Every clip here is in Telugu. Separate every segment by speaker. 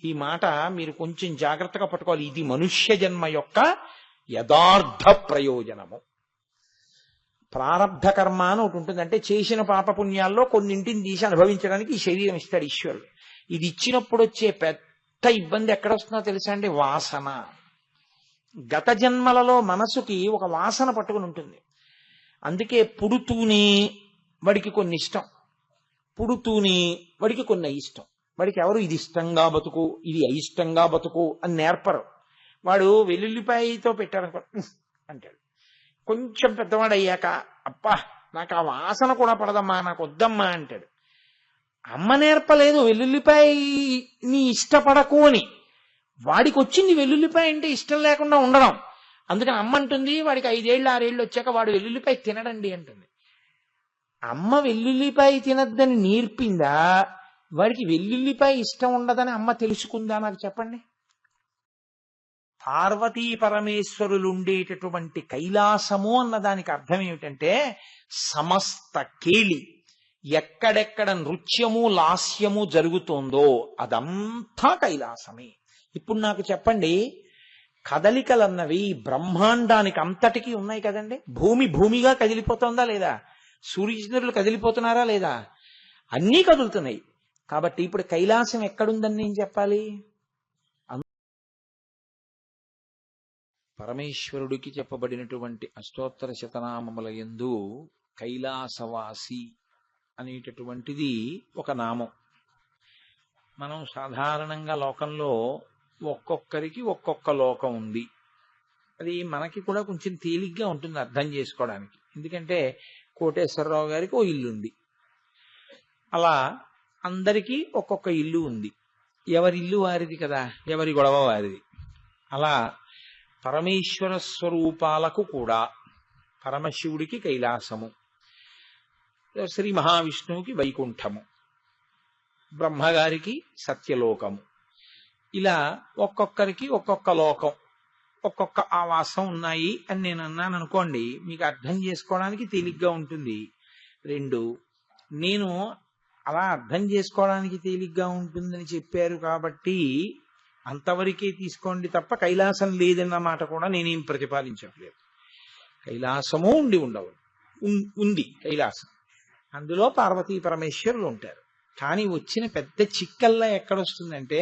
Speaker 1: ఈ మాట మీరు కొంచెం జాగ్రత్తగా పట్టుకోవాలి. ఇది మనుష్య జన్మ యొక్క యథార్థ ప్రయోజనము. ప్రారబ్ధ కర్మ అని ఒకటి ఉంటుంది. అంటే చేసిన పాపపుణ్యాల్లో కొన్నింటిని తీసి అనుభవించడానికి ఈ శరీరం ఇస్తాడు ఈశ్వరుడు. ఇది ఇచ్చినప్పుడు వచ్చే పెద్ద ఇబ్బంది ఎక్కడొస్తుందో తెలుసా అండి? వాసన. గత జన్మలలో మనసుకి ఒక వాసన పట్టుకుని ఉంటుంది. అందుకే పుడుతూనే వాడికి కొన్ని ఇష్టం, పుడుతూనే వాడికి కొన్ని అయిష్టం. వాడికి ఎవరు ఇది ఇష్టంగా బతుకు, ఇది అయిష్టంగా బతుకు అని నేర్పరు. వాడు వెల్లుల్లిపాయతో పెట్టారనుకో అంటాడు. కొంచెం పెద్దవాడు అయ్యాక అబ్బా నాకు ఆ వాసన కూడా పడదమ్మా, నాకు వద్దమ్మా అంటాడు. అమ్మ నేర్పలేదు వెల్లుల్లిపాయని ఇష్టపడకు అని. వాడికి వచ్చింది వెల్లుల్లిపాయ అంటే ఇష్టం లేకుండా ఉండడం. అందుకని అమ్మ అంటుంది వాడికి 5 ఏళ్ళు 6 ఏళ్ళు వచ్చాక వాడు వెల్లుల్లిపాయ తినడండి అంటుంది. అమ్మ వెల్లుల్లిపాయ తినద్దని నేర్పిందా, వాడికి వెల్లుల్లిపాయ ఇష్టం ఉండదని అమ్మ తెలుసుకుందా? నాకు చెప్పండి. పార్వతీ పరమేశ్వరులు ఉండేటటువంటి కైలాసము అన్న దానికి అర్థం ఏమిటంటే సమస్త కేళి. ఎక్కడెక్కడ నృత్యము లాస్యము జరుగుతోందో అదంతా కైలాసమే. ఇప్పుడు నాకు చెప్పండి, కదలికలన్నవి బ్రహ్మాండానికి అంతటికీ ఉన్నాయి కదండి. భూమిగా కదిలిపోతుందా లేదా? సూర్యచంద్రులు కదిలిపోతున్నారా లేదా? అన్నీ కదులుతున్నాయి. కాబట్టి ఇప్పుడు కైలాసం ఎక్కడుందని నేను చెప్పాలి? పరమేశ్వరుడికి చెప్పబడినటువంటి అష్టోత్తర శతనామముల యందు కైలాసవాసి అనేటటువంటిది ఒక నామం. మనం సాధారణంగా లోకంలో ఒక్కొక్కరికి ఒక్కొక్క లోకం ఉంది. అది మనకి కూడా కొంచెం తేలిగ్గా ఉంటుంది అర్థం చేసుకోవడానికి. ఎందుకంటే కోటేశ్వరరావు గారికి ఓ ఇల్లు ఉంది, అలా అందరికీ ఒక్కొక్క ఇల్లు ఉంది. ఎవరి ఇల్లు వారిది కదా, ఎవరి గొడవ వారిది. అలా పరమేశ్వర స్వరూపాలకు కూడా పరమశివుడికి కైలాసము, శ్రీ మహావిష్ణువుకి వైకుంఠము, బ్రహ్మగారికి సత్యలోకము. ఇలా ఒక్కొక్కరికి ఒక్కొక్క లోకం, ఒక్కొక్క ఆవాసం ఉన్నాయి అని నేను అన్నాను అనుకోండి, మీకు అర్థం చేసుకోవడానికి తేలిగ్గా ఉంటుంది. 2, నేను అలా అర్థం చేసుకోవడానికి తేలిగ్గా ఉంటుందని చెప్పారు కాబట్టి అంతవరకే తీసుకోండి తప్ప కైలాసం లేదన్న మాట కూడా నేనేం ప్రతిపాదించట్లేదు. కైలాసము ఉంది కైలాసం, అందులో పార్వతీ పరమేశ్వరులు ఉంటారు. కానీ వచ్చిన పెద్ద చిక్కల్లా ఎక్కడొస్తుందంటే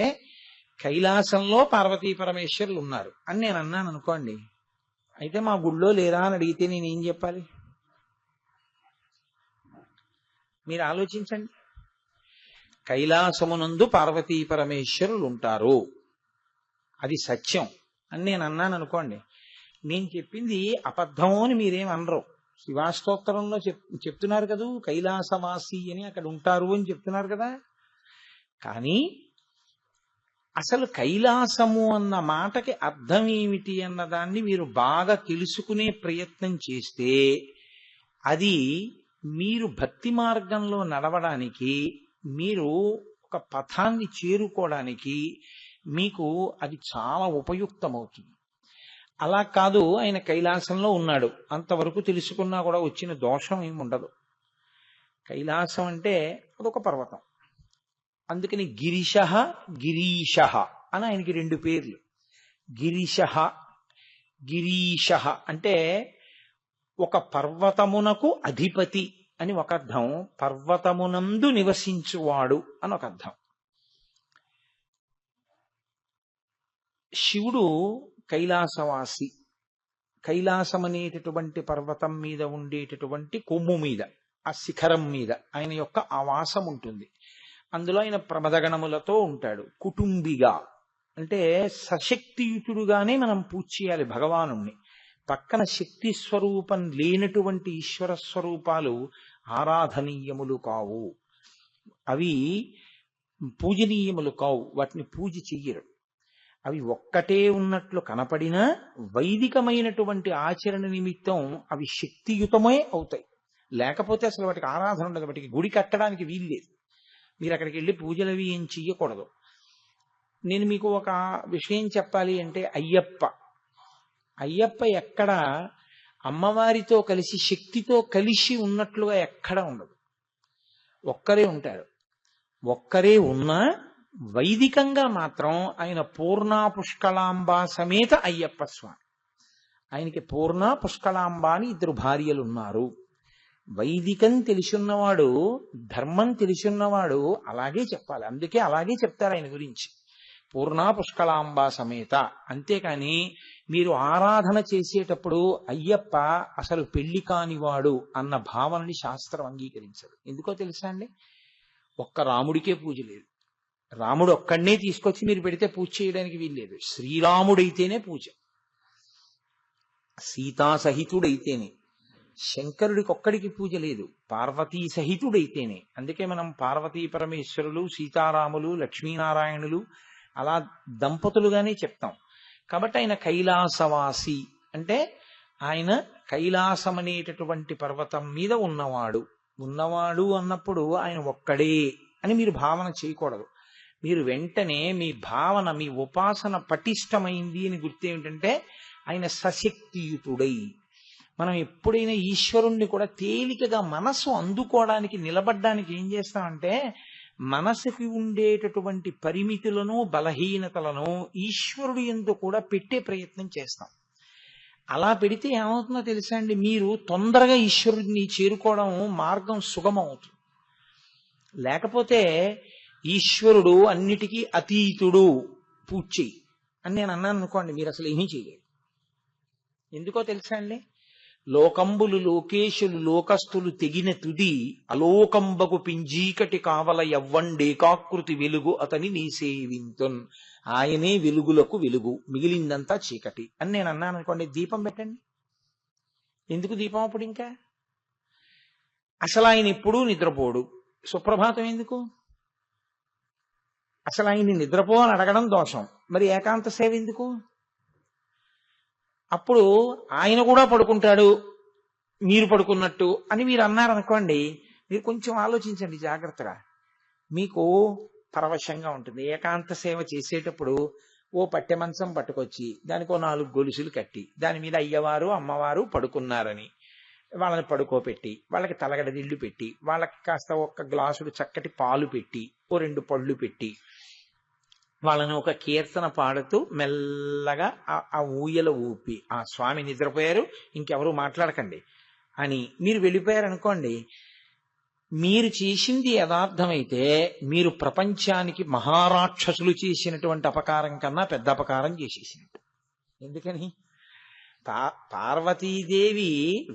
Speaker 1: కైలాసంలో పార్వతీ పరమేశ్వరులు ఉన్నారు అని నేను అన్నాను అనుకోండి, అయితే మా గుళ్ళో లేరా అని అడిగితే నేనేం చెప్పాలి? మీరు ఆలోచించండి. కైలాసమునందు పార్వతీ పరమేశ్వరులు ఉంటారు, అది సత్యం అని నేను అన్నాను అనుకోండి, నేను చెప్పింది అబద్ధము అని మీరేం అనరు. శివాస్తోత్రంలో చెప్తున్నారు కదా, కైలాసవాసి అని అక్కడ ఉంటారు అని చెప్తున్నారు కదా. కానీ అసలు కైలాసము అన్న మాటకి అర్థం ఏమిటి అన్నదాన్ని మీరు బాగా తెలుసుకునే ప్రయత్నం చేస్తే అది మీరు భక్తి మార్గంలో నడవడానికి, మీరు ఒక పథాన్ని చేరుకోవడానికి మీకు అది చాలా ఉపయుక్తమవుతుంది. అలా కాదు ఆయన కైలాసంలో ఉన్నాడు అంతవరకు తెలుసుకున్నా కూడా వచ్చిన దోషం ఏమి ఉండదు. కైలాసం అంటే అదొక పర్వతం. అందుకని గిరిశః గిరీశః అని ఆయనకి 2 పేర్లు. గిరిశః గిరీశః అంటే ఒక పర్వతమునకు అధిపతి అని ఒక అర్థం, పర్వతమునందు నివసించువాడు అని ఒక అర్థం. శివుడు కైలాసవాసి. కైలాసం అనేటటువంటి పర్వతం మీద ఉండేటటువంటి కొమ్ము మీద, ఆ శిఖరం మీద ఆయన యొక్క ఆవాసం ఉంటుంది. అందులో ఆయన ప్రమదగణములతో ఉంటాడు. కుటుంబిగా అంటే సశక్తియుతుడుగానే మనం పూజ చేయాలి భగవానుణ్ణి. పక్కన శక్తి స్వరూపం లేనటువంటి ఈశ్వర స్వరూపాలు ఆరాధనీయములు కావు, అవి పూజనీయములు కావు, వాటిని పూజ చెయ్యరు. అవి ఒక్కటే ఉన్నట్లు కనపడినా వైదికమైనటువంటి ఆచరణ నిమిత్తం అవి శక్తియుతమే అవుతాయి. లేకపోతే అసలు వాటికి ఆరాధన ఉండదు, వాటికి గుడి కట్టడానికి వీల్లేదు. మీరు అక్కడికి వెళ్ళి పూజలు అవి ఏం చెయ్యకూడదు. నేను మీకు ఒక విషయం చెప్పాలి అంటే, అయ్యప్ప ఎక్కడ అమ్మవారితో కలిసి శక్తితో కలిసి ఉన్నట్లుగా ఎక్కడ ఉండదు. ఒక్కరే ఉంటారు. ఒక్కరే ఉన్నా వైదికంగా మాత్రం ఆయన పూర్ణ పుష్కలాంబ సమేత అయ్యప్ప స్వామి. ఆయనకి పూర్ణ పుష్కలాంబ అని 2 భార్యలు ఉన్నారు. వైదికం తెలిసున్నవాడు, ధర్మం తెలిసున్నవాడు అలాగే చెప్పాలి. అందుకే అలాగే చెప్తారు ఆయన గురించి, పూర్ణ పుష్కలాంబ సమేత. అంతేకాని మీరు ఆరాధన చేసేటప్పుడు అయ్యప్ప అసలు పెళ్లి కానివాడు అన్న భావనని శాస్త్రం అంగీకరించదు. ఎందుకో తెలుసా అండి? ఒక్క రాముడికే పూజ లేదు. రాముడు ఒక్కడనే తీసుకొచ్చి మీరు పెడితే పూజ చేయడానికి వీల్లేదు. శ్రీరాముడైతేనే పూజ, సీతా సహితుడైతేనే. శంకరుడికి ఒక్కడికి పూజ లేదు, పార్వతీ సహితుడైతేనే. అందుకే మనం పార్వతీ పరమేశ్వరులు, సీతారాములు, లక్ష్మీనారాయణులు అలా దంపతులుగానే చెప్తాం. కాబట్టి ఆయన కైలాసవాసి అంటే ఆయన కైలాసం అనేటటువంటి పర్వతం మీద ఉన్నవాడు. ఉన్నవాడు అన్నప్పుడు ఆయన ఒక్కడే అని మీరు భావన చేయకూడదు. మీరు వెంటనే మీ భావన, మీ ఉపాసన పటిష్టమైంది అని గుర్తు ఏమిటంటే ఆయన సశక్తియుతుడై. మనం ఎప్పుడైనా ఈశ్వరుణ్ణి కూడా తేలికగా మనసు అందుకోవడానికి, నిలబడ్డానికి ఏం చేస్తామంటే మనసుకి ఉండేటటువంటి పరిమితులను, బలహీనతలను ఈశ్వరుడు యందు కూడా పెట్టే ప్రయత్నం చేస్తాం. అలా పెడితే ఏమవుతుందో తెలుసా అండి? మీరు తొందరగా ఈశ్వరుడిని చేరుకోవడం మార్గం సుగమం అవుతుంది. లేకపోతే ఈశ్వరుడు అన్నిటికీ అతీతుడు, పూజ చెయ్యి అని నేను అన్నాను అనుకోండి, మీరు అసలు ఏమీ చేయలేరు. ఎందుకో తెలుసా అండి? లోకంబులు లోకేశులు లోకస్తులు తెగిన తుది అలోకంబకు పింజీకటి కావల ఎవ్వండేకాకృతి వెలుగు అతని నీ సేవింతున్. ఆయనే వెలుగులకు వెలుగు, మిగిలిందంతా చీకటి అని నేను అన్నాను అనుకోండి. దీపం పెట్టండి. ఎందుకు దీపం అప్పుడు? ఇంకా అసలు ఆయన ఎప్పుడూ నిద్రపోడు. సుప్రభాతం ఎందుకు? అసలు ఆయన్ని నిద్రపో అని అడగడం దోషం. మరి ఏకాంత సేవ ఎందుకు? అప్పుడు ఆయన కూడా పడుకుంటాడు మీరు పడుకున్నట్టు అని మీరు అన్నారనుకోండి, మీరు కొంచెం ఆలోచించండి జాగ్రత్తగా, మీకు పరవశంగా ఉంటుంది. ఏకాంత సేవ చేసేటప్పుడు ఓ పట్టె మంచం పట్టుకొచ్చి దానికి 4 గొలుసులు కట్టి దాని మీద అయ్యవారు అమ్మవారు పడుకున్నారని వాళ్ళని పడుకోపెట్టి, వాళ్ళకి తలగడ నీళ్లు పెట్టి, వాళ్ళకి కాస్త 1 గ్లాసుడు చక్కటి పాలు పెట్టి, ఓ 2 పళ్ళు పెట్టి, వాళ్ళని ఒక కీర్తన పాడుతూ మెల్లగా ఆ ఊయల ఊపి, ఆ స్వామి నిద్రపోయారు ఇంకెవరు మాట్లాడకండి అని మీరు వెళ్ళిపోయారనుకోండి, మీరు చేసింది యథార్థమైతే మీరు ప్రపంచానికి మహారాక్షసులు చేసినటువంటి అపకారం కన్నా పెద్ద అపకారం చేసేసినట్టు. ఎందుకని? పార్వతీదేవి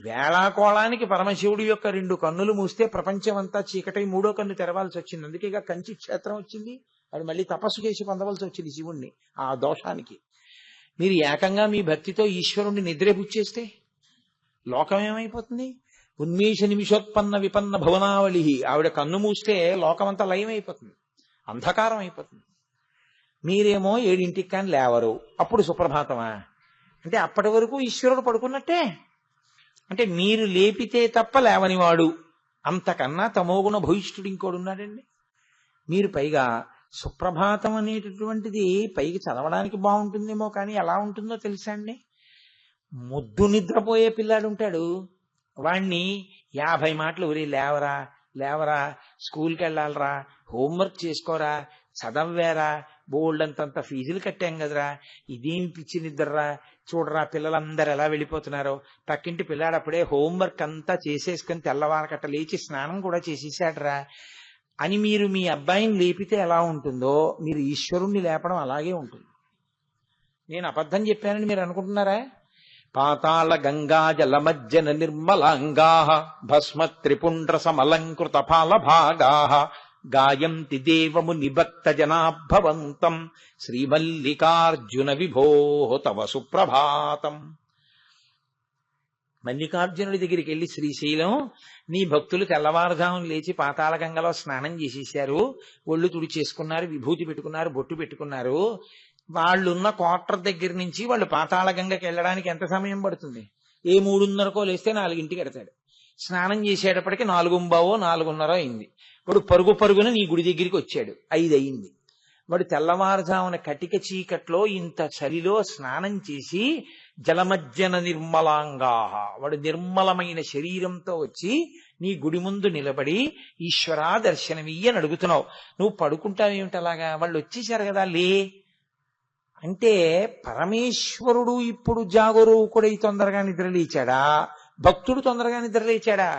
Speaker 1: వేళాకోళానికి పరమశివుడి యొక్క 2 కన్నులు మూస్తే ప్రపంచం అంతా చీకటై 3వ కన్ను తెరవాల్సి వచ్చింది. అందుకే ఇక కంచి క్షేత్రం వచ్చింది. అది మళ్ళీ తపస్సు చేసి పొందవలసి వచ్చింది శివుణ్ణి ఆ దోషానికి. మీరు ఏకంగా మీ భక్తితో ఈశ్వరుణ్ణి నిద్రేపుచ్చేస్తే లోకం ఏమైపోతుంది? ఉన్మేష నిమిషోత్పన్న విపన్న భువనావళి. ఆవిడ కన్ను మూస్తే లోకమంతా లయం అయిపోతుంది, అంధకారం అయిపోతుంది. మీరేమో 7ంటికి కానీ లేవరు, అప్పుడు సుప్రభాతమా అంటే అప్పటి వరకు ఈశ్వరుడు పడుకున్నట్టే. అంటే మీరు లేపితే తప్ప లేవనివాడు, అంతకన్నా తమోగుణ భూయిష్ఠుడు ఇంకోడు ఉన్నాడండి. మీరు పైగా సుప్రభాతం అనేటటువంటిది పైకి చదవడానికి బాగుంటుందేమో కానీ ఎలా ఉంటుందో తెలుసా అండి? ముద్దు నిద్రపోయే పిల్లాడు ఉంటాడు, వాణ్ణి 50 మాటలు ఊరి లేవరా లేవరా, స్కూల్కి వెళ్ళాలరా, హోంవర్క్ చేసుకోరా, చదవ్వేరా, బోల్డ్ అంతంత ఫీజులు కట్టాం కదరా, ఇదేం పిచ్చి నిద్రరా, చూడరా పిల్లలందరూ ఎలా వెళ్ళిపోతున్నారో, పక్కింటి పిల్లాడు అప్పుడే హోంవర్క్ అంతా చేసేసుకుని తెల్లవారకట్ట లేచి స్నానం కూడా చేసేసాడరా అని మీరు మీ అబ్బాయిని లేపితే ఎలా ఉంటుందో మీరు ఈశ్వరుణ్ణి లేపడం అలాగే ఉంటుంది. నేను అబద్ధం చెప్పానని మీరు అనుకుంటున్నారా? పాతాళ గంగా జలమజ్జన నిర్మలాంగా భస్మ త్రిపుండ్ర సమలంకృత ఫాల భాగా గాయంతి దేవము నిభక్త జనాభవంతం శ్రీమల్లికార్జున విభో తవ సుప్రభాతం. మల్లికార్జునుడి దగ్గరికి వెళ్ళి, శ్రీశైలం నీ భక్తులు తెల్లవారుజామున లేచి పాతాళ గంగలో స్నానం చేసేశారు, ఒళ్ళు తుడి చేసుకున్నారు, విభూతి పెట్టుకున్నారు, బొట్టు పెట్టుకున్నారు, వాళ్ళున్న క్వార్టర్ దగ్గర నుంచి వాళ్ళు పాతాళ గంగకి వెళ్ళడానికి ఎంత సమయం పడుతుంది? ఏ 3:30కో లేస్తే 4ంటికి ఎడతాడు. స్నానం చేసేటప్పటికి 4:15 4:30 అయింది. వాడు పరుగు పరుగున నీ గుడి దగ్గరికి వచ్చాడు, 5 అయింది. వాడు తెల్లవారుజామున కటిక చీకట్లో ఇంత చలిలో స్నానం చేసి జలమజ్జన నిర్మలాంగాహ, వాడు నిర్మలమైన శరీరంతో వచ్చి నీ గుడి ముందు నిలబడి ఈశ్వరా దర్శనమియ్య అని అడుగుతున్నావు. నువ్వు పడుకుంటావేమిటి అలాగా? వాళ్ళు వచ్చేసారు కదా, లే అంటే పరమేశ్వరుడు ఇప్పుడు జాగరూకుడై తొందరగా నిద్రలేచాడా, భక్తుడు తొందరగా నిద్రలేచాడా?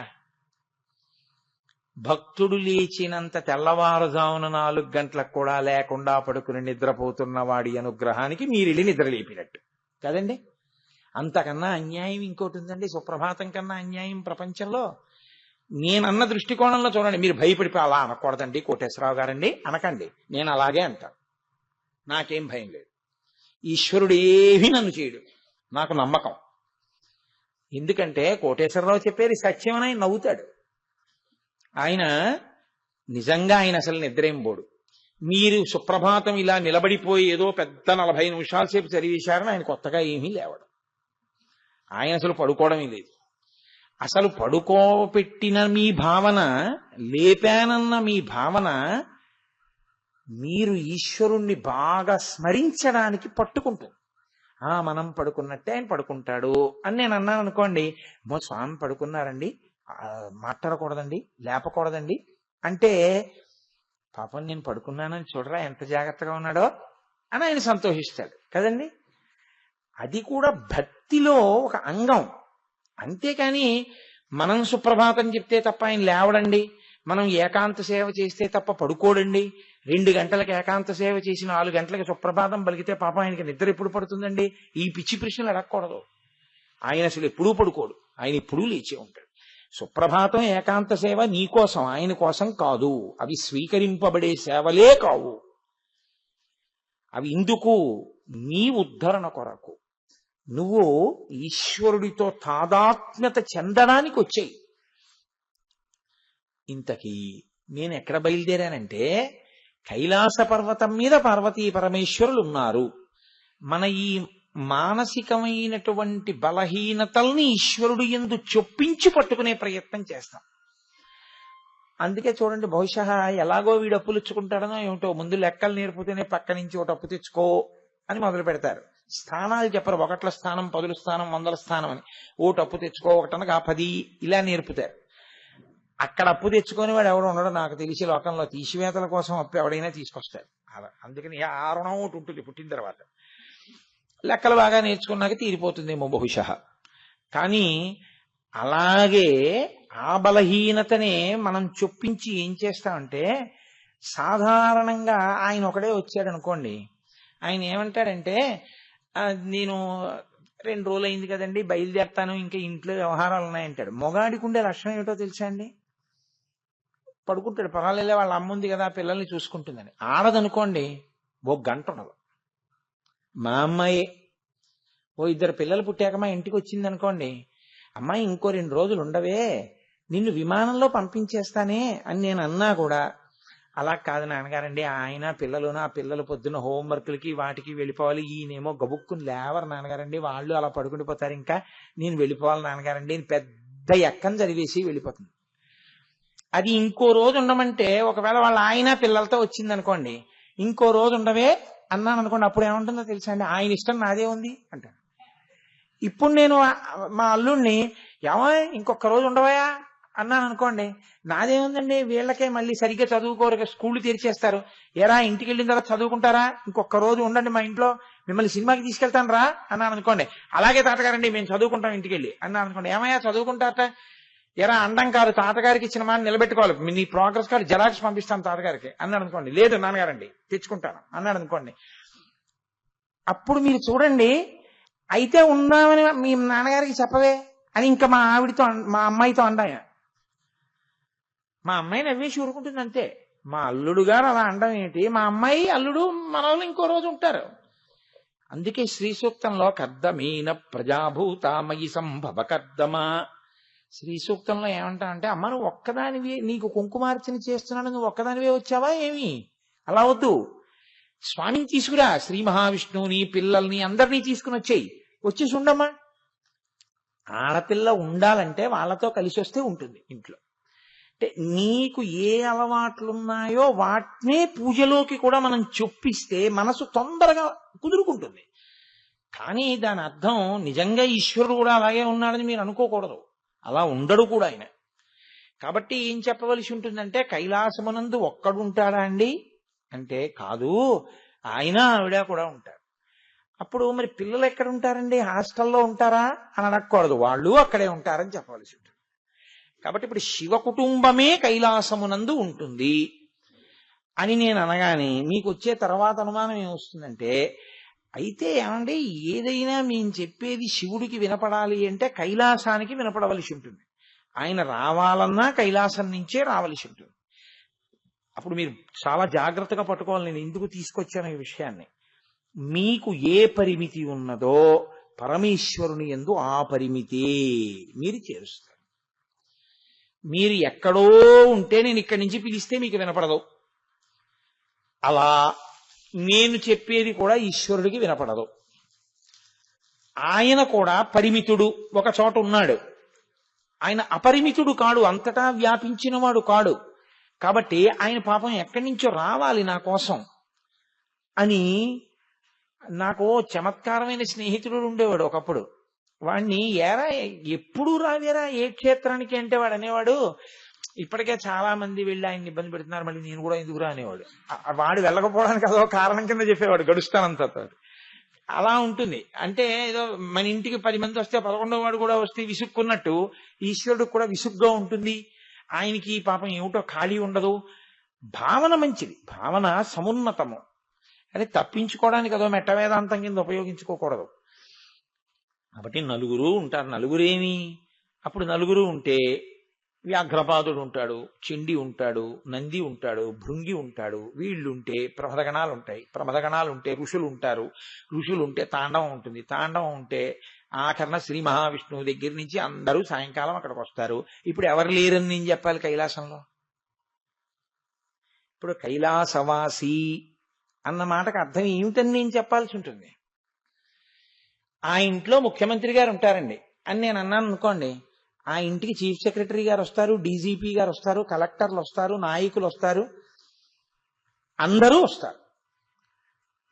Speaker 1: భక్తుడు లేచినంత తెల్లవారుజామున 4 గంటలకు కూడా లేకుండా పడుకుని నిద్రపోతున్న వాడి అనుగ్రహానికి మీరెళ్ళి నిద్రలేపినట్టు కదండి. అంతకన్నా అన్యాయం ఇంకోటి ఉందండి? సుప్రభాతం కన్నా అన్యాయం ప్రపంచంలో? నేనన్న దృష్టికోణంలో చూడండి. మీరు భయపడిపోయి అలా అనకూడదండి కోటేశ్వరరావు గారండి అనకండి, నేను అలాగే అంటాను. నాకేం భయం లేదు. ఈశ్వరుడు ఏమీ నన్ను చేయడు, నాకు నమ్మకం. ఎందుకంటే కోటేశ్వరరావు చెప్పేది సత్యమని ఆయన నవ్వుతాడు. ఆయన నిజంగా ఆయన అసలు నిద్రేం పోడు. మీరు సుప్రభాతం ఇలా నిలబడిపోయి ఏదో పెద్ద 40 నిమిషాల సేపు చదివేశారని ఆయన కొత్తగా ఏమీ లేవడం. ఆయన అసలు పడుకోవడమే లేదు. అసలు పడుకోబెట్టిన మీ భావన, లేపానన్న మీ భావన, మీరు ఈశ్వరుణ్ణి బాగా స్మరించడానికి పట్టుకుంటుంది. మనం పడుకున్నట్టే ఆయన పడుకుంటాడు అని నేను అన్నాను అనుకోండి, స్వామి పడుకున్నారండి, మాట్లాడకూడదండి, లేపకూడదండి అంటే, పాపం నేను పడుకున్నానని చూడరా ఎంత జాగ్రత్తగా ఉన్నాడో అని ఆయన సంతోషిస్తాడు కదండి. అది కూడా భక్తిలో ఒక అంగం. అంతేకాని మనం సుప్రభాతం చెప్తే తప్ప ఆయన లేవడండి, మనం ఏకాంత సేవ చేస్తే తప్ప పడుకోడండి, 2 గంటలకు ఏకాంత సేవ చేసి 4 గంటలకు సుప్రభాతం పలికితే పాపం ఆయనకి నిద్ర ఎప్పుడు పడుతుందండి? ఈ పిచ్చి ప్రశ్నలు అడగకూడదు. ఆయన అసలు ఎప్పుడూ పడుకోడు, ఆయన ఎప్పుడూ లేచే ఉంటాడు. సుప్రభాతం ఏకాంత సేవ నీకోసం, ఆయన కోసం కాదు. అవి స్వీకరింపబడే సేవలే కావు. అవి ఇందుకు నీ ఉద్ధరణ కొరకు, నువ్వు ఈశ్వరుడితో తాదాత్మ్యత చెందడానికి వచ్చాయి. ఇంతకీ నేను ఎక్కడ బయలుదేరానంటే, కైలాస పర్వతం మీద పార్వతీ పరమేశ్వరులు ఉన్నారు. మన ఈ మానసికమైనటువంటి బలహీనతల్ని ఈశ్వరుడు యందు చొప్పించి పట్టుకునే ప్రయత్నం చేస్తాం. అందుకే చూడండి, బహుశా ఎలాగో వీడు అప్పులు ఇచ్చుకుంటాడనో ఏమిటో, ముందు లెక్కలు నేర్పుతేనే పక్క నుంచి ఒకటి అప్పు తెచ్చుకో అని మొదలు పెడతారు. స్థానాలు చెప్పరు, 1ల స్థానం, 10ల స్థానం, 100ల స్థానం అని. ఒకటి అప్పు తెచ్చుకో, 1 10 ఇలా నేర్పుతారు. అక్కడ అప్పు తెచ్చుకొని వాడు ఎవడు ఉండడు నాకు తెలిసి లోకంలో. తీసివేతల కోసం అప్పు ఎవడైనా తీసుకొస్తాడు. అందుకని ఆ రుణం ఒకటి ఉంటుంది పుట్టిన తర్వాత. లెక్కలు బాగా నేర్చుకున్నాక తీరిపోతుందేమో బహుశా. కానీ అలాగే ఆ బలహీనతనే మనం చొప్పించి ఏం చేస్తామంటే, సాధారణంగా ఆయన ఒకడే వచ్చాడు అనుకోండి, ఆయన ఏమంటాడంటే, నేను 2 రోజులు అయింది కదండి బయలుదేరుతాను, ఇంకా ఇంట్లో వ్యవహారాలు ఉన్నాయంటాడు. మొగాడికి ఉండే లక్షణం ఏమిటో తెలుసా అండి? పడుకుంటాడు, పర్వాలేలే వాళ్ళ అమ్మ ఉంది కదా పిల్లల్ని చూసుకుంటుందని. ఆడదనుకోండి 1 గంట ఉండదు. మా అమ్మాయి 2 పిల్లలు పుట్టాక మా ఇంటికి వచ్చింది అనుకోండి, అమ్మాయి ఇంకో 2 రోజులు ఉండవే, నిన్ను విమానంలో పంపించేస్తానే అని నేను అన్నా కూడా, అలా కాదు నాన్నగారండి, ఆయన పిల్లలు, నా పిల్లలు పొద్దున్న హోంవర్క్లకి వాటికి వెళ్ళిపోవాలి, ఈయనేమో గబుక్కుని లేవరు నాన్నగారండి, వాళ్ళు అలా పడుకుండిపోతారు, ఇంకా నేను వెళ్ళిపోవాలి నాన్నగారండి అని పెద్ద ఎక్కని చదివేసి వెళ్ళిపోతుంది. అది ఇంకో రోజు ఉండమంటే, ఒకవేళ వాళ్ళ ఆయన పిల్లలతో వచ్చింది అనుకోండి, ఇంకో రోజు ఉండవే అన్నాను అనుకోండి, అప్పుడు ఏముంటుందో తెలుసా అండి, ఆయన ఇష్టం నాదే ఉంది అంటారు. ఇప్పుడు నేను మా అల్లుడిని ఏమో ఇంకొక రోజు ఉండవయా అన్నాను అనుకోండి, నాదేముందండి, వీళ్ళకే మళ్ళీ సరిగ్గా చదువుకోరు, స్కూళ్ళు తెరిచేస్తారు, ఎరా ఇంటికి వెళ్ళిన తర్వాత చదువుకుంటారా, ఇంకొక రోజు ఉండండి మా ఇంట్లో, మిమ్మల్ని సినిమాకి తీసుకెళ్తాను రా అన్నాను అనుకోండి, అలాగే తాతగారండి మేము చదువుకుంటాం ఇంటికి వెళ్ళి అన్నాను అనుకోండి, ఏమయ్యా చదువుకుంటారట, ఎరా అండం కాదు, తాతగారికి ఇచ్చిన మాట నిలబెట్టుకోవాలి, నీ ప్రోగ్రెస్ కార్డు జెరాక్స్ పంపిస్తాను తాతగారికి అన్నాడు అనుకోండి, లేదు నాన్నగారండి తెచ్చుకుంటాను అన్నాడు అనుకోండి. అప్పుడు మీరు చూడండి, అయితే ఉన్నామని మీ నాన్నగారికి చెప్పవే అని ఇంకా మా ఆవిడితో, మా అమ్మాయితో అండాయన. మా అమ్మాయి నవ్వేసి ఊరుకుంటుంది అంతే. మా అల్లుడు గారు అలా అండం ఏంటి, మా అమ్మాయి అల్లుడు మనవాళ్ళు ఇంకో రోజు ఉంటారు. అందుకే శ్రీ సూక్తంలో కర్దమీన ప్రజాభూతామయి సంభవ కర్దమా, శ్రీ సూక్తంలో ఏమంటా అంటే, అమ్మ నువ్వు ఒక్కదానివే, నీకు కుంకుమార్చన చేస్తున్నాడు, నువ్వు ఒక్కదానివే వచ్చావా ఏమి, అలా వద్దు, స్వామిని తీసుకురా, శ్రీ మహావిష్ణువుని పిల్లల్ని అందరినీ తీసుకుని వచ్చేసి ఉండమ్మా. ఆడపిల్ల ఉండాలంటే వాళ్ళతో కలిసి వస్తే ఉంటుంది ఇంట్లో. అంటే నీకు ఏ అలవాట్లున్నాయో వాటినే పూజలోకి కూడా మనం చొప్పిస్తే మనసు తొందరగా కుదురుకుంటుంది. కానీ దాని అర్థం నిజంగా ఈశ్వరుడు కూడా అలాగే ఉన్నాడని మీరు అనుకోకూడదు. అలా ఉండడు కూడా ఆయన. కాబట్టి ఏం చెప్పవలసి ఉంటుందంటే కైలాసమునందు ఒక్కడుంటాడా అండి అంటే కాదు, ఆయన ఆవిడ కూడా ఉంటారు. అప్పుడు మరి పిల్లలు ఎక్కడ ఉంటారండి, హాస్టల్లో ఉంటారా అని అడగకూడదు, వాళ్ళు అక్కడే ఉంటారని చెప్పవలసి ఉంటుంది. కాబట్టి ఇప్పుడు శివ కుటుంబమే కైలాసమునందు ఉంటుంది అని నేను అనగానే మీకు వచ్చే తర్వాత అనుమానం ఏమొస్తుందంటే, అయితే ఏమండి ఏదైనా మేము చెప్పేది శివుడికి వినపడాలి అంటే కైలాసానికి వినపడవలసి ఉంటుంది. ఆయన రావాలన్నా కైలాసం నుంచే రావలసి ఉంటుంది. అప్పుడు మీరు చాలా జాగ్రత్తగా పట్టుకోవాలి. నేను ఎందుకు తీసుకొచ్చాను ఈ విషయాన్ని. మీకు ఏ పరిమితి ఉన్నదో పరమేశ్వరుని యందు ఆ పరిమితే మీరు చేరుస్తారు. మీరు ఎక్కడో ఉంటే నేను ఇక్కడి నుంచి పిలిస్తే మీకు వినపడదు. అలా నేను చెప్పేది కూడా ఈశ్వరుడికి వినపడదు. ఆయన కూడా పరిమితుడు, ఒక చోట ఉన్నాడు. ఆయన అపరిమితుడు కాడు, అంతటా వ్యాపించిన వాడు కాడు. కాబట్టి ఆయన పాపం ఎక్కడి నుంచో రావాలి నా కోసం అని. నాకు చమత్కారమైన స్నేహితుడు ఉండేవాడు ఒకప్పుడు. వాడిని ఏరా ఎప్పుడు రావేరా ఏ క్షేత్రానికి అంటే వాడు అనేవాడు, ఇప్పటికే చాలా మంది వెళ్ళి ఆయన్ని ఇబ్బంది పెడుతున్నారు, మళ్ళీ నేను కూడా ఎందుకురా అనేవాడు. వాడు వెళ్ళకపోవడానికి అదో కారణం కింద చెప్పేవాడు గడుస్తానంత. అలా ఉంటుంది. అంటే ఏదో మన ఇంటికి 10 మంది వస్తే 11వ వాడు కూడా వస్తే విసుక్కున్నట్టు ఈశ్వరుడికి కూడా విసుగ్గా ఉంటుంది. ఆయనకి పాపం ఏమిటో ఖాళీ ఉండదు. భావన మంచిది, భావన సమున్నతము. అని తప్పించుకోవడానికి అదో మెట్ట వేదాంతం కింద ఉపయోగించుకోకూడదు. కాబట్టి నలుగురు ఉంటారు. నలుగురేమి, అప్పుడు నలుగురు ఉంటే వ్యాఘ్రపాదుడు ఉంటాడు, చండి ఉంటాడు, నంది ఉంటాడు, భృంగి ఉంటాడు, వీళ్ళుంటే ప్రమదగణాలు ఉంటాయి, ప్రమదగణాలు ఉంటే ఋషులు ఉంటారు, ఋషులు ఉంటే తాండవం ఉంటుంది, తాండవం ఉంటే ఆఖరణ శ్రీ మహావిష్ణువు దగ్గర నుంచి అందరూ సాయంకాలం అక్కడికి వస్తారు. ఇప్పుడు ఎవరు లేరని నేను చెప్పాలి కైలాసంలో. ఇప్పుడు కైలాసవాసి అన్న మాటకు అర్థం ఏమిటని నేను చెప్పాల్సి ఉంటుంది. ఆ ఇంట్లో ముఖ్యమంత్రి గారు ఉంటారండి అని నేను అన్నాను అనుకోండి, ఆ ఇంటికి చీఫ్ సెక్రటరీ గారు వస్తారు, డీజీపీ గారు వస్తారు, కలెక్టర్లు వస్తారు, నాయకులు వస్తారు, అందరూ వస్తారు.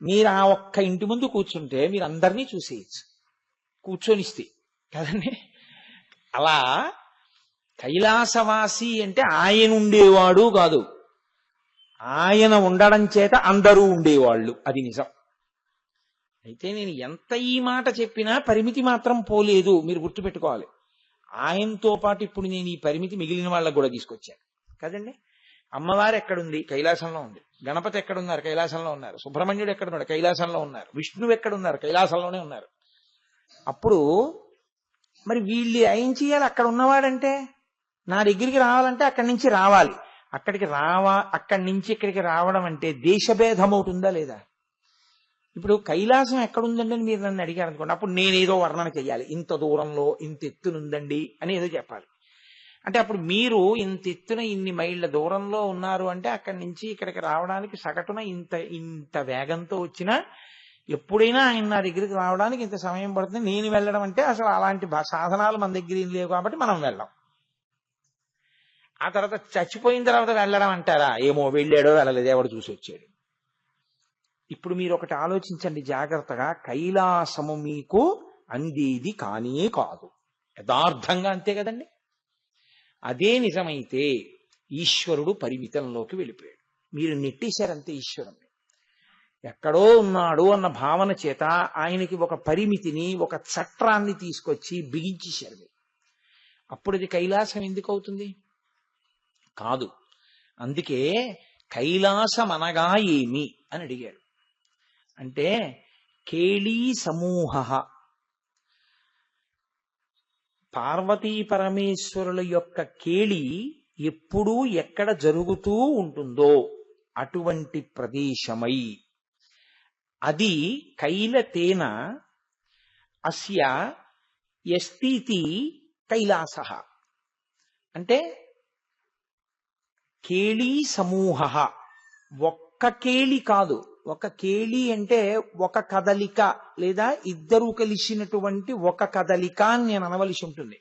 Speaker 1: మీరు ఆ ఒక్క ఇంటి ముందు కూర్చుంటే మీరు అందరినీ చూసేయచ్చు, కూర్చొనిస్తే కదండి. అలా కైలాసవాసి అంటే ఆయన ఉండేవాడు కాదు, ఆయన ఉండడం చేత అందరూ ఉండేవాళ్ళు, అది నిజం. అయితే నేను ఎంత ఈ మాట చెప్పినా పరిమితి మాత్రం పోలేదు, మీరు గుర్తుపెట్టుకోవాలి. ఆయనతో పాటు ఇప్పుడు నేను ఈ పరిమితి మిగిలిన వాళ్ళకు కూడా తీసుకొచ్చాను కదండి. అమ్మవారు ఎక్కడుంది, కైలాసంలో ఉంది. గణపతి ఎక్కడున్నారు, కైలాసంలో ఉన్నారు. సుబ్రహ్మణ్యుడు ఎక్కడున్నాడు, కైలాసంలో ఉన్నారు. విష్ణువు ఎక్కడున్నారు, కైలాసంలోనే ఉన్నారు. అప్పుడు మరి వీళ్ళు ఏం చేయాలి, అక్కడ ఉన్నవాడంటే నా దగ్గరికి రావాలంటే అక్కడి నుంచి రావాలి. అక్కడి నుంచి ఇక్కడికి రావడం అంటే దేశభేదం అవుతుందా లేదా? ఇప్పుడు కైలాసం ఎక్కడుందండి అని మీరు నన్ను అడిగారు అనుకోండి, అప్పుడు నేనేదో వర్ణన చెయ్యాలి, ఇంత దూరంలో ఇంత ఎత్తునుందండి అని ఏదో చెప్పాలి. అంటే అప్పుడు మీరు ఇంత ఎత్తున ఇన్ని మైళ్ళ దూరంలో ఉన్నారు అంటే అక్కడి నుంచి ఇక్కడికి రావడానికి సగటున ఇంత వేగంతో వచ్చినా ఎప్పుడైనా ఆయన నా దగ్గరికి రావడానికి ఇంత సమయం పడుతుంది. నేను వెళ్ళడం అంటే అసలు అలాంటి సాధనాలు మన దగ్గర ఏం లేవు కాబట్టి మనం వెళ్ళాం. ఆ తర్వాత చచ్చిపోయిన తర్వాత వెళ్ళడం అంటారా, ఏమో వెళ్ళాడో వెళ్ళలేదు, ఎవడు చూసి వచ్చాడు. ఇప్పుడు మీరు ఒకటి ఆలోచించండి జాగ్రత్తగా, కైలాసము మీకు అందేది కానే కాదు, యథార్థంగా అంతే కదండి. అదే నిజమైతే ఈశ్వరుడు పరిమితంలోకి వెళ్ళిపోయాడు, మీరు నెట్టేశారంతే ఈశ్వరుణ్ణి. ఎక్కడో ఉన్నాడు అన్న భావన చేత ఆయనకి ఒక పరిమితిని, ఒక చట్రాన్ని తీసుకొచ్చి బిగించేశారు మీరు. అప్పుడు ఇది కైలాసం ఎందుకు అవుతుంది? కాదు. అందుకే కైలాసం అనగా ఏమి అని అడిగాడు. అంటే కేళీ సమూహ, పార్వతీ పరమేశ్వరుల యొక్క కేళి ఎప్పుడూ ఎక్కడ జరుగుతూ ఉంటుందో అటువంటి ప్రదేశమై, అది కైలతేన అస్య యస్తితి కైలాస. అంటే కేళీ సమూహ, ఒక్క కేళి కాదు. ఒక కేళి అంటే ఒక కదలిక, లేదా ఇద్దరు కలిసినటువంటి ఒక కదలిక అని నేను అనవలసి ఉంటుంది.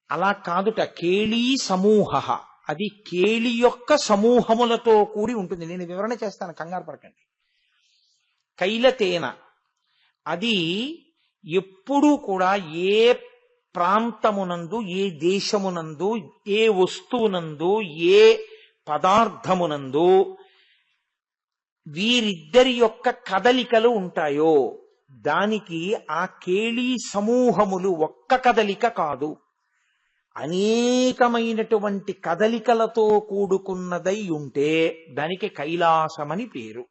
Speaker 1: అలా కాదుట, కేళీ సమూహ, అది కేళి యొక్క సమూహములతో కూడి ఉంటుంది. నేను వివరణ చేస్తాను, కంగారు పడకండి. కైలతేన అది ఎప్పుడూ కూడా ఏ ప్రాంతమునందు, ఏ దేశమునందు, ఏ వస్తువునందు, ఏ పదార్థమునందు వీరిద్దరి యొక్క కదలికలు ఉంటాయో దానికి ఆ కేళీ సమూహములు ఒక్క కదలిక కాదు, అనేకమైనటువంటి కదలికలతో కూడుకున్నదై ఉంటే దానికి కైలాసమని పేరు.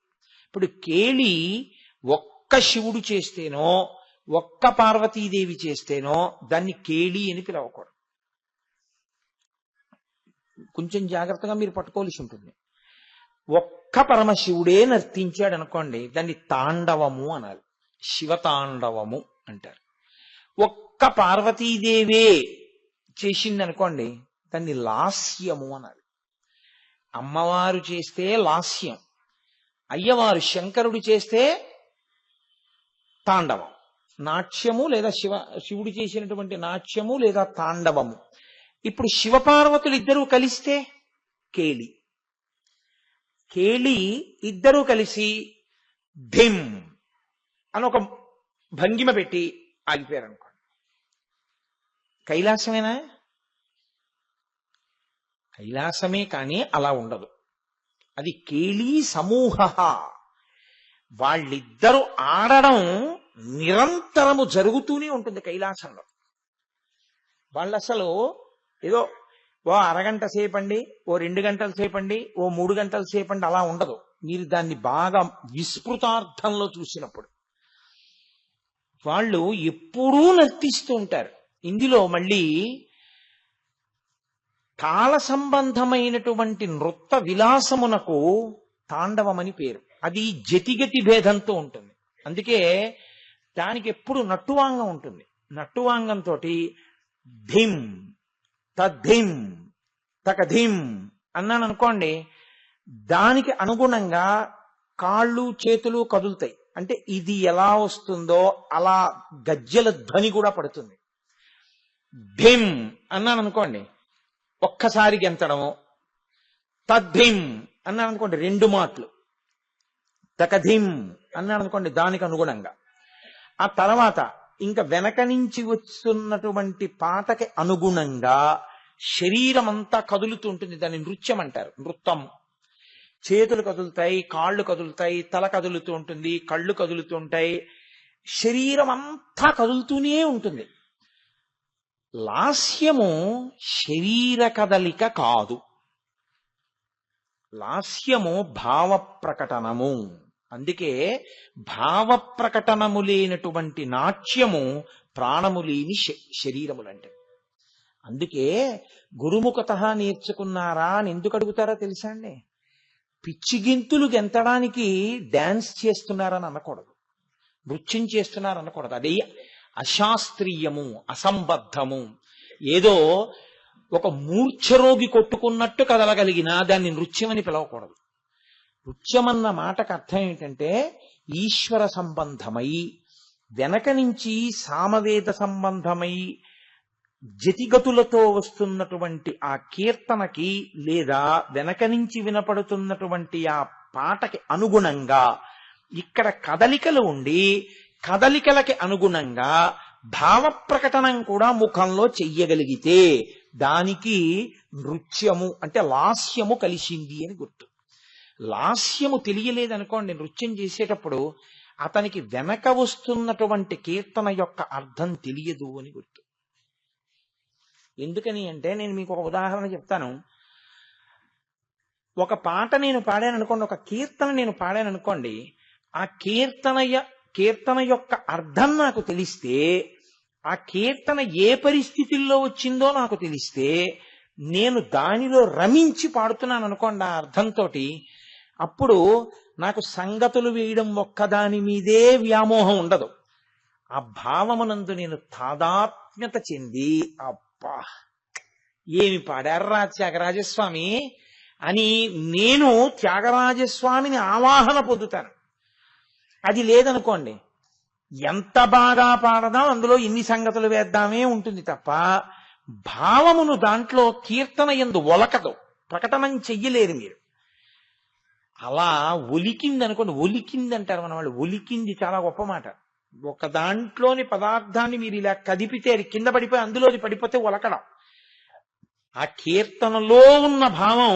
Speaker 1: ఇప్పుడు కేళి ఒక్క శివుడు చేస్తేనో ఒక్క పార్వతీదేవి చేస్తేనో దాన్ని కేళి అని పిలవకూడదు. కొంచెం జాగ్రత్తగా మీరు పట్టుకోవాల్సి ఉంటుంది. ఒక్క పరమశివుడే నర్తించాడు అనుకోండి, దాన్ని తాండవము అనాలి, శివతాండవము అంటారు. ఒక్క పార్వతీదేవే చేసింది అనుకోండి, దాన్ని లాస్యము అనాలి. అమ్మవారు చేస్తే లాస్యం, అయ్యవారు శంకరుడు చేస్తే తాండవం, నాట్యము లేదా శివుడు చేసినటువంటి నాట్యము లేదా తాండవము. ఇప్పుడు శివపార్వతులు ఇద్దరూ కలిస్తే కేళి. కేళి ఇద్దరూ కలిసి ధిమ్ అని ఒక భంగిమ పెట్టి ఆగిపోయారు అనుకోండి, కైలాసమేనా? కైలాసమే, కానీ అలా ఉండదు. అది కేళీ సమూహ. వాళ్ళిద్దరూ ఆడడం నిరంతరము జరుగుతూనే ఉంటుంది కైలాసంలో. వాళ్ళు అసలు ఏదో ఓ అరగంట సేపండి, ఓ 2 గంటల సేపండి, ఓ 3 గంటల సేపండి అలా ఉండదు. మీరు దాన్ని బాగా విస్మృతార్థంలో చూసినప్పుడు వాళ్ళు ఎప్పుడూ నర్తిస్తూ ఉంటారు. ఇందులో మళ్ళీ కాల సంబంధమైనటువంటి నృత్త విలాసమునకు తాండవమని పేరు. అది జతిగతి భేదంతో ఉంటుంది. అందుకే దానికి ఎప్పుడు నట్టువాంగం ఉంటుంది. నట్టువాంగంతో ధిం తద్ధిం తకధిం అన్నాను అనుకోండి, దానికి అనుగుణంగా కాళ్ళు చేతులు కదులుతాయి. అంటే ఇది ఎలా వస్తుందో అలా గజ్జల ధ్వని కూడా పడుతుంది. ధిం అన్నాను అనుకోండి, ఒక్కసారి గెంతడము. తద్ధిం అన్నాను అనుకోండి 2 మాటలు. తకధిం అన్నాను అనుకోండి దానికి అనుగుణంగా. ఆ తర్వాత ఇంకా వెనక నుంచి వస్తున్నటువంటి పాటకి అనుగుణంగా శరీరం అంతా కదులుతూ ఉంటుంది. దాన్ని నృత్యం అంటారు. నృత్యం. చేతులు కదులుతాయి, కాళ్ళు కదులుతాయి, తల కదులుతూ ఉంటుంది, కళ్ళు కదులుతూ ఉంటాయి, శరీరం అంతా కదులుతూనే ఉంటుంది. లాస్యము శరీర కదలిక కాదు, లాస్యము భావ ప్రకటనము. అందుకే భావ ప్రకటనము లేనటువంటి నాట్యము ప్రాణము లేని శరీరములంటే. అందుకే గురుముఖత నేర్చుకున్నారా అని ఎందుకు అడుగుతారో తెలుసా అండి? పిచ్చిగింతులు గెంతడానికి డాన్స్ చేస్తున్నారని అనకూడదు, నృత్యం చేస్తున్నారు అనకూడదు. అదే అశాస్త్రీయము, అసంబద్ధము. ఏదో ఒక మూర్ఛరోగి కొట్టుకున్నట్టు కదలగలిగినా దాన్ని నృత్యం అని పిలవకూడదు. నృత్యం అన్న మాటకు అర్థం ఏంటంటే ఈశ్వర సంబంధమై, వెనక నుంచి సామవేద సంబంధమై జతిగతులతో వస్తున్నటువంటి ఆ కీర్తనకి లేదా వెనక నుంచి వినపడుతున్నటువంటి ఆ పాటకి అనుగుణంగా ఇక్కడ కదలికలు ఉండి, కదలికలకి అనుగుణంగా భావ ప్రకటనం కూడా ముఖంలో చెయ్యగలిగితే దానికి నృత్యము అంటే లాస్యము కలిసింది అని గుర్తు. లాస్యము తెలియలేదనుకోండి నృత్యం చేసేటప్పుడు, అతనికి వెనక వస్తున్నటువంటి కీర్తన యొక్క అర్థం తెలియదు అని గుర్తు. ఎందుకని అంటే నేను మీకు ఒక ఉదాహరణ చెప్తాను. ఒక పాట నేను పాడాను అనుకోండి, ఒక కీర్తన నేను పాడాను అనుకోండి, ఆ కీర్తన యొక్క అర్థం నాకు తెలిస్తే, ఆ కీర్తన ఏ పరిస్థితుల్లో వచ్చిందో నాకు తెలిస్తే, నేను దానిలో రమించి పాడుతున్నాను అనుకోండి ఆ అర్థంతో, అప్పుడు నాకు సంగతులు వేయడం ఒక్కదాని మీదే వ్యామోహం ఉండదు. ఆ భావమునందు నేను తాదాత్మ్యత చెంది, అబ్బా ఏమి పాడారా త్యాగరాజస్వామి అని నేను త్యాగరాజస్వామిని ఆవాహన పొందుతాను. అది లేదనుకోండి, ఎంత బాగా పాడదాం, అందులో ఎన్ని సంగతులు వేద్దామే ఉంటుంది తప్ప భావమును దాంట్లో కీర్తన యందు ఒలకదు, ప్రకటనం చెయ్యలేరు మీరు. అలా ఒలికింది అనుకోండి, ఒలికింది అంటారు మన వాళ్ళు. ఒలికింది చాలా గొప్ప మాట. ఒక దాంట్లోని పదార్థాన్ని మీరు ఇలా కదిపితే అది కింద పడిపోయి అందులోది పడిపోతే ఉలకడం. ఆ కీర్తనలో ఉన్న భావం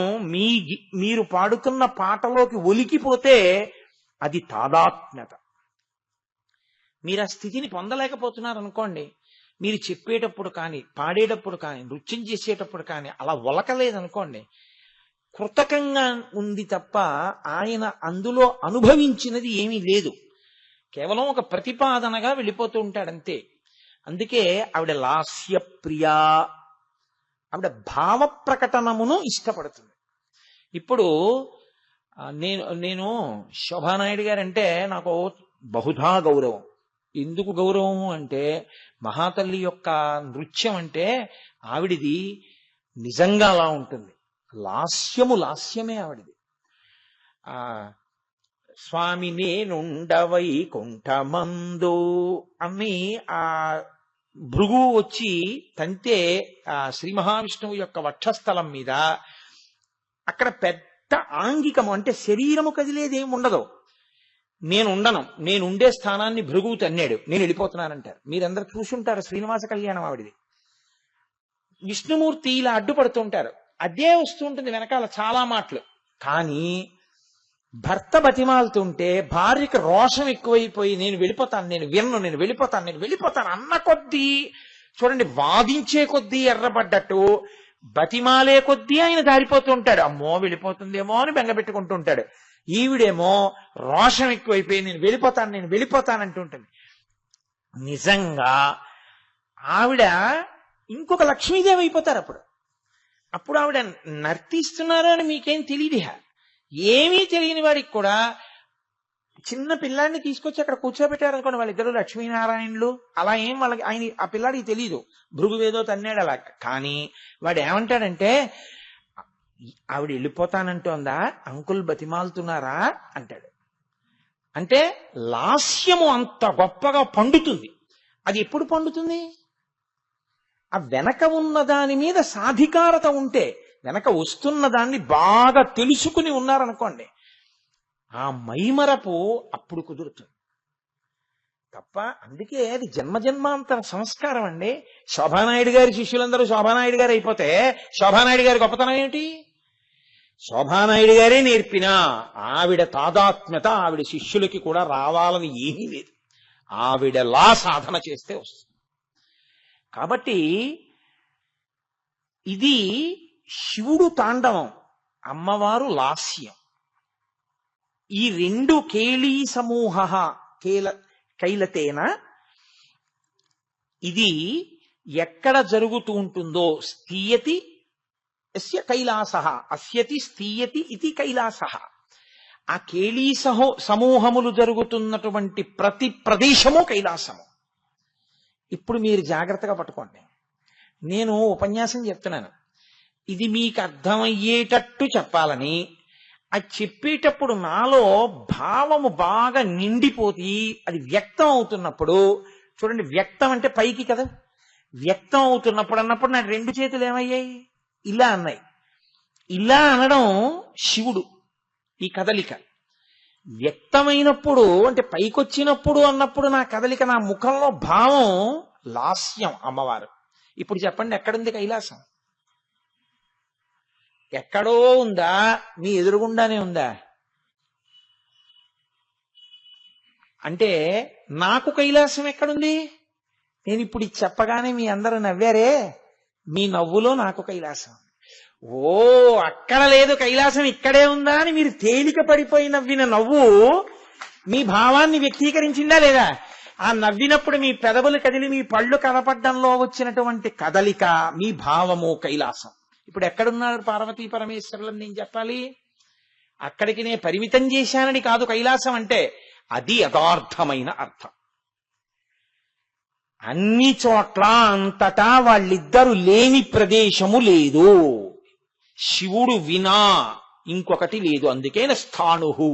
Speaker 1: మీరు పాడుతున్న పాటలోకి ఒలికిపోతే అది తాదాత్మ్యత. మీరు ఆ స్థితిని పొందలేకపోతున్నారు అనుకోండి, మీరు చెప్పేటప్పుడు కానీ, పాడేటప్పుడు కానీ, నృత్యం చేసేటప్పుడు కానీ అలా ఒలకలేదనుకోండి, కృతకంగా ఉంది తప్ప ఆయన అందులో అనుభవించినది ఏమీ లేదు. కేవలం ఒక ప్రతిపాదనగా వెళ్ళిపోతూ ఉంటాడంతే. అందుకే ఆవిడ లాస్యప్రియా, ఆవిడ భావ ప్రకటనమును ఇష్టపడుతుంది. ఇప్పుడు నేను శోభానాయుడు గారంటే నాకు బహుధా గౌరవం. ఎందుకు గౌరవం అంటే, మహాతల్లి యొక్క నృత్యం అంటే ఆవిడిది నిజంగా అలా ఉంటుంది. లాస్యమే ఆవిడిది. స్వామి నేనుండవై కుంఠమందు అని ఆ భృగు వచ్చి తంతే ఆ శ్రీ మహావిష్ణువు యొక్క వక్షస్థలం మీద అక్కడ పెద్ద ఆంగికము అంటే శరీరము కదిలేదేమి ఉండదు. నేనుండే స్థానాన్ని భృగువు తన్నాడు, నేను వెళ్ళిపోతున్నానంటారు. మీరందరూ చూసుంటారు శ్రీనివాస కళ్యాణం ఆవిడిది. విష్ణుమూర్తి ఇలా అడ్డుపడుతుంటారు, అదే వస్తూ ఉంటుంది వెనకాల చాలా మాటలు. కానీ భర్త బతిమాలుతుంటే భార్యకి రోషం ఎక్కువైపోయి నేను వెళ్ళిపోతాను అన్న కొద్దీ చూడండి, వాదించే కొద్దీ ఎర్రబడ్డట్టు బతిమాలే కొద్దీ ఆయన దారిపోతూ ఉంటాడు. అమ్మో వెళ్ళిపోతుందేమో అని బెంగపెట్టుకుంటూ ఉంటాడు. ఈవిడేమో రోషం ఎక్కువైపోయి నేను వెళ్ళిపోతానంటుంటుంది. నిజంగా ఆవిడ ఇంకొక లక్ష్మీదేవి అయిపోతారు. అప్పుడు ఆవిడ నర్తిస్తున్నారు అని మీకేం తెలియదు. ఏమీ తెలియని వాడికి కూడా చిన్న పిల్లాడిని తీసుకొచ్చి అక్కడ కూర్చోబెట్టారనుకోండి, వాళ్ళిద్దరు లక్ష్మీనారాయణులు అలా ఏం వాళ్ళకి ఆ పిల్లాడికి తెలీదు, భృగువేదో తన్నాడు అలా. కానీ వాడు ఏమంటాడంటే, ఆవిడ వెళ్ళిపోతానంటోందా, అంకుల్ బతిమాలుతున్నారా అంటాడు. అంటే లాస్యము అంత గొప్పగా పండుతుంది. అది ఎప్పుడు పండుతుంది? ఆ వెనక ఉన్న దాని మీద సాధికారత ఉంటే, వెనక వస్తున్న దాన్ని బాగా తెలుసుకుని ఉన్నారనుకోండి, ఆ మైమరపు అప్పుడు కుదురుతుంది తప్ప. అందుకే అది జన్మజన్మాంతర సంస్కారం అండి. శోభానాయుడు గారి శిష్యులందరూ శోభానాయుడు గారు అయిపోతే శోభానాయుడు గారి గొప్పతనం ఏమిటి? శోభానాయుడు గారే నేర్పినా ఆవిడ తాదాత్మ్యత ఆవిడ శిష్యులకి కూడా రావాలని ఏమీ లేదు. ఆవిడలా సాధన చేస్తే వస్తుంది. కాబట్టి ఇది శివుడు తాండవం, అమ్మవారు లాస్యం. ఈ రెండు కేళీ సమూహ కైలతేన ఇది ఎక్కడ జరుగుతూ ఉంటుందో, స్థీయతి యస్య కైలాసః అస్యతి స్థీయతి ఇది కైలాసః. ఆ కేళీ సమూహములు జరుగుతున్నటువంటి ప్రతి ప్రదేశము కైలాసము. ఇప్పుడు మీరు జాగ్రత్తగా పట్టుకోండి. నేను ఉపన్యాసం చెప్తున్నాను, ఇది మీకు అర్థమయ్యేటట్టు చెప్పాలని. అది చెప్పేటప్పుడు నాలో భావము బాగా నిండిపోయి అది వ్యక్తం అవుతున్నప్పుడు, చూడండి వ్యక్తం అంటే పైకి కదా, వ్యక్తం అవుతున్నప్పుడు అన్నప్పుడు నా రెండు చేతులు ఏమయ్యాయి? ఇలా అన్నాయి. ఇలా అనడం శివుడు. ఈ కదలిక వ్యక్తమైనప్పుడు అంటే పైకొచ్చినప్పుడు అన్నప్పుడు నా కదలిక, నా ముఖంలో భావం లాస్యం అమ్మవారు. ఇప్పుడు చెప్పండి, ఎక్కడుంది కైలాసం? ఎక్కడో ఉందా? మీ ఎదురుగుండానే ఉందా? అంటే నాకు కైలాసం ఎక్కడుంది? నేను ఇప్పుడు ఇది చెప్పగానే మీ అందరూ నవ్వారే, మీ నవ్వులో నాకు కైలాసం. ఓ అక్కడ లేదు కైలాసం ఇక్కడే ఉందా అని మీరు తేలిక పడిపోయి నవ్విన నవ్వు మీ భావాన్ని వ్యక్తీకరించిందా లేదా? ఆ నవ్వినప్పుడు మీ పెదవులు కదిలి మీ పళ్ళు కనపడ్డంలో వచ్చినటువంటి కదలిక మీ భావము కైలాసం. ఇప్పుడు ఎక్కడున్నారు పార్వతీ పరమేశ్వరులని నేను చెప్పాలి? అక్కడికి నేను పరిమితం చేశానని కాదు కైలాసం అంటే, అది యథార్థమైన అర్థం. అన్ని చోట్ల అంతటా వాళ్ళిద్దరు లేని ప్రదేశము లేదు. శివుడు వినా ఇంకొకటి లేదు. అందుకే స్థాణుహు,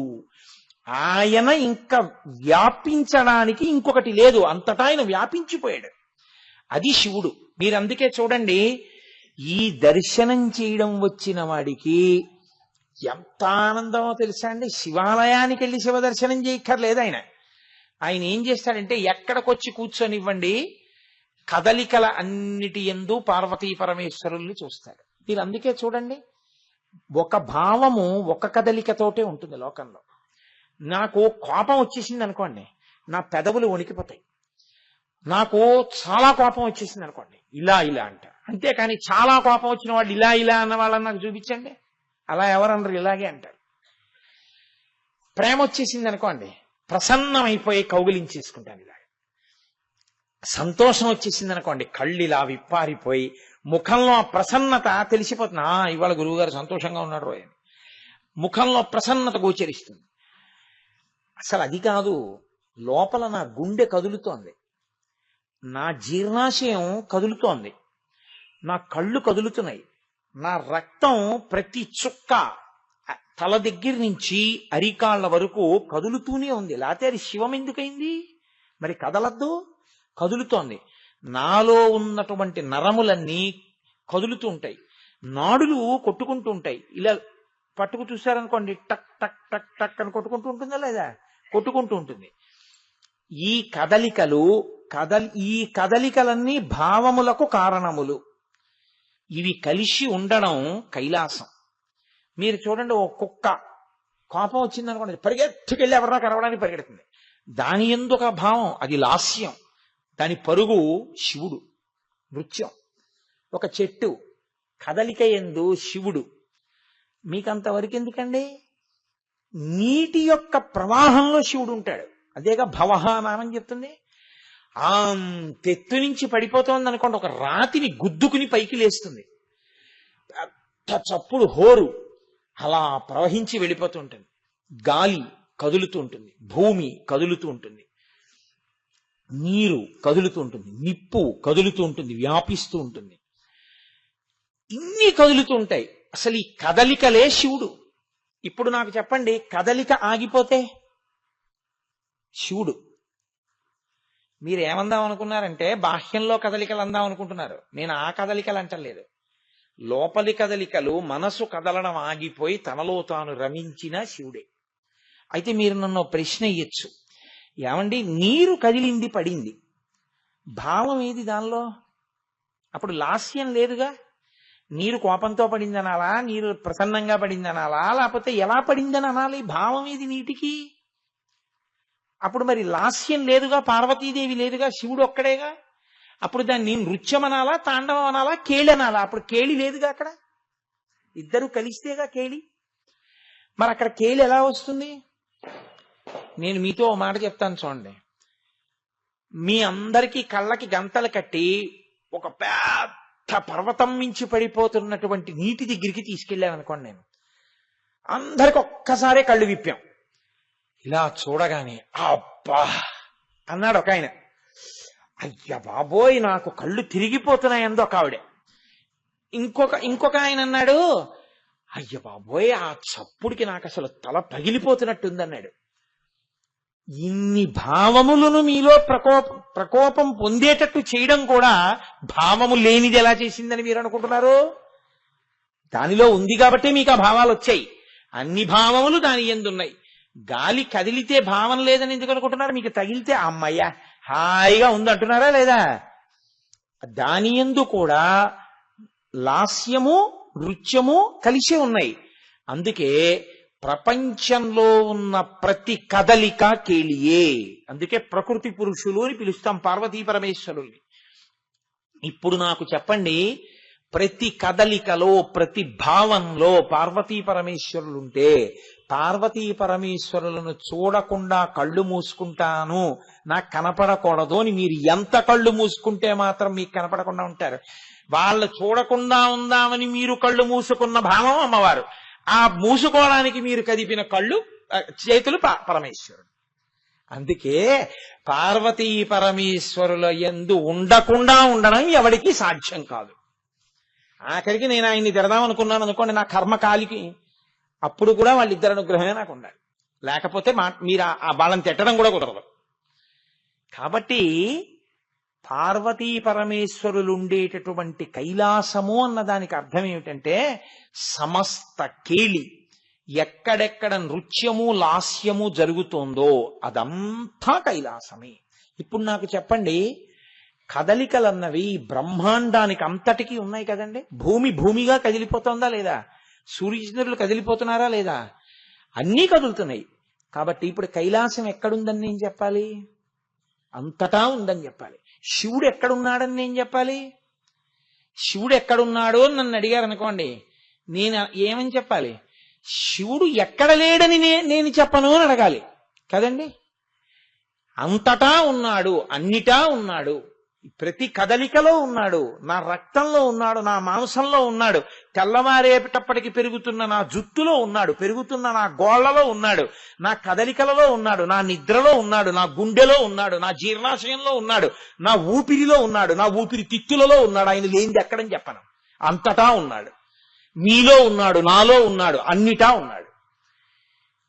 Speaker 1: ఆయన ఇంకా వ్యాపించడానికి ఇంకొకటి లేదు, అంతటా ఆయన వ్యాపించిపోయాడు. అది శివుడు. మీరు అందుకే చూడండి, ఈ దర్శనం చేయడం వచ్చిన వాడికి ఎంత ఆనందమో తెలుసా అండి. శివాలయానికి వెళ్ళి శివ దర్శనం చేయక్కర్లేదు ఆయన. ఆయన ఏం చేస్తాడంటే ఎక్కడికొచ్చి కూర్చొనివ్వండి, కదలికల అన్నిటి యందు పార్వతీ పరమేశ్వరుల్ని చూస్తాడు. మీరు అందుకే చూడండి, ఒక భావము ఒక కదలికతోటే ఉంటుంది లోకంలో. నాకు కోపం వచ్చేసింది అనుకోండి, నా పెదవులు వణికిపోతాయి. నాకు చాలా కోపం వచ్చేసింది అనుకోండి, ఇలా ఇలా అంట. అంతేకాని చాలా కోపం వచ్చిన వాళ్ళు ఇలా ఇలా అన్న వాళ్ళని నాకు చూపించండి, అలా ఎవరన్నారు, ఇలాగే అంటారు. ప్రేమ వచ్చేసింది అనుకోండి, ప్రసన్నమైపోయి కౌగిలించేసుకుంటాను ఇలా. సంతోషం వచ్చేసింది అనుకోండి, కళ్ళు ఇలా విప్పారిపోయి ముఖంలో ప్రసన్నత తెలిసిపోతుంది. ఇవాళ గురువుగారు సంతోషంగా ఉన్నాడు అని ముఖంలో ప్రసన్నత గోచరిస్తుంది. అసలు అది కాదు, లోపల నా గుండె కదులుతోంది, నా జీర్ణాశయం కదులుతోంది, నా కళ్ళు కదులుతున్నాయి, నా రక్తం ప్రతి చుక్క తల దగ్గర నుంచి అరికాళ్ల వరకు కదులుతూనే ఉంది. లేకపోతే అది శివం ఎందుకైంది? మరి కదలద్దు, కదులుతోంది. నాలో ఉన్నటువంటి నరములన్నీ కదులుతూ ఉంటాయి, నాడులు కొట్టుకుంటూ ఉంటాయి. ఇలా పట్టుకు చూశారనుకోండి, టక్ టక్ టక్ టక్ అని కొట్టుకుంటూ ఉంటుందా లేదా? కొట్టుకుంటూ ఉంటుంది. ఈ కదలికలన్నీ భావములకు కారణములు. ఇవి కలిసి ఉండడం కైలాసం. మీరు చూడండి, ఓ కుక్క కోపం వచ్చిందనుకోండి, పరిగెత్తుకెళ్ళి ఎవరన్నా కరవడానికి పరిగెడుతుంది. దాని యందు ఒక భావం, అది లాస్యం. దాని పరుగు శివుడు, నృత్యం. ఒక చెట్టు కదలిక యందు శివుడు. మీకంతవరకు ఎందుకండి? నీటి యొక్క ప్రవాహంలో శివుడు ఉంటాడు. అదేగా భవహ నామని చెప్తుంది. తెత్తు నుంచి పడిపోతుంది అనుకోండి, ఒక రాతిని గుద్దుకుని పైకి లేస్తుంది, పెద్ద చప్పుడు హోరు అలా ప్రవహించి వెళ్ళిపోతూ ఉంటుంది. గాలి కదులుతూ ఉంటుంది, భూమి కదులుతూ ఉంటుంది, నీరు కదులుతూ ఉంటుంది, నిప్పు కదులుతూ ఉంటుంది, వ్యాపిస్తూ ఉంటుంది. ఇన్ని కదులుతూ ఉంటాయి. అసలు ఈ కదలికలే శివుడు. ఇప్పుడు నాకు చెప్పండి, కదలిక ఆగిపోతే శివుడు. మీరు ఏమందాం అనుకున్నారంటే బాహ్యంలో కదలికలు అందాం అనుకుంటున్నారు. నేను ఆ కదలికలు అంటలేదు. లోపలి కదలికలు, మనసు కదలడం ఆగిపోయి తనలో తాను రమించిన శివుడే. అయితే మీరు నన్ను ప్రశ్న ఇయ్యొచ్చు, ఏమండి నీరు కదిలింది పడింది, భావం ఏది దానిలో? అప్పుడు లాస్యం లేదుగా. నీరు కోపంతో పడింది అనాలా, నీరు ప్రసన్నంగా పడింది అనాలా, లేకపోతే ఎలా పడిందని అనాలి? భావం ఏది నీటికి? అప్పుడు మరి లాస్యం లేదుగా, పార్వతీదేవి లేదుగా, శివుడు ఒక్కడేగా. అప్పుడు దాన్ని నృత్యం అనాలా, తాండవం అనాలా, కేళి అనాలా? అప్పుడు కేళి లేదుగా అక్కడ, ఇద్దరు కలిస్తేగా కేళి. మరి అక్కడ కేళి ఎలా వస్తుంది? నేను మీతో ఓ మాట చెప్తాను చూడండి. మీ అందరికీ కళ్ళకి గంతలు కట్టి ఒక పెద్ద పర్వతం మించి పడిపోతున్నటువంటి నీటి దగ్గరికి తీసుకెళ్ళాను అనుకోండి, నేను అందరికి ఒక్కసారే కళ్ళు విప్పాం. ఇలా చూడగానే అబ్బా అన్నాడు ఒక ఆయన. అయ్య బాబోయ్ నాకు కళ్ళు తిరిగిపోతున్నాయి అంది ఒక ఆవిడ. ఇంకొక ఆయన అన్నాడు, అయ్య బాబోయ్ ఆ చప్పుడికి నాకు అసలు తల పగిలిపోతున్నట్టుంది అన్నాడు. ఇన్ని భావములను మీలో ప్రకోపం పొందేటట్టు చేయడం కూడా భావము లేనిది ఎలా చేసిందని మీరు అనుకుంటున్నారు? దానిలో ఉంది కాబట్టి మీకు ఆ భావాలు వచ్చాయి. అన్ని భావములు దాని యందున్నాయి. గాలి కదిలితే భావం లేదని ఎందుకు అనుకుంటున్నారు? మీకు తగిలితే అమ్మయ్య హాయిగా ఉందంటున్నారా లేదా? దాని యందు కూడా లాస్యము నృత్యము కలిసే ఉన్నాయి. అందుకే ప్రపంచంలో ఉన్న ప్రతి కదలిక కేళియే. అందుకే ప్రకృతి పురుషులు అని పిలుస్తాం పార్వతీ పరమేశ్వరుల్ని. ఇప్పుడు నాకు చెప్పండి, ప్రతి కదలికలో ప్రతి భావంలో పార్వతీ పరమేశ్వరులుంటే పార్వతీ పరమేశ్వరులను చూడకుండా కళ్ళు మూసుకుంటాను, నాకు కనపడకూడదు అని మీరు ఎంత కళ్ళు మూసుకుంటే మాత్రం మీకు కనపడకుండా ఉంటారు? వాళ్ళు చూడకుండా ఉందామని మీరు కళ్ళు మూసుకున్న భావం అమ్మవారు. ఆ మూసుకోవడానికి మీరు కదిపిన కళ్ళు చేతులు పరమేశ్వరుడు. అందుకే పార్వతీ పరమేశ్వరుల యందు ఉండకుండా ఉండడం ఎవడికి సాధ్యం కాదు. ఆఖరికి నేను ఆయన్ని తిడదాం అనుకున్నాను అనుకోండి, నా కర్మకాలికి అప్పుడు కూడా వాళ్ళిద్దరు అనుగ్రహమే నాకు ఉండాలి, లేకపోతే మీరు వాళ్ళని తిట్టడం కూడా కుదరదు. కాబట్టి పార్వతీ పరమేశ్వరులు ఉండేటటువంటి కైలాసము అన్న దానికి అర్థం ఏమిటంటే సమస్త కేళి ఎక్కడెక్కడ నృత్యము లాస్యము జరుగుతోందో అదంతా కైలాసమే. ఇప్పుడు నాకు చెప్పండి, కదలికలన్నవి బ్రహ్మాండానికి అంతటికీ ఉన్నాయి కదండి. భూమిగా కదిలిపోతుందా లేదా? సూర్యచంద్రులు కదిలిపోతున్నారా లేదా? అన్నీ కదులుతున్నాయి. కాబట్టి ఇప్పుడు కైలాసం ఎక్కడుందని నేను చెప్పాలి? అంతటా ఉందని చెప్పాలి. శివుడు ఎక్కడున్నాడని నేను చెప్పాలి? శివుడు ఎక్కడున్నాడో అని నన్ను అడిగారు అనుకోండి, నేను ఏమని చెప్పాలి? శివుడు ఎక్కడ లేడని నేను చెప్పను అని అడగాలి కదండి. అంతటా ఉన్నాడు, అన్నిటా ఉన్నాడు, ప్రతి కదలికలో ఉన్నాడు, నా రక్తంలో ఉన్నాడు, నా మాంసంలో ఉన్నాడు, తెల్లవారేటప్పటికి పెరుగుతున్న నా జుట్టులో ఉన్నాడు, పెరుగుతున్న నా గోళ్లలో ఉన్నాడు, నా కదలికలలో ఉన్నాడు, నా నిద్రలో ఉన్నాడు, నా గుండెలో ఉన్నాడు, నా జీర్ణాశయంలో ఉన్నాడు, నా ఊపిరిలో ఉన్నాడు, నా ఊపిరి తిత్తులలో ఉన్నాడు. ఆయన లేనిది ఎక్కడని చెప్పను. అంతటా ఉన్నాడు, మీలో ఉన్నాడు, నాలో ఉన్నాడు, అన్నిటా ఉన్నాడు.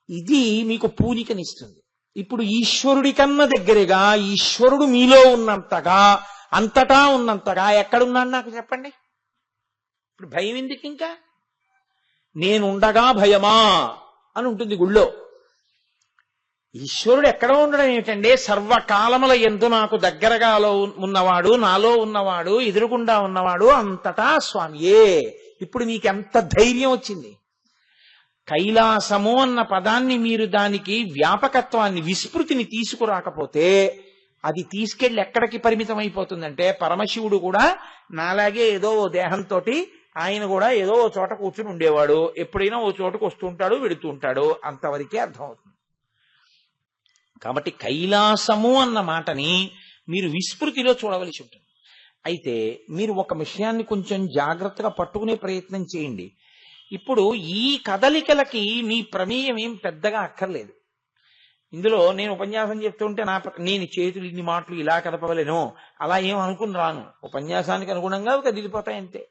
Speaker 1: ఇది మీకు పూనికనిస్తుంది. ఇప్పుడు ఈశ్వరుడి కన్నా దగ్గరగా ఈశ్వరుడు మీలో ఉన్నంతగా, అంతటా ఉన్నంతగా ఎక్కడున్నాడు నాకు చెప్పండి. ఇప్పుడు భయం ఎందుకు? ఇంకా నేనుండగా భయమా అని ఉంటుంది గుళ్ళో. ఈశ్వరుడు ఎక్కడ ఉండడం ఏమిటండి? సర్వకాలముల యందు నాకు దగ్గరగా ఉన్నవాడు, నాలో ఉన్నవాడు, ఎదురుగుండా ఉన్నవాడు, అంతటా స్వామియే. ఇప్పుడు మీకు ఎంత ధైర్యం వచ్చింది? కైలాసము అన్న పదాన్ని మీరు దానికి వ్యాపకత్వాన్ని, విస్మృతిని తీసుకురాకపోతే అది తీసుకెళ్లి ఎక్కడికి పరిమితం అయిపోతుందంటే, పరమశివుడు కూడా నాలాగే ఏదో ఓ దేహంతో ఆయన కూడా ఏదో ఓ చోట కూర్చుని ఉండేవాడు, ఎప్పుడైనా ఓ చోటకు వస్తూ ఉంటాడు, వెడుతూ ఉంటాడు, అంతవరకే అర్థమవుతుంది. కాబట్టి కైలాసము అన్న మాటని మీరు విస్మృతిలో చూడవలసి ఉంటుంది. అయితే మీరు ఒక విషయాన్ని కొంచెం జాగ్రత్తగా పట్టుకునే ప్రయత్నం చేయండి. ఇప్పుడు ఈ కదలికలకి మీ ప్రమేయం ఏం పెద్దగా అక్కర్లేదు. ఇందులో నేను ఉపన్యాసం చెప్తుంటే నేను చేతులు ఇన్ని మాటలు ఇలా కదపవలేను అలా ఏం అనుకుని రాను. ఉపన్యాసానికి అనుగుణంగా కదిలిపోతాయి అంతే.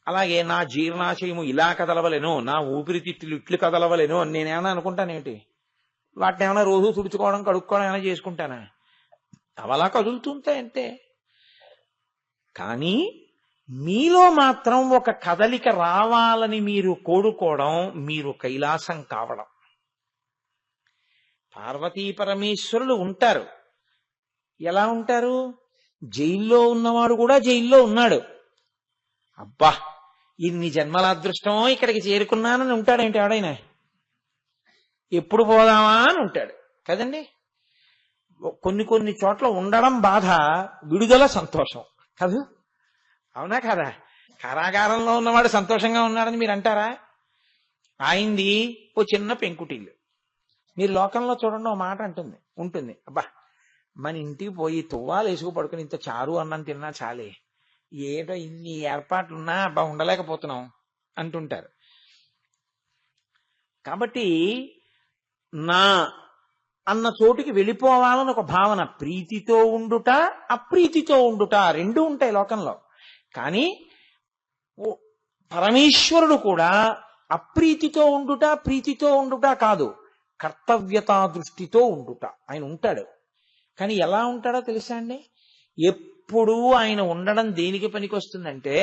Speaker 1: అలాగే నా జీర్ణాశయము ఇలా కదలవలేను, నా ఊపిరితిత్తులు ఇట్లు కదలవలేను అని నేనేమన్నా అనుకుంటానేంటి? వాటిని ఏమైనా రోజు తుడుచుకోవడం, కడుక్కోవడం ఏమైనా చేసుకుంటానా? అవలా కదులుతుంటాయి అంతే. కానీ మీలో మాత్రం ఒక కదలిక రావాలని మీరు కోరుకోవడం, మీరు కైలాసం కావడం. పార్వతీ పరమేశ్వరులు ఉంటారు. ఎలా ఉంటారు? జైల్లో ఉన్నవాడు కూడా జైల్లో ఉన్నాడు. అబ్బా, ఇన్ని జన్మల అదృష్టమో ఇక్కడికి చేరుకున్నానని ఉంటాడేంటి ఎవడైనా? ఎప్పుడు పోదామా అని ఉంటాడు కదండి. కొన్ని చోట్ల ఉండడం బాధ, విడుదల సంతోషం కాదు. అవునా కదా? కారాగారంలో ఉన్నవాడు సంతోషంగా ఉన్నాడని మీరు అంటారా? ఆయనది ఓ చిన్న పెంకుటిల్లు. మీరు లోకంలో చూడండి, ఓ మాట ఉంటుంది, అబ్బా మన ఇంటికి పోయి తువ్వాలు వేసుకు పడుకుని ఇంత చారు అన్నం తిన్నా చాలే, ఏటో ఇన్ని ఏర్పాట్లున్నా అబ్బా ఉండలేకపోతున్నాం అంటుంటారు. కాబట్టి నా అన్న చోటుకి వెళ్ళిపోవాలని ఒక భావన, ప్రీతితో ఉండుట, అప్రీతితో ఉండుట రెండు ఉంటాయి లోకంలో. కానీ పరమేశ్వరుడు కూడా అప్రీతితో ఉండుట, ప్రీతితో ఉండుట కాదు, కర్తవ్యతా దృష్టితో ఉండుట ఆయన ఉంటాడు. కానీ ఎలా ఉంటాడో తెలుసా అండి? ఎప్పుడూ ఆయన ఉండడం దేనికి పనికొస్తుందంటే,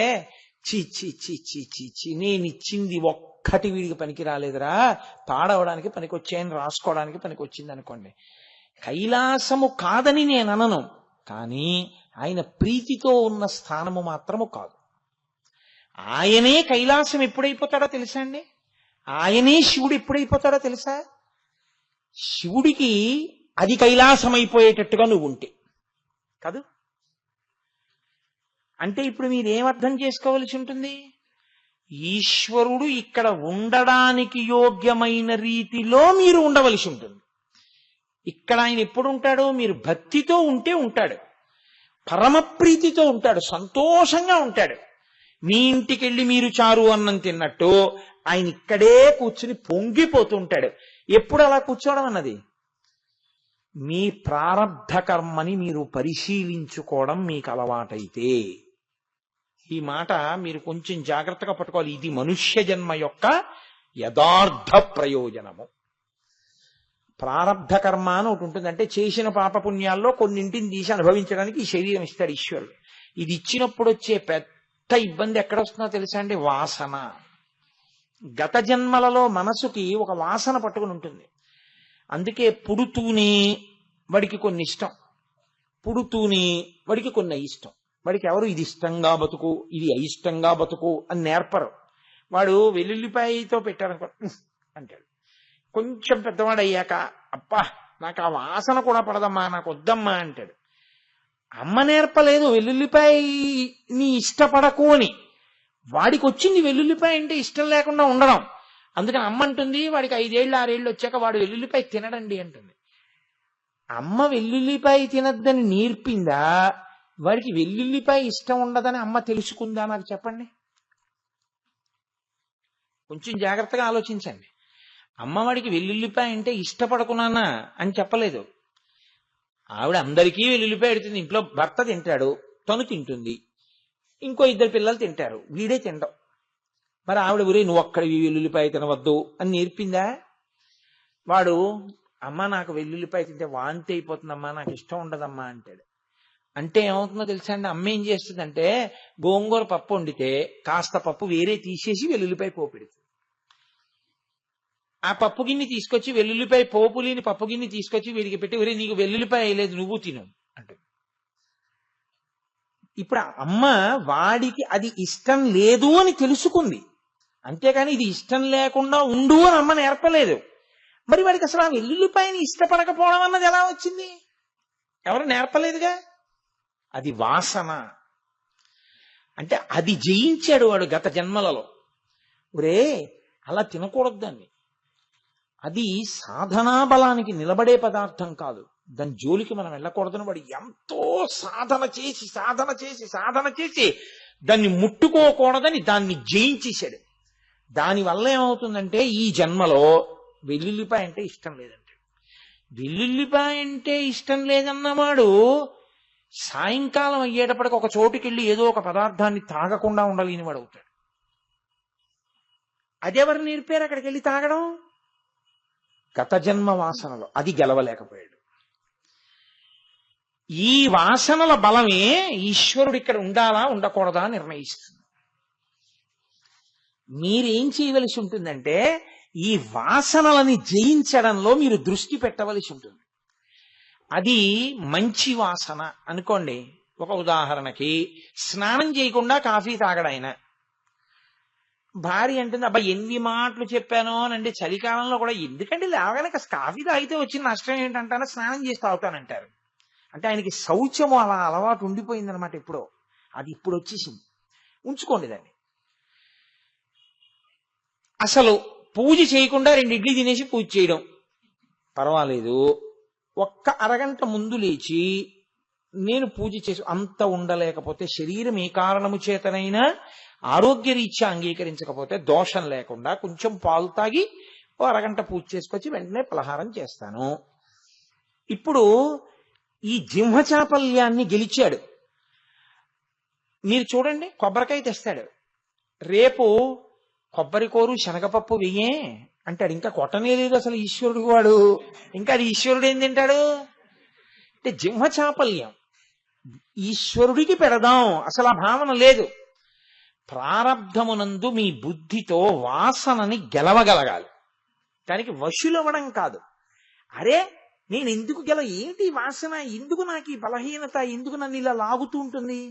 Speaker 1: చి చి చి చి చి చి నేనిచ్చింది ఒక్కటి వీడికి పనికి రాలేదురా, పాడవడానికి పనికొచ్చాయని రాసుకోవడానికి పనికొచ్చింది అనుకోండి. కైలాసము కాదని నేను అనను, కానీ ఆయన ప్రీతితో ఉన్న స్థానము మాత్రము కాదు. ఆయనే కైలాసం ఎప్పుడైపోతాడో తెలుసా అండి? ఆయనే శివుడు ఎప్పుడైపోతాడో తెలుసా? శివుడికి అది కైలాసం అయిపోయేటట్టుగా నువ్వు ఉంటే కాదు. అంటే ఇప్పుడు మీరేమర్థం చేసుకోవలసి ఉంటుంది? ఈశ్వరుడు ఇక్కడ ఉండడానికి యోగ్యమైన రీతిలో మీరు ఉండవలసి ఉంటుంది. ఇక్కడ ఆయన ఎప్పుడు ఉంటాడు? మీరు భక్తితో ఉంటే ఉంటాడు, పరమప్రీతితో ఉంటాడు, సంతోషంగా ఉంటాడు. మీ ఇంటికి వెళ్ళి మీరు చారు అన్నం తిన్నట్టు ఆయన ఇక్కడే కూర్చుని పొంగిపోతుంటాడు. ఎప్పుడు అలా కూర్చోవడం అన్నది మీ ప్రారబ్ధ కర్మని మీరు పరిశీలించుకోవడం మీకు అలవాటైతే, ఈ మాట మీరు కొంచెం జాగ్రత్తగా పట్టుకోవాలి. ఇది మనుష్య జన్మ యొక్క యథార్థ ప్రయోజనము. ప్రారబ్ధ కర్మ అని ఒకటి ఉంటుంది. అంటే చేసిన పాపపుణ్యాల్లో కొన్నింటిని తీసి అనుభవించడానికి ఈ శరీరం ఇస్తాడు ఈశ్వరుడు. ఇది ఇచ్చినప్పుడు వచ్చే పెద్ద ఇబ్బంది ఎక్కడొస్తుందో తెలుసా అండి? వాసన. గత జన్మలలో మనసుకి ఒక వాసన పట్టుకుని ఉంటుంది. అందుకే పుడుతూనే వాడికి కొన్ని ఇష్టం, పుడుతూనే వాడికి కొన్ని అయిష్టం. వాడికి ఎవరు ఇది ఇష్టంగా బతుకు, ఇది అయిష్టంగా బతుకు అని నేర్పరు. వాడు వెల్లుల్లిపాయతో పెట్టారనుకో అంటాడు. కొంచెం పెద్దవాడు అయ్యాక అబ్బా నాకు ఆ వాసన కూడా పడదమ్మా, నాకు వద్దమ్మా అంటాడు. అమ్మ నేర్పలేదు వెల్లుల్లిపాయని ఇష్టపడకు అని. వాడికి వచ్చింది వెల్లుల్లిపాయ అంటే ఇష్టం లేకుండా ఉండడం. అందుకని అమ్మ అంటుంది వాడికి 5 ఏళ్ళు 6 ఏళ్ళు వచ్చాక వాడు వెల్లుల్లిపాయ తినడండి అంటుంది. అమ్మ వెల్లుల్లిపాయ తినద్దని నేర్పిందా, వాడికి వెల్లుల్లిపాయ ఇష్టం ఉండదని అమ్మ తెలుసుకుందా? నాకు చెప్పండి. కొంచెం జాగ్రత్తగా ఆలోచించండి. అమ్మవాడికి వెల్లుల్లిపాయ అంటే ఇష్టపడకున్నానా అని చెప్పలేదు. ఆవిడ అందరికీ వెల్లుల్లిపాయ పెడుతుంది. ఇంట్లో భర్త తింటాడు, తను తింటుంది, ఇంకో 2 పిల్లలు తింటారు, వీడే తింటాం. మరి ఆవిడ ఊరే నువ్వు ఒక్కడివి వెల్లుల్లిపాయ తినవద్దు అని నేర్పిందా? వాడు అమ్మ నాకు వెల్లుల్లిపాయ తింటే వాంతి అయిపోతుందమ్మా, నాకు ఇష్టం ఉండదమ్మా అంటాడు. అంటే ఏమవుతుందో తెలుసా అండి? అమ్మ ఏం చేస్తుందంటే గోంగూర పప్పు వండితే కాస్త పప్పు వేరే తీసేసి వెల్లుల్లిపాయ పోపు పెడుతుంది. ఆ పప్పు గిన్నె తీసుకొచ్చి వెల్లుల్లిపాయ పోపు లేని పప్పు గిన్నె తీసుకొచ్చి వీడికి పెట్టి ఒరే నీకు వెల్లుల్లిపాయ వేయలేదు నువ్వు తిను అంటుంది. ఇప్పుడు అమ్మ వాడికి అది ఇష్టం లేదు అని తెలుసుకుంది, అంతేకాని ఇది ఇష్టం లేకుండా ఉండు అని అమ్మ నేర్పలేదు. మరి వాడికి అసలు ఆ వెల్లుల్లిపాయని ఇష్టపడకపోవడం అన్నది ఎలా వచ్చింది? ఎవరు నేర్పలేదుగా. అది వాసన. అంటే అది జయించాడు వాడు గత జన్మలలో. ఒరే అలా తినకూడదు దాన్ని, అది సాధనా బలానికి నిలబడే పదార్థం కాదు, దాని జోలికి మనం వెళ్ళకూడదని వాడు ఎంతో సాధన చేసి సాధన చేసి సాధన చేసి దాన్ని ముట్టుకోకూడదని దాన్ని జయించేశాడు. దానివల్ల ఏమవుతుందంటే ఈ జన్మలో వెల్లుల్లిపాయ అంటే ఇష్టం లేదంటే, వెల్లుల్లిపాయ అంటే ఇష్టం లేదన్నవాడు సాయంకాలం అయ్యేటప్పటికి ఒక చోటుకి వెళ్ళి ఏదో ఒక పదార్థాన్ని తాగకుండా ఉండలేని వాడు అవుతాడు. అదెవరు నేర్పారు అక్కడికి వెళ్ళి తాగడం? గత జన్మ వాసనలో అది గెలవలేకపోయాడు. ఈ వాసనల బలమే ఈశ్వరుడు ఇక్కడ ఉండాలా ఉండకూడదా నిర్ణయిస్తుంది. మీరేం చేయవలసి ఉంటుందంటే ఈ వాసనలని జయించడంలో మీరు దృష్టి పెట్టవలసి ఉంటుంది. అది మంచి వాసన అనుకోండి. ఒక ఉదాహరణకి స్నానం చేయకుండా కాఫీ తాగడాయన, భార్య అంటుంది అబ్బా ఎన్ని మాటలు చెప్పానో అనండి, చలికాలంలో కూడా ఎందుకంటే లేవగానే కాఫీ తాగితే వచ్చిన నష్టం ఏంటంటానో స్నానం చేసి తాగుతానంటారు. అంటే ఆయనకి శౌచము అలా అలవాటు ఉండిపోయిందనమాట. ఎప్పుడో అది ఇప్పుడు వచ్చేసింది. ఉంచుకోండి దాన్ని. అసలు పూజ చేయకుండా 2 ఇడ్లీ తినేసి పూజ చేయడం పర్వాలేదు. ఒక్క అరగంట ముందు లేచి నేను పూజ చేసి అంత ఉండలేకపోతే, శరీరం ఏ కారణము చేతనైనా ఆరోగ్యరీత్యా అంగీకరించకపోతే దోషం లేకుండా కొంచెం పాలు తాగి ఓ అరగంట పూజ చేసుకొచ్చి వెంటనే పలహారం చేస్తాను. ఇప్పుడు ఈ జిహ్వచాపల్యాన్ని గెలిచాడు. మీరు చూడండి, కొబ్బరికాయ తెస్తాడు, రేపు కొబ్బరి కోరు శనగపప్పు వెయ్యే అంటాడు. ఇంకా కొట్టనే లేదు అసలు ఈశ్వరుడు వాడు, ఇంకా అది ఈశ్వరుడు ఏం తింటాడు అంటే జిహ్వచాపల్యం. ఈశ్వరుడికి పెడదాం అసలు ఆ భావన లేదు. ప్రారబ్ధమునందు మీ బుద్ధితో వాసనని గెలవగలగాలి, దానికి వశులవ్వడం కాదు. అరే నేను ఎందుకు ఏంటి వాసన, ఎందుకు నాకు ఈ బలహీనత, ఎందుకు నన్ను ఇలా లాగుతూ ఉంటుంది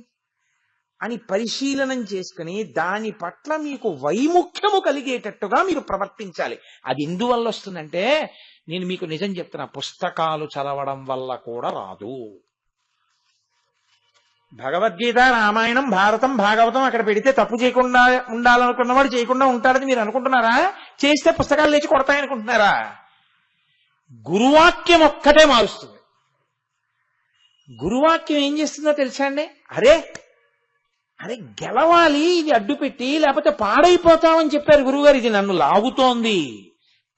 Speaker 1: అని పరిశీలనం చేసుకుని దాని పట్ల మీకు వైముఖ్యము కలిగేటట్టుగా మీరు ప్రవర్తించాలి. అది ఎందువల్ల వస్తుందంటే నేను మీకు నిజం చెప్తున్నా, పుస్తకాలు చదవడం వల్ల కూడా రాదు. భగవద్గీత, రామాయణం, భారతం, భాగవతం అక్కడ పెడితే తప్పు చేయకుండా ఉండాలనుకున్నవాడు చేయకుండా ఉంటాడని మీరు అనుకుంటున్నారా? చేస్తే పుస్తకాలు లేచి కొడతాయనుకుంటున్నారా? గురువాక్యం ఒక్కటే మారుస్తుంది. గురువాక్యం ఏం చేస్తుందో తెలుసా అండి? అరే గెలవాలి, ఇది అడ్డు పెట్టి లేకపోతే పాడైపోతామని చెప్పారు గురువుగారు. ఇది నన్ను లాగుతోంది,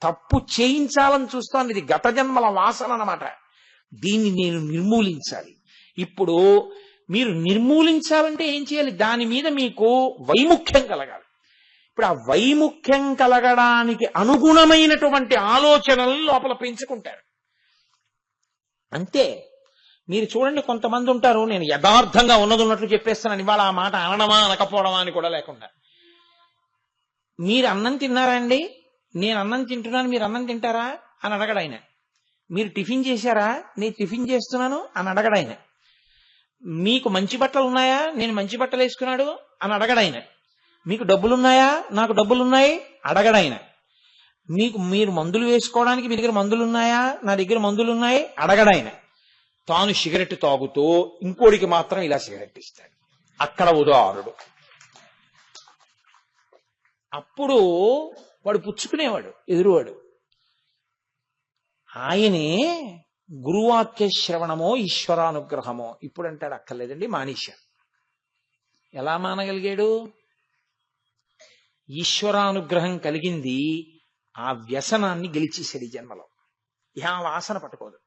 Speaker 1: తప్పు చేయించాలని చూస్తోంది, ఇది గత జన్మల వాసన అన్నమాట. దీన్ని నేను నిర్మూలించాలి. ఇప్పుడు మీరు నిర్మూలించాలంటే ఏం చేయాలి? దాని మీద మీకు వైముఖ్యం కలగాలి. ఇప్పుడు ఆ వైముఖ్యం కలగడానికి అనుగుణమైనటువంటి ఆలోచనలను లోపల పెంచుకుంటారు అంతే. మీరు చూడండి, కొంతమంది ఉంటారు నేను యథార్థంగా ఉన్నది ఉన్నట్లు చెప్పేస్తానని, ఇవాళ ఆ మాట అనడమా అనకపోవడమా అని కూడా లేకుండా మీరు అన్నం తిన్నారా అండి, నేను అన్నం తింటున్నాను, మీరు అన్నం తింటారా అని అడగడు ఆయన. మీరు టిఫిన్ చేశారా, నేను టిఫిన్ చేస్తున్నాను అని అడగడు ఆయన. మీకు మంచి బట్టలు ఉన్నాయా, నేను మంచి బట్టలు వేసుకున్నాడు అని అడగడు ఆయన. మీకు డబ్బులున్నాయా, నాకు డబ్బులున్నాయి అడగడు ఆయన. మీరు మందులు వేసుకోవడానికి మీ దగ్గర మందులు ఉన్నాయా, నా దగ్గర మందులు ఉన్నాయి అడగడు ఆయన. తాను సిగరెట్ తాగుతూ ఇంకోడికి మాత్రం ఇలా సిగరెట్ ఇస్తాడు. అక్కడ ఉదాహరుడు. అప్పుడు వాడు పుచ్చుకునేవాడు ఎదురువాడు. ఆయనే గురువాక్య శ్రవణమో ఈశ్వరానుగ్రహమో. ఇప్పుడు అంటాడు అక్కర్లేదండి మానేశాడు. ఎలా మానగలిగాడు? ఈశ్వరానుగ్రహం కలిగింది, ఆ వ్యసనాన్ని గెలిచేశాడు ఈ జన్మలో. ఆ వాసన పట్టుకోదు.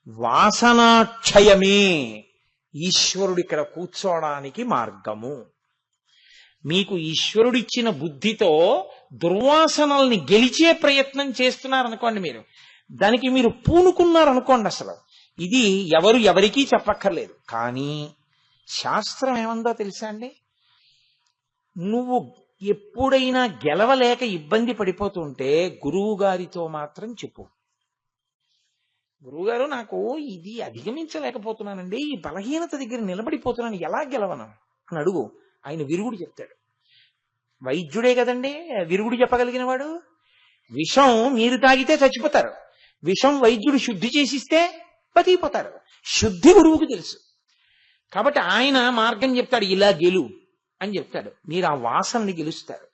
Speaker 1: వాసనాక్షయమే ఈశ్వరుడు ఇక్కడ కూర్చోవడానికి మార్గము. మీకు ఈశ్వరుడిచ్చిన బుద్ధితో దుర్వాసనల్ని గెలిచే ప్రయత్నం చేస్తున్నారనుకోండి, మీరు దానికి మీరు పూనుకున్నారనుకోండి, అసలు ఇది ఎవరికీ చెప్పక్కర్లేదు. కానీ శాస్త్రం ఏమందో తెలుసా అండి? నువ్వు ఎప్పుడైనా గెలవలేక ఇబ్బంది పడిపోతుంటే గురువు గారితో మాత్రం చెప్పు. గురువుగారు, నాకు ఇది అధిగమించలేకపోతున్నానండి, ఈ బలహీనత దగ్గర నిలబడిపోతున్నాను, ఎలా గెలవను అని అడుగు. ఆయన విరుగుడు చెప్తాడు. వైద్యుడే కదండి విరుగుడు చెప్పగలిగిన వాడు. విషం మీరు తాగితే చచ్చిపోతారు, విషం వైద్యుడు శుద్ధి చేసిస్తే బతికిపోతారు. శుద్ధి గురువుకు తెలుసు. కాబట్టి ఆయన మార్గం చెప్తాడు, ఇలా గెలు అని చెప్తాడు. మీరు ఆ వాసనని గెలుస్తారు.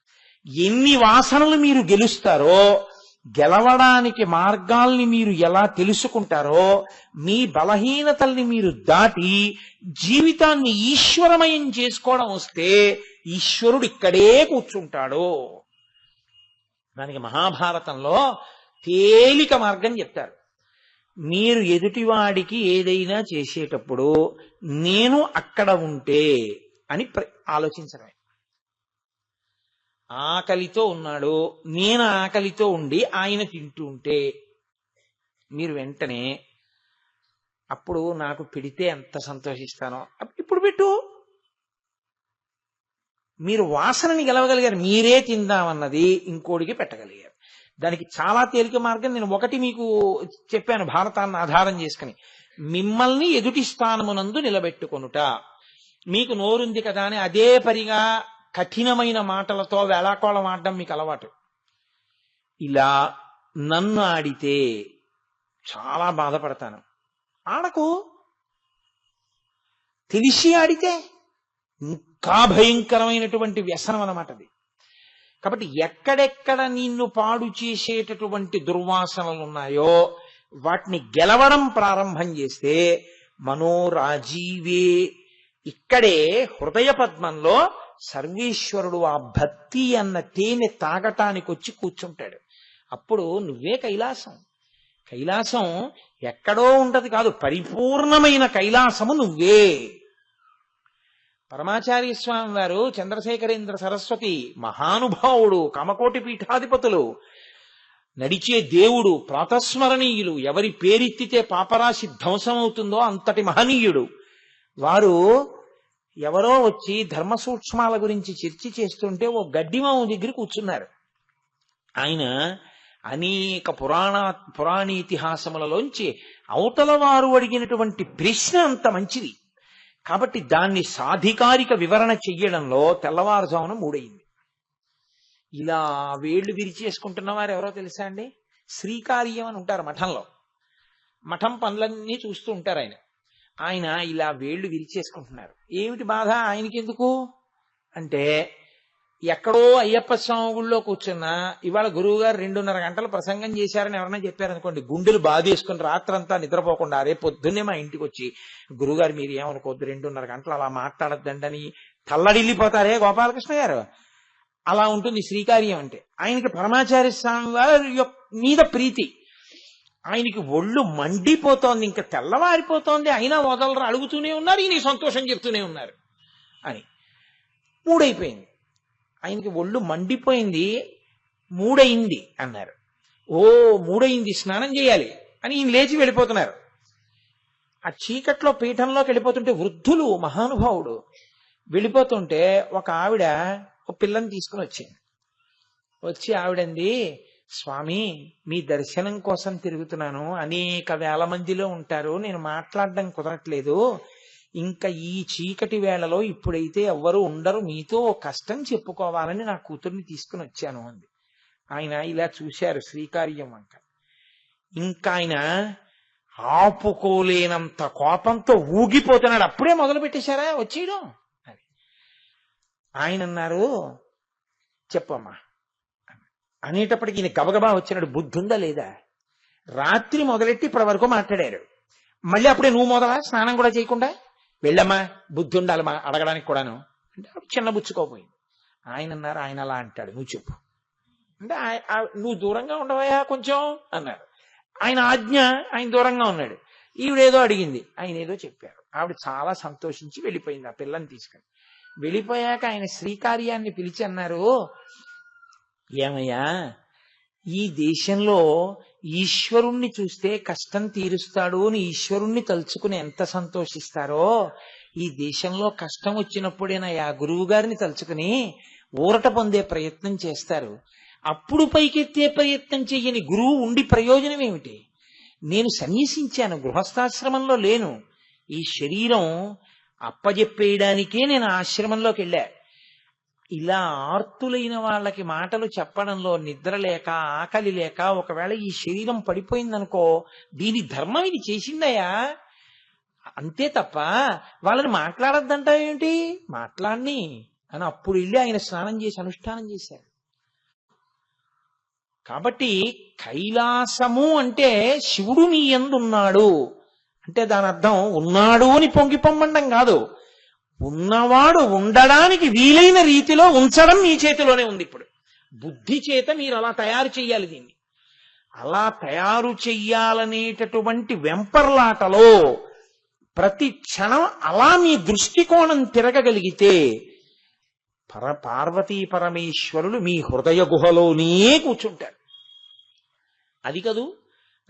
Speaker 1: ఎన్ని వాసనలు మీరు గెలుస్తారో, గెలవడానికి మార్గాల్ని మీరు ఎలా తెలుసుకుంటారో, మీ బలహీనతల్ని మీరు దాటి జీవితాన్ని ఈశ్వరమయం చేసుకోవడం వస్తే ఈశ్వరుడు ఇక్కడే కూర్చుంటాడు. దానికి మహాభారతంలో తేలిక మార్గం చెప్తారు. మీరు ఎదుటివాడికి ఏదైనా చేసేటప్పుడు నేను అక్కడ ఉంటే అని ఆలోచించడమే. ఆకలితో ఉన్నాడు, నేను ఆకలితో ఉండి ఆయన తింటూ ఉంటే మీరు వెంటనే అప్పుడు నాకు పెడితే ఎంత సంతోషిస్తానో, ఇప్పుడు పెట్టు. మీరు వాసనని గెలవగలిగారు, మీరే తిందామన్నది ఇంకోడికి పెట్టగలిగారు. దానికి చాలా తేలిక మార్గం నేను ఒకటి మీకు చెప్పాను, భారతాన్ని ఆధారం చేసుకుని. మిమ్మల్ని ఎదుటి స్థానమునందు నిలబెట్టుకొనుట. మీకు నోరుంది కదా అని అదే పరిగా కఠినమైన మాటలతో వేళాకోళం ఆడడం మీకు అలవాటు. ఇలా నన్ను ఆడితే చాలా బాధపడతాను. ఆడకు. తెలిసి ఆడితే ఇంకా భయంకరమైనటువంటి వ్యసనం అన్నమాట అది. కాబట్టి ఎక్కడెక్కడ నిన్ను పాడు చేసేటటువంటి దుర్వాసనలు ఉన్నాయో వాటిని గెలవడం ప్రారంభం చేస్తే మనోరాజీవే, ఇక్కడే హృదయ పద్మంలో సర్వేశ్వరుడు ఆ భక్తి అన్న తేనె తాగటానికి వచ్చి కూర్చుంటాడు. అప్పుడు నువ్వే కైలాసం. కైలాసం ఎక్కడో ఉంటది కాదు, పరిపూర్ణమైన కైలాసము నువ్వే. పరమాచార్య స్వామి వారు, చంద్రశేఖరేంద్ర సరస్వతి మహానుభావుడు, కామకోటి పీఠాధిపతులు, నడిచే దేవుడు, ప్రాతస్మరణీయులు, ఎవరి పేరెత్తితే పాపరాశి ధ్వంసమవుతుందో అంతటి మహనీయుడు. వారు ఎవరో వచ్చి ధర్మ సూక్ష్మాల గురించి చర్చ చేస్తుంటే ఓ గడ్డిమాము దగ్గర కూర్చున్నారు. ఆయన అనేక పురాణీతిహాసములలోంచి అవతల వారు అడిగినటువంటి ప్రశ్న అంత మంచిది కాబట్టి దాన్ని సాధికారిక వివరణ చెయ్యడంలో తెల్లవారుజామున 3 అయింది. ఇలా వేళ్లు విరిచేసుకుంటున్న వారు ఎవరో తెలుసా అండి? శ్రీకార్యం అని ఉంటారు మఠంలో. మఠం పనులన్నీ చూస్తూ ఉంటారు ఆయన. ఆయన ఇలా వేళ్లు విరిచేసుకుంటున్నారు. ఏమిటి బాధ ఆయనకి ఎందుకు అంటే, ఎక్కడో అయ్యప్ప స్వామి గుళ్ళో కూర్చున్నా ఇవాళ గురువు గారు 2:30 గంటలు ప్రసంగం చేశారని ఎవరైనా చెప్పారనుకోండి, గుండెలు బాధేసుకుని రాత్రంతా నిద్రపోకుండా రేపు పొద్దున్నే మా ఇంటికి వచ్చి, గురువుగారు మీరు ఏమనుకోవద్దు 2:30 గంటలు అలా మాట్లాడద్దండి తల్లడిల్లిపోతారే గోపాలకృష్ణ గారు. అలా ఉంటుంది శ్రీకార్యం అంటే. ఆయనకి పరమాచార్య స్వామి వారి మీద ప్రీతి. ఆయనకి ఒళ్ళు మండిపోతోంది, ఇంకా తెల్లవారిపోతోంది, అయినా వదలరు, అడుగుతూనే ఉన్నారు, ఈయన సంతోషం చెప్తూనే ఉన్నారు అని. 3 అయిపోయింది. ఆయనకి ఒళ్ళు మండిపోయింది, 3 అయింది అన్నారు. ఓ 3 అయింది, స్నానం చేయాలి అని ఈయన లేచి వెళ్ళిపోతున్నారు. ఆ చీకట్లో పీఠంలోకి వెళ్ళిపోతుంటే వృద్ధులు, మహానుభావుడు వెళ్ళిపోతుంటే ఒక ఆవిడ ఒక పిల్లని తీసుకుని వచ్చింది. వచ్చి ఆవిడంది, స్వామి మీ దర్శనం కోసం తిరుగుతున్నాను, అనేక వేల మందిలో ఉంటారు, నేను మాట్లాడడం కుదరట్లేదు, ఇంకా ఈ చీకటి వేళలో ఇప్పుడైతే ఎవ్వరూ ఉండరు, మీతో కష్టం చెప్పుకోవాలని నా కూతుర్ని తీసుకుని వచ్చాను అంది. ఆయన ఇలా చూశారు శ్రీకార్యం వంక. ఇంకా ఆయన ఆపుకోలేనంత కోపంతో ఊగిపోతున్నాడు. అప్పుడే మొదలు పెట్టేశారా వచ్చేయడం అని. ఆయన అన్నారు, చెప్పమ్మా అనేటప్పటికి ఈయన గబగబా వచ్చినాడు. బుద్ధి ఉందా లేదా? రాత్రి మొదలెట్టి ఇప్పటి వరకు మాట్లాడారు, మళ్ళీ అప్పుడే నువ్వు మొదలా స్నానం కూడా చేయకుండా? వెళ్ళమ్మా, బుద్ధి ఉండాలమ్మా అడగడానికి కూడాను అంటే చిన్న బుచ్చుకోపోయింది. ఆయన అన్నారు, ఆయన అలా అంటాడు, నువ్వు చెప్పు అంటే నువ్వు దూరంగా ఉండవయా కొంచెం అన్నారు. ఆయన ఆజ్ఞ, ఆయన దూరంగా ఉన్నాడు. ఈవిడేదో అడిగింది, ఆయన ఏదో చెప్పారు. ఆవిడ చాలా సంతోషించి వెళ్ళిపోయింది ఆ పిల్లని తీసుకుని. వెళ్ళిపోయాక ఆయన శ్రీకార్యాన్ని పిలిచి అన్నారు, ఏమయ్యా ఈ దేశంలో ఈశ్వరుణ్ణి చూస్తే కష్టం తీరుస్తాడు అని ఈశ్వరుణ్ణి తలుచుకుని ఎంత సంతోషిస్తారో, ఈ దేశంలో కష్టం వచ్చినప్పుడేనయ్యా గురువు గారిని తలుచుకుని ఊరట పొందే ప్రయత్నం చేస్తారు. అప్పుడు పైకెత్తే ప్రయత్నం చెయ్యని గురువు ఉండి ప్రయోజనం ఏమిటి? నేను సన్యసించాను, గృహస్థాశ్రమంలో లేను. ఈ శరీరం అప్పజెప్పేయడానికే నేను ఆశ్రమంలోకి వెళ్ళా. ఇలా ఆర్తులైన వాళ్ళకి మాటలు చెప్పడంలో నిద్ర లేక, ఆకలి లేక, ఒకవేళ ఈ శరీరం పడిపోయిందనుకో, దీని ధర్మం ఇది చేసిందయ్యా, అంతే తప్ప వాళ్ళని మాట్లాడొద్దంటావేంటి? మాట్లాడిని అని అప్పుడు వెళ్ళి ఆయన స్నానం చేసి అనుష్ఠానం చేశారు. కాబట్టి కైలాసము అంటే శివుడు నీ యందున్నాడు అంటే దాని అర్థం ఉన్నాడు అని పొంగి పొమ్మండం కాదు, ఉన్నవాడు ఉండడానికి వీలైన రీతిలో ఉంచడం మీ చేతిలోనే ఉంది. ఇప్పుడు బుద్ధి చేత మీరు అలా తయారు చెయ్యాలి దీన్ని. అలా తయారు చెయ్యాలనేటటువంటి వెంపర్లాటలో ప్రతి క్షణం అలా మీ దృష్టికోణం తిరగగలిగితే పార్వతీ పరమేశ్వరులు మీ హృదయ గుహలోనే కూర్చుంటారు. అది కదూ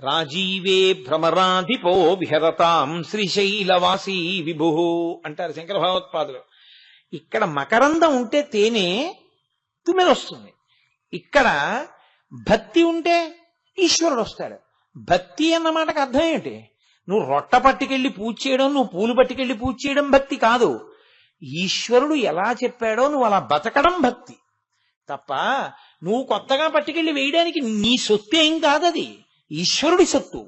Speaker 1: రాజీవే భ్రమరాధిపో విహరతాం శ్రీశైలవాసీ విభు అంటారు శంకర భగవత్పాదులు. ఇక్కడ మకరందం ఉంటే తేనె తుమ్మెద వస్తుంది, ఇక్కడ భక్తి ఉంటే ఈశ్వరుడు వస్తాడు. భక్తి అన్న మాటకు అర్థం ఏంటి? నువ్వు రొట్ట పట్టుకెళ్ళి పూజ చేయడం, నువ్వు పూలు పట్టుకెళ్ళి పూజ చేయడం భక్తి కాదు. ఈశ్వరుడు ఎలా చెప్పాడో నువ్వు అలా బతకడం భక్తి తప్ప నువ్వు కొత్తగా పట్టుకెళ్ళి వేయడానికి నీ సొత్తు ఏం కాదది, ఈశ్వరుడి సొత్తు.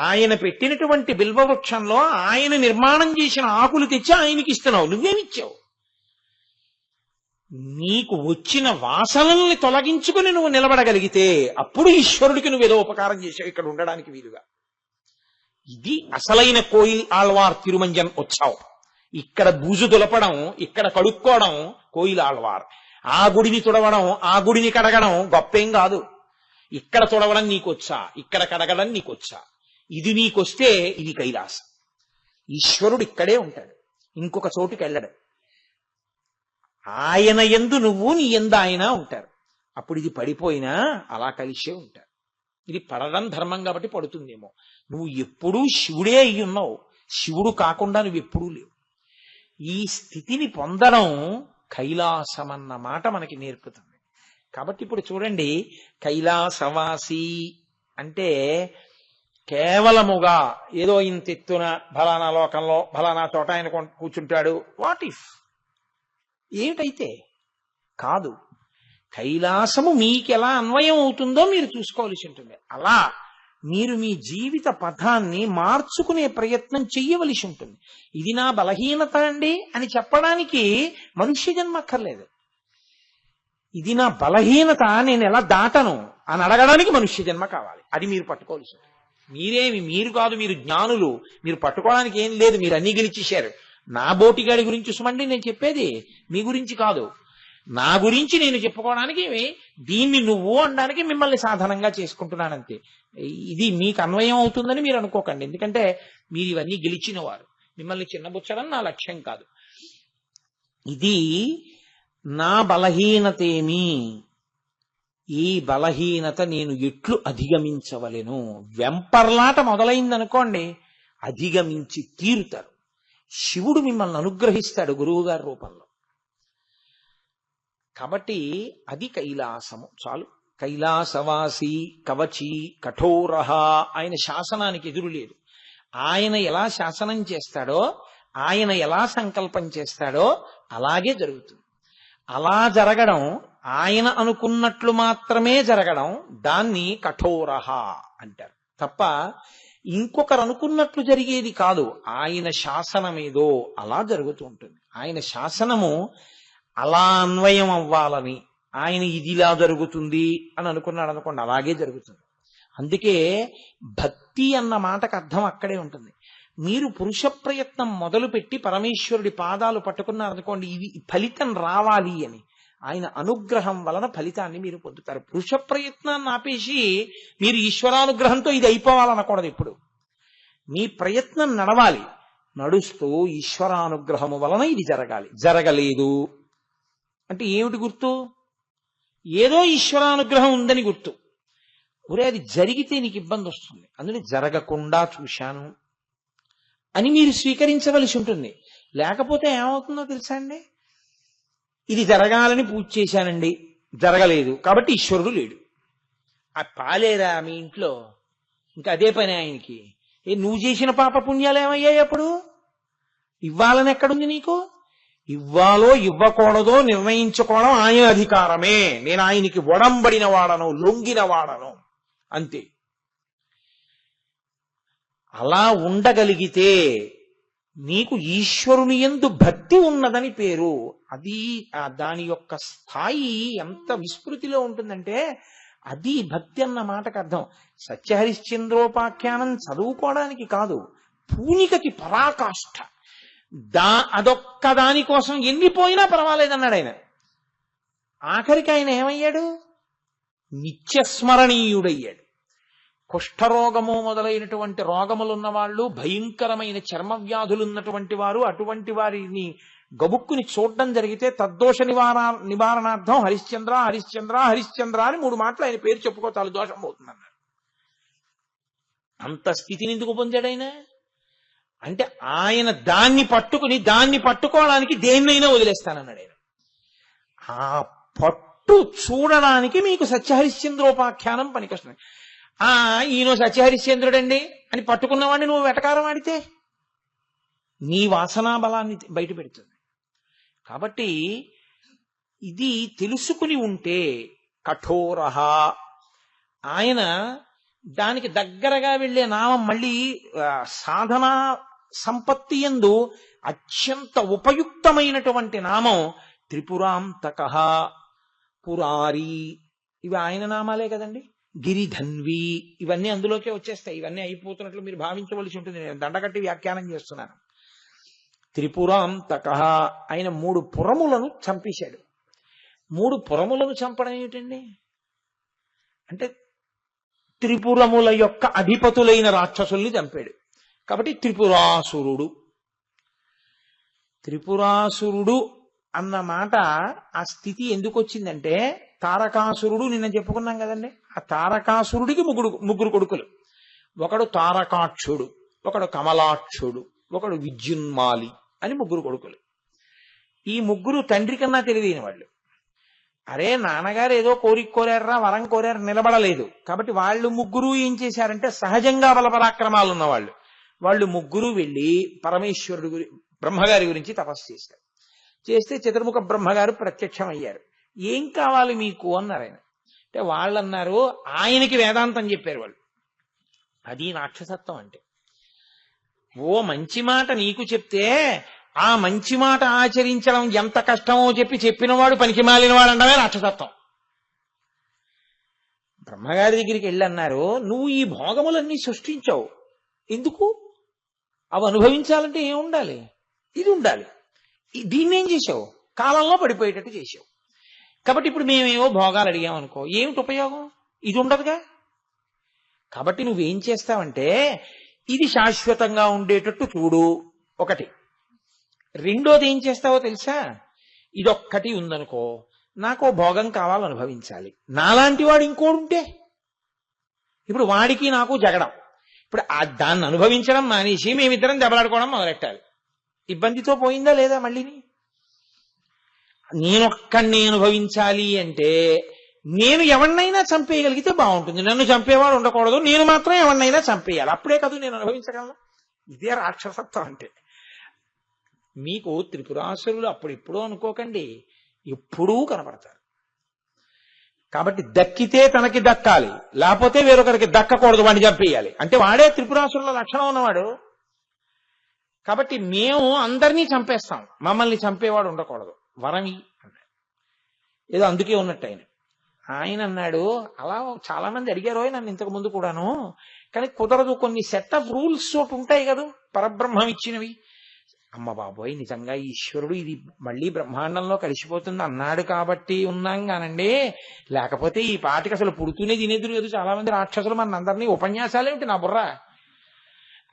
Speaker 1: ఆయన పెట్టినటువంటి బిల్వవృక్షంలో ఆయన నిర్మాణం చేసిన ఆకులు తెచ్చి ఆయనకి ఇస్తున్నావు, నువ్వేమిచ్చావు? నీకు వచ్చిన వాసనల్ని తొలగించుకుని నువ్వు నిలబడగలిగితే అప్పుడు ఈశ్వరుడికి నువ్వేదో ఉపకారం చేసావు ఇక్కడ ఉండడానికి వీలుగా. ఇది అసలైన కోయిల్ ఆళ్వార్ తిరుమంజన్ ఉత్సవం. ఇక్కడ బూజు దులపడం, ఇక్కడ కడుక్కోవడం కోయిల్ ఆళ్వార్. ఆ గుడిని తుడవడం, ఆ గుడిని కడగడం గొప్పేం కాదు. ఇక్కడ తుడవడం నీకొచ్చా, ఇక్కడ కడగడం నీకొచ్చా, ఇది నీకొస్తే ఇది కైలాసం. ఈశ్వరుడు ఇక్కడే ఉంటాడు, ఇంకొక చోటుకి వెళ్ళడు. ఆయన యందు నువ్వు, నీ యందు ఆయన ఉంటారు. అప్పుడు ఇది పడిపోయినా అలా కలిసే ఉంటారు. ఇది పడడం ధర్మం కాబట్టి పడుతుందేమో. నువ్వు ఎప్పుడూ శివుడే అయి ఉన్నావు, శివుడు కాకుండా నువ్వు ఎప్పుడూ లేవు. ఈ స్థితిని పొందడం కైలాసమన్న మాట మనకి నేర్పుతుంది. కాబట్టి ఇప్పుడు చూడండి, కైలాసవాసి అంటే కేవలముగా ఏదో ఇంత ఎత్తున ఫలానా లోకంలో ఫలానా చోట ఆయన కూర్చుంటాడు, వాట్ ఇఫ్ ఏమిటైతే కాదు. కైలాసము మీకెలా అన్వయం అవుతుందో మీరు చూసుకోవాల్సి ఉంటుంది. అలా మీరు మీ జీవిత పథాన్ని మార్చుకునే ప్రయత్నం చెయ్యవలసి ఉంటుంది. ఇది నా బలహీనత అండి అని చెప్పడానికి మనుష్య జన్మ అక్కర్లేదు. ఇది నా బలహీనత, నేను ఎలా దాటను అని అడగడానికి మనుష్య జన్మ కావాలి. అది మీరు పట్టుకోవాల్సి ఉంటుంది. మీరు కాదు, మీరు జ్ఞానులు, మీరు పట్టుకోవడానికి ఏం లేదు, మీరు అన్ని గెలిచేశారు. నా బోటిగాడి గురించి సుమండి నేను చెప్పేది, మీ గురించి కాదు. నా గురించి నేను చెప్పుకోవడానికి దీన్ని నువ్వు అనడానికి మిమ్మల్ని సాధనంగా చేసుకుంటున్నానంతే. ఇది మీకు అన్వయం అవుతుందని మీరు అనుకోకండి, ఎందుకంటే మీరు ఇవన్నీ గెలిచిన వారు. మిమ్మల్ని చిన్నబుచ్చడం నా లక్ష్యం కాదు. ఇది నా బలహీనతేమి, ఈ బలహీనత నేను ఎట్లు అధిగమించవలెను. వెంపర్లాట మొదలైందనుకోండి, అధిగమించి తీరుతారు. శివుడు మిమ్మల్ని అనుగ్రహిస్తాడు గురువుగారి రూపంలో. కాబట్టి అది కైలాసము చాలు. కైలాసవాసి కవచి కఠోరః, ఆయన శాసనానికి ఎదురు లేదు. ఆయన ఎలా శాసనం చేస్తాడో, ఆయన ఎలా సంకల్పం చేస్తాడో అలాగే జరుగుతుంది. అలా జరగడం, ఆయన అనుకున్నట్లు మాత్రమే జరగడం, దాన్ని కఠోరః అంటారు తప్ప ఇంకొకరు అనుకున్నట్లు జరిగేది కాదు. ఆయన శాసనమేదో అలా జరుగుతూ ఉంటుంది. ఆయన శాసనము అలా అన్వయం అవ్వాలని, ఆయన ఇదిలా జరుగుతుంది అని అనుకున్నాడు అనుకోండి, అలాగే జరుగుతుంది. అందుకే భక్తి అన్న మాటకు అర్థం అక్కడే ఉంటుంది. మీరు పురుష ప్రయత్నం మొదలుపెట్టి పరమేశ్వరుడి పాదాలు పట్టుకున్నారనుకోండి, ఇది ఫలితం రావాలి అని, ఆయన అనుగ్రహం వలన ఫలితాన్ని మీరు పొందుతారు. పురుష ప్రయత్నాన్ని ఆపేసి మీరు ఈశ్వరానుగ్రహంతో ఇది అయిపోవాలనకూడదు. ఇప్పుడు మీ ప్రయత్నం నడవాలి, నడుస్తూ ఈశ్వరానుగ్రహము వలన ఇది జరగాలి. జరగలేదు అంటే ఏమిటి గుర్తు? ఏదో ఈశ్వరానుగ్రహం ఉందని గుర్తు. ఒరే అది జరిగితే నీకు ఇబ్బంది వస్తుంది, అందుకని జరగకుండా చూశాను అని మీరు స్వీకరించవలసి ఉంటుంది. లేకపోతే ఏమవుతుందో తెలుసా అండి, ఇది జరగాలని పూజ చేశానండి, జరగలేదు కాబట్టి ఈశ్వరుడు లేడు. ఆ పాలేరా మీ ఇంట్లో, ఇంకా అదే పని ఆయనకి. నువ్వు చేసిన పాప పుణ్యాలు ఏమయ్యాయి? అప్పుడు ఇవ్వాలని ఎక్కడుంది నీకు? ఇవ్వాలో ఇవ్వకూడదో నిర్ణయించుకోవడం ఆయన అధికారమే. నేను ఆయనకి ఒడంబడిన వాడను, లొంగిన వాడను, అంతే. అలా ఉండగలిగితే నీకు ఈశ్వరుని యందు భక్తి ఉన్నదని పేరు. అది దాని యొక్క స్థాయి ఎంత విస్మృతిలో ఉంటుందంటే అది భక్తి అన్న మాటకు అర్థం. సత్యహరిశ్చంద్రోపాఖ్యానం చదువుకోవడానికి కాదు, పూనికకి పరాకాష్ఠ. అదొక్క దానికోసం ఎన్నిపోయినా పర్వాలేదన్నాడు ఆయన. ఆఖరికి ఆయన ఏమయ్యాడు? నిత్యస్మరణీయుడయ్యాడు. కుష్ఠరోగము మొదలైనటువంటి రోగములున్న వాళ్ళు, భయంకరమైన చర్మ వ్యాధులున్నటువంటి వారు, అటువంటి వారిని గబుక్కుని చూడడం జరిగితే తద్దోష నివారణార్థం హరిశ్చంద్ర హరిశ్చంద్ర హరిశ్చంద్ర అని 3 మాటలు ఆయన పేరు చెప్పుకో, చాలు దోషం పోతుందన్నాడు. అంత స్థితిని ఎందుకు పొందాడు ఆయన? అంటే ఆయన దాన్ని పట్టుకోవడానికి దేన్నైనా వదిలేస్తానన్నాడు ఆయన. ఆ పట్టు చూడడానికి మీకు సత్యహరిశ్చంద్రోపాఖ్యానం పనికొస్తుంది. ఈయన సత్యహరిశ్చంద్రుడండి అని పట్టుకున్నవాడిని నువ్వు వెటకారం ఆడితే నీ వాసనా బలాన్ని బయట పెడుతుంది. కాబట్టి ఇది తెలుసుకుని ఉంటే కఠోరః, ఆయన దానికి దగ్గరగా వెళ్ళే నామం మళ్ళీ సాధనా సంపత్తి యందు అత్యంత ఉపయుక్తమైనటువంటి నామం త్రిపురాంతకః, పురారి, ఇవి ఆయన నామాలే కదండి. గిరిధన్వి, ఇవన్నీ అందులోకే వచ్చేస్తాయి. ఇవన్నీ అయిపోతున్నట్లు మీరు భావించవలసి ఉంటుంది. నేను దండగట్టి వ్యాఖ్యానం చేస్తున్నాను. త్రిపురాంతకః, ఆయన 3 పురములను చంపేశాడు. 3 పురములను చంపడం ఏమిటండి అంటే త్రిపురముల యొక్క అధిపతులైన రాక్షసుల్ని చంపాడు. కాబట్టి త్రిపురాసురుడు. త్రిపురాసురుడు అన్న మాట ఆ స్థితి ఎందుకు వచ్చిందంటే, తారకాసురుడు నిన్న చెప్పుకున్నాం కదండి. ఆ తారకాసురుడికి ముగ్గురు కొడుకులు. ఒకడు తారకాక్షుడు, ఒకడు కమలాక్షుడు, ఒకడు విద్యున్మాలి అని 3 కొడుకులు. ఈ 3 తండ్రి కన్నా తెలివైన వాళ్ళు. అరే నాన్నగారు ఏదో కోరిక కోరారా, వరం కోరారు, నిలబడలేదు. కాబట్టి వాళ్ళు 3 ఏం చేశారంటే సహజంగా బలపరాక్రమాలు ఉన్నవాళ్ళు. వాళ్ళు 3 వెళ్ళి పరమేశ్వరుడు బ్రహ్మగారి గురించి తపస్సు చేశారు. చేస్తే చతుర్ముఖ బ్రహ్మగారు ప్రత్యక్షమయ్యారు. ఏం కావాలి మీకు అన్నారు ఆయన. అంటే వాళ్ళు అన్నారు, ఆయనకి వేదాంతం చెప్పారు వాళ్ళు. అది రాక్షసత్వం అంటే. ఓ మంచి మాట నీకు చెప్తే ఆ మంచి మాట ఆచరించడం ఎంత కష్టమో చెప్పినవాడు పనికి మాలినవాడు అనడమే రాక్షసత్వం. బ్రహ్మగారి దగ్గరికి వెళ్ళి అన్నారు, నువ్వు ఈ భోగములన్నీ సృష్టించావు, ఎందుకు? అవి అనుభవించాలంటే ఏం ఉండాలి? ఇది ఉండాలి. దీన్నేం చేసావు? కాలంలో పడిపోయేటట్టు చేసావు. కాబట్టి ఇప్పుడు మేమేవో భోగాలు అడిగామనుకో, ఏమిటి ఉపయోగం? ఇది ఉండదుగా. కాబట్టి నువ్వేం చేస్తావంటే ఇది శాశ్వతంగా ఉండేటట్టు చూడు, ఒకటి. రెండోది ఏం చేస్తావో తెలుసా? ఇదొక్కటి ఉందనుకో, నాకు భోగం కావాలి, అనుభవించాలి. నాలాంటి వాడు ఇంకోడుంటే ఇప్పుడు వాడికి నాకు జగడం. ఇప్పుడు దాన్ని అనుభవించడం మానేసి మేమిద్దరం దెబ్బలాడుకోవడం మొదలెట్టాలి. ఇబ్బందితో పోయిందా లేదా? మళ్ళీని నేనొక్కడిని అనుభవించాలి అంటే నేను ఎవరినైనా చంపేయగలిగితే బాగుంటుంది. నన్ను చంపేవాడు ఉండకూడదు, నేను మాత్రం ఎవరినైనా చంపేయాలి. అప్పుడే కదా నేను అనుభవించగలను. ఇదే రాక్షసత్వం అంటే. మీకు త్రిపురాసురులు అప్పుడెప్పుడూ అనుకోకండి, ఎప్పుడూ కనపడతారు. కాబట్టి దక్కితే తనకి దక్కాలి, లేకపోతే వేరొకరికి దక్కకూడదు, వాడిని చంపేయాలి. అంటే వాడే త్రిపురాసురుల లక్షణం ఉన్నవాడు. కాబట్టి మేము అందరినీ చంపేస్తాం, మమ్మల్ని చంపేవాడు ఉండకూడదు, వరమి అన్నాడు. ఏదో అందుకే ఉన్నట్టు ఆయన అన్నాడు. అలా చాలా మంది అడిగారు నన్ను ఇంతకు ముందు కూడాను, కానీ కుదరదు, కొన్ని సెట్ ఆఫ్ రూల్స్ ఒకటి ఉంటాయి కదా పరబ్రహ్మం ఇచ్చినవి. అమ్మ బాబోయ్, నిజంగా ఈశ్వరుడు ఇది మళ్ళీ బ్రహ్మాండంలో కలిసిపోతుంది అన్నాడు కాబట్టి ఉన్నాం కానండి, లేకపోతే ఈ పాటికి అసలు పుడుతూనే తినేదురు కదా చాలా మంది రాక్షసులు మనందరినీ. ఉపన్యాసాలేమిటి నా బుర్ర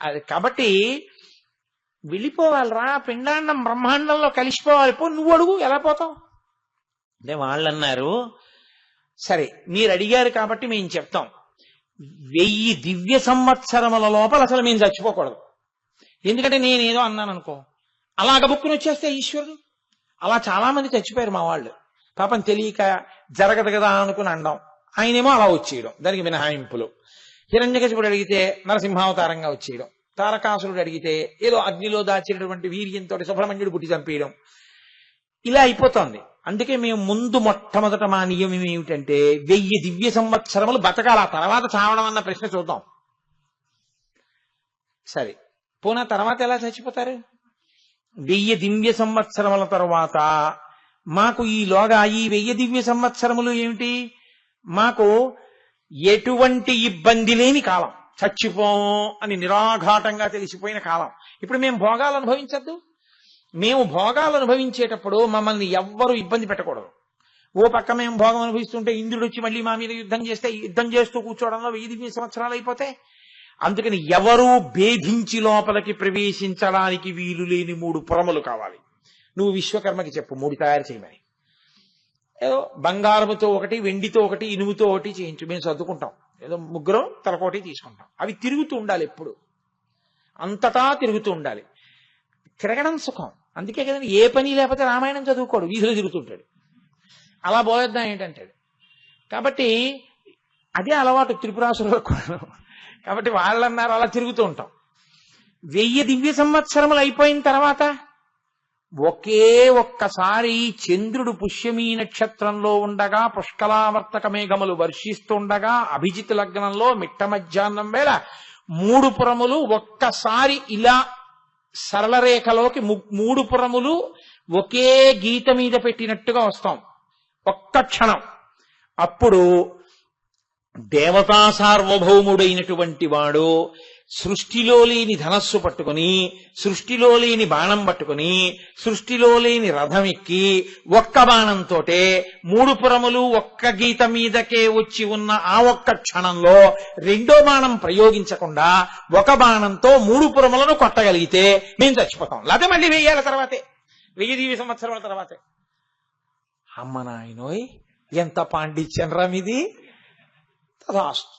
Speaker 1: అది. కాబట్టి వెళ్ళిపోవాలిరా, పిండాండం బ్రహ్మాండంలో కలిసిపోవాలి. పో, నువ్వు అడుగు, ఎలా పోతావు అంటే వాళ్ళు అన్నారు, సరే మీరు అడిగారు కాబట్టి మేము చెప్తాం, 1000 దివ్య సంవత్సరముల లోపల అసలు మేము చచ్చిపోకూడదు. ఎందుకంటే నేనేదో అన్నాను అనుకో, అలాగ బుక్కుని వచ్చేస్తే ఈశ్వరుడు. అలా చాలా మంది చచ్చిపోయారు మా వాళ్ళు, పాపం తెలియక జరగదు కదా అనుకుని అనడం, ఆయనేమో అలా వచ్చేయడం, దానికి మినహాయింపులు. హిరణ్యకశిపుడు అడిగితే నరసింహావతారంగా వచ్చేయడం, తారకాసురుడు అడిగితే ఏదో అగ్నిలో దాచినటువంటి వీర్యంతో సుబ్రహ్మణ్యుడు పుట్టి చంపేయడం, ఇలా అయిపోతుంది. అందుకే మేము ముందు మొట్టమొదట మా నియమం ఏమిటంటే 1000 దివ్య సంవత్సరములు బతకాల, తర్వాత చావడం అన్న ప్రశ్న చూద్దాం. సరే పోనా తర్వాత ఎలా చచ్చిపోతారు? 1000 దివ్య సంవత్సరముల తరువాత మాకు ఈలోగా ఈ 1000 దివ్య సంవత్సరములు ఏమిటి, మాకు ఎటువంటి ఇబ్బంది లేని కాలం, చచ్చిపోం అని నిరాఘాటంగా తెలిసిపోయిన కాలం. ఇప్పుడు మేము భోగాలు అనుభవించద్దు. మేము భోగాలు అనుభవించేటప్పుడు మమ్మల్ని ఎవ్వరూ ఇబ్బంది పెట్టకూడదు. ఓ పక్క మేము భోగం అనుభవిస్తుంటే ఇంద్రుడు వచ్చి మళ్ళీ మా మీద యుద్ధం చేస్తే, యుద్ధం చేస్తూ కూర్చోవడంలో 1000 దివ్య సంవత్సరాలు అయిపోతే. అందుకని ఎవరూ భేదించి లోపలికి ప్రవేశించడానికి వీలు లేని 3 పురములు కావాలి. నువ్వు విశ్వకర్మకి చెప్పు 3 తయారు చేయమని. ఏదో బంగారముతో ఒకటి, వెండితో ఒకటి, ఇనుముతో ఒకటి చేయించు, మేము సర్దుకుంటాం. ఏదో ముగ్గురం తలకోటి తీసుకుంటాం. అవి తిరుగుతూ ఉండాలి, ఎప్పుడు అంతటా తిరుగుతూ ఉండాలి. తిరగడం సుఖం. అందుకే కదండి ఏ పని లేకపోతే రామాయణం చదువుకోడు, వీధిలో తిరుగుతుంటాడు. అలా పోయేద్దాం ఏంటంటాడు. కాబట్టి అదే అలవాటు త్రిపురాసురులకు కూడా. కాబట్టి వాళ్ళన్నారు అలా తిరుగుతూ ఉంటాం. 1000 దివ్య సంవత్సరములు అయిపోయిన తర్వాత ఒకే ఒక్కసారి చంద్రుడు పుష్యమీ నక్షత్రంలో ఉండగా, పుష్కలావర్తక మేఘములు వర్షిస్తుండగా, అభిజిత్ లగ్నంలో మిట్ట మధ్యాహ్నం వేళ 3 పురములు ఒక్కసారి ఇలా సరళ రేఖలోకి 3 పురములు ఒకే గీత మీద పెట్టినట్టుగా వస్తాం ఒక్క క్షణం. అప్పుడు దేవతా సార్వభౌముడైనటువంటి వాడు సృష్టిలో లేని ధనస్సు పట్టుకుని, సృష్టిలో లేని బాణం పట్టుకుని, సృష్టిలో లేని రథం ఎక్కి ఒక్క బాణంతో 3 పురములు ఒక్క గీత మీదకే వచ్చి ఉన్న ఆ ఒక్క క్షణంలో రెండో బాణం ప్రయోగించకుండా ఒక బాణంతో 3 పురములను కొట్టగలిగితే మేము చచ్చిపోతాం. లేకపోతే మళ్ళీ 1000 ఏళ్ల తర్వాతే, 1000 దివ్య సంవత్సరాల తర్వాతే. అమ్మ నాయనోయ్, ఎంత పాండిత్యం రా మీది. తదాస్తు.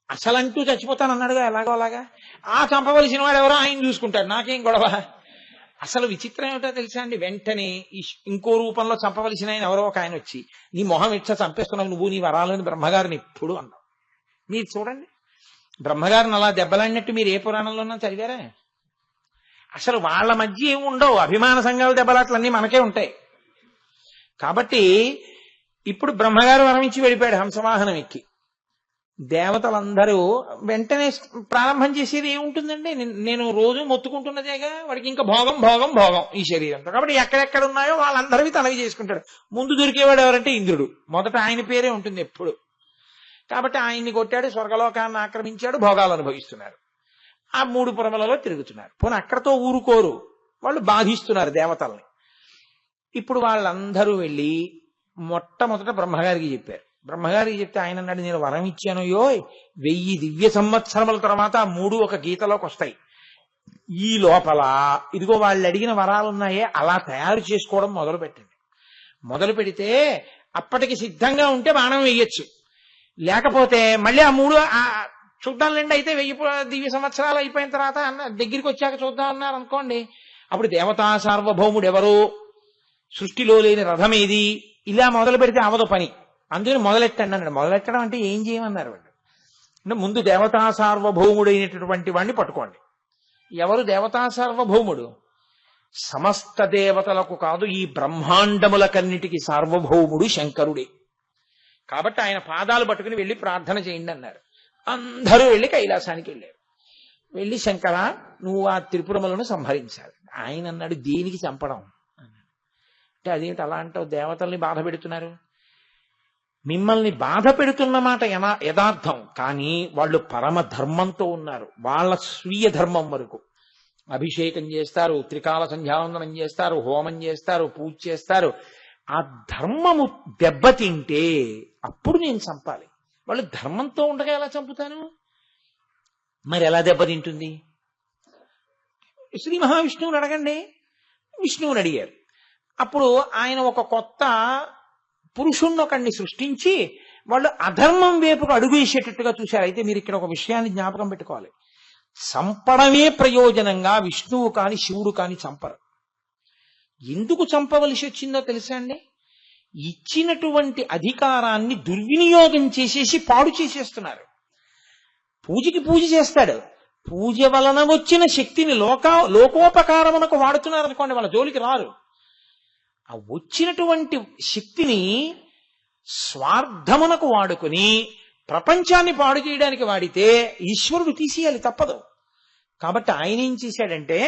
Speaker 1: అసలంటూ చచ్చిపోతానన్నాడుగా, ఎలాగో అలాగా. ఆ చంపవలసిన వాడు ఎవరో ఆయన చూసుకుంటాడు, నాకేం గొడవ. అసలు విచిత్రం ఏమిటో తెలుసా అండి, వెంటనే ఇంకో రూపంలో చంపవలసిన ఆయన ఎవరో ఒక ఆయన వచ్చి, నీ మొహం ఇట్లా చంపేస్తున్నావు నువ్వు, నీ వరాలని బ్రహ్మగారిని ఎప్పుడు అన్నావు. మీరు చూడండి, బ్రహ్మగారిని అలా దెబ్బలాడినట్టు మీరు ఏ పురాణంలోనో చదివారా? అసలు వాళ్ళ మధ్య ఏమి ఉండవు, అభిమాన సంఘాల దెబ్బలాట్లన్నీ మనకే ఉంటాయి. కాబట్టి ఇప్పుడు బ్రహ్మగారు వరం ఇచ్చి వెళ్ళిపోయాడు హంసవాహనం ఎక్కి. దేవతలందరూ వెంటనే ప్రారంభం చేసేది ఏముంటుందండి, నేను రోజు మొత్తుకుంటున్నదేగా, వాడికి ఇంకా భోగం భోగం భోగం ఈ శరీరంతో. కాబట్టి ఎక్కడెక్కడ ఉన్నాయో వాళ్ళందరివి తనవి చేసుకుంటాడు. ముందు దొరికేవాడు ఎవరంటే ఇంద్రుడు, మొదట ఆయన పేరే ఉంటుంది ఎప్పుడు. కాబట్టి ఆయన్ని కొట్టాడు, స్వర్గలోకాన్ని ఆక్రమించాడు, భోగాలు అనుభవిస్తున్నారు. ఆ 3 పురములలో తిరుగుతున్నారు. పోనీ అక్కడతో ఊరుకోరు, వాళ్ళు బాధిస్తున్నారు దేవతల్ని. ఇప్పుడు వాళ్ళందరూ వెళ్ళి మొట్టమొదట బ్రహ్మగారికి చెప్పారు. బ్రహ్మగారికి చెప్తే ఆయన అన్నాడు, నేను వరం ఇచ్చాను యోయ్, 1000 దివ్య సంవత్సరముల తర్వాత 3 ఒక గీతలోకి వస్తాయి. ఈ లోపల ఇదిగో వాళ్ళు అడిగిన వరాలు ఉన్నాయే అలా తయారు చేసుకోవడం మొదలు పెట్టండి. మొదలు పెడితే అప్పటికి సిద్ధంగా ఉంటే బాణం వేయచ్చు, లేకపోతే మళ్ళీ ఆ 3 చూద్దాంలేండి, అయితే 1000 దివ్య సంవత్సరాలు అయిపోయిన తర్వాత దగ్గరికి వచ్చాక చూద్దాం అన్నారు అనుకోండి. అప్పుడు దేవతా సార్వభౌముడు ఎవరు, సృష్టిలో లేని రథం ఏది, ఇలా మొదలు పెడితే అవదు పని, అందుకని మొదలెట్టండి అన్నాడు. మొదలెట్టడం అంటే ఏం చేయమన్నారు వాళ్ళు అంటే ముందు దేవతా సార్వభౌముడైనటువంటి వాడిని పట్టుకోండి. ఎవరు దేవతా సార్వభౌముడు? సమస్త దేవతలకు కాదు, ఈ బ్రహ్మాండములకన్నిటికీ సార్వభౌముడు శంకరుడే. కాబట్టి ఆయన పాదాలు పట్టుకుని వెళ్ళి ప్రార్థన చేయండి అన్నారు. అందరూ వెళ్ళి కైలాసానికి వెళ్ళారు. వెళ్ళి శంకర నువ్వు ఆ త్రిపురములను సంహరించాలి. ఆయన అన్నాడు దేనికి చంపడం అన్నాడు. అంటే అదేమిటి అలా అంటావు, దేవతల్ని బాధ పెడుతున్నారు. మిమ్మల్ని బాధ పెడుతున్న మాట యథార్థం, కానీ వాళ్ళు పరమ ధర్మంతో ఉన్నారు. వాళ్ళ స్వీయ ధర్మం వరకు అభిషేకం చేస్తారు, త్రికాల సంధ్యావందనం చేస్తారు, హోమం చేస్తారు, పూజ చేస్తారు. ఆ ధర్మము దెబ్బతింటే అప్పుడు నేను చంపాలి. వాళ్ళు ధర్మంతో ఉండగా ఎలా చంపుతాను? మరి ఎలా దెబ్బతింటుంది? శ్రీ మహావిష్ణువుని అడగండి. విష్ణువుని అడిగారు. అప్పుడు ఆయన ఒక కొత్త పురుషుణ్ణి ఒకడిని సృష్టించి వాళ్ళు అధర్మం వైపుకు అడుగు వేసేటట్టుగా చూశారు. అయితే మీరు ఇక్కడ ఒక విషయాన్ని జ్ఞాపకం పెట్టుకోవాలి. చంపడమే ప్రయోజనంగా విష్ణువు కాని శివుడు కాని చంపరు. ఎందుకు చంపవలసి వచ్చిందో తెలుసా అండి? ఇచ్చినటువంటి అధికారాన్ని దుర్వినియోగం చేసేసి పాడు చేసేస్తున్నారు. పూజకి పూజ చేస్తాడు, పూజ వలన వచ్చిన శక్తిని లోకోపకారమునకు వాడుతున్నారు అనుకోండి, వాళ్ళ జోలికి రారు. ఆ వచ్చినటువంటి శక్తిని స్వార్థమునకు వాడుకుని ప్రపంచాన్ని పాడు చేయడానికి వాడితే ఈశ్వరుడు తీసేయాలి, తప్పదు. కాబట్టి ఆయన ఏం చేశాడంటే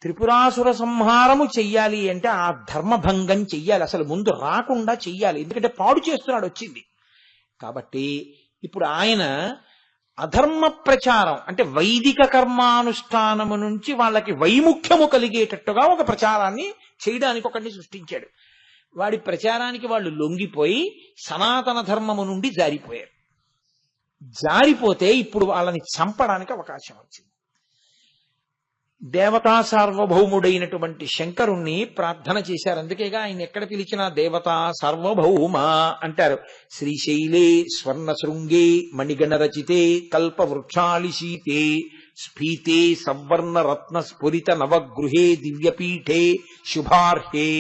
Speaker 1: త్రిపురాసుర సంహారము చెయ్యాలి అంటే ఆ ధర్మభంగం చెయ్యాలి, అసలు ముందు రాకుండా చెయ్యాలి. ఎందుకంటే పాడు చేస్తున్నాడు వచ్చింది. కాబట్టి ఇప్పుడు ఆయన అధర్మ ప్రచారం అంటే వైదిక కర్మానుష్ఠానము నుంచి వాళ్ళకి వైముఖ్యము కలిగేటట్టుగా ఒక ప్రచారాన్ని చేయడానికి ఒకరిని సృష్టించాడు. వాడి ప్రచారానికి వాళ్ళు లొంగిపోయి సనాతన ధర్మము నుండి జారిపోయారు. జారిపోతే ఇప్పుడు వాళ్ళని చంపడానికి అవకాశం వచ్చింది. దేవతా సార్వభౌముడైనటువంటి శంకరుణ్ణి ప్రార్థన చేశారు. అందుకేగా ఆయన ఎక్కడ పిలిచినా దేవతా సార్వభౌమ అంటారు. శ్రీశైలే స్వర్ణ శృంగే మణిగణ రచితే కల్పవృక్షాళిశీతే స్ఫీతే సవర్ణ రత్న స్ఫురిత నవగృహే దివ్యపీఠే శుభార్హే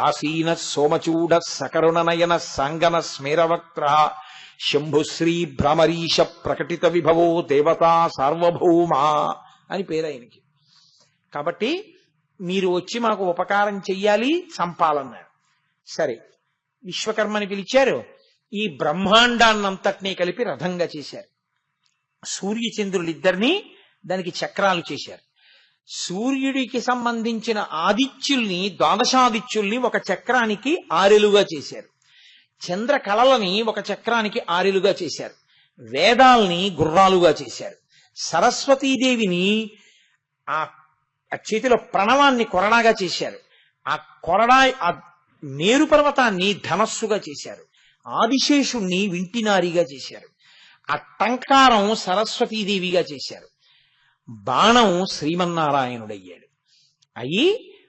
Speaker 1: ఆసీన సోమచూడ సకరుణ నయన సాంగన స్మేరవక్త్ర శంభుశ్రీ భ్రమరీశ ప్రకటిత విభవో దేవతా సార్వభౌమ అని పేరు ఆయనకి. కాబట్టి మీరు వచ్చి మాకు ఉపకారం చెయ్యాలి, చంపాలన్నారు. సరే, విశ్వకర్మని పిలిచారు. ఈ బ్రహ్మాండాన్నంతటినీ కలిపి రథంగా చేశారు. సూర్యచంద్రులిద్దరినీ దానికి చక్రాలు చేశారు. సూర్యుడికి సంబంధించిన ఆదిత్యుల్ని, ద్వాదశాదిత్యుల్ని ఒక చక్రానికి ఆరెలుగా చేశారు. చంద్ర కళలని ఒక చక్రానికి ఆరెలుగా చేశారు. వేదాల్ని గుర్రాలుగా చేశారు. సరస్వతీదేవిని ఆ చేతిలో ప్రణవాన్ని కొరడాగా చేశారు. ఆ కొరడా ఆ మేరు పర్వతాన్ని ధనస్సుగా చేశారు. ఆదిశేషుణ్ణి వింటినారిగా చేశారు. ఆ టంకారం సరస్వతీదేవిగా చేశారు. బాణం శ్రీమన్నారాయణుడయ్యాడు. అయి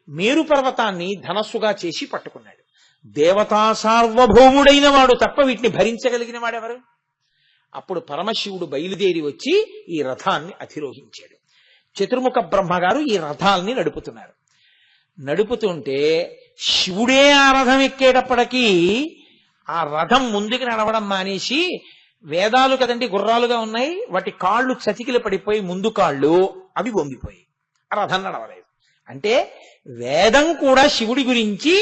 Speaker 1: మేరు పర్వతాన్ని ధనస్సుగా చేసి పట్టుకున్నాడు. దేవతా సార్వభౌముడైన వాడు తప్ప వీటిని భరించగలిగిన వాడెవరు? అప్పుడు పరమశివుడు బయలుదేరి వచ్చి ఈ రథాన్ని అధిరోహించాడు. చతుర్ముఖ బ్రహ్మగారు ఈ రథాల్ని నడుపుతున్నారు. నడుపుతుంటే శివుడే ఆ రథం ఎక్కేటప్పటికీ ఆ రథం ముందుకు నడవడం మానేసి, వేదాలు కదండి గుర్రాలుగా ఉన్నాయి, వాటి కాళ్ళు చతికిలు పడిపోయి ముందు కాళ్ళు అవి వంగిపోయి ఆ రథం నడవలేదు. అంటే వేదం కూడా శివుడి గురించి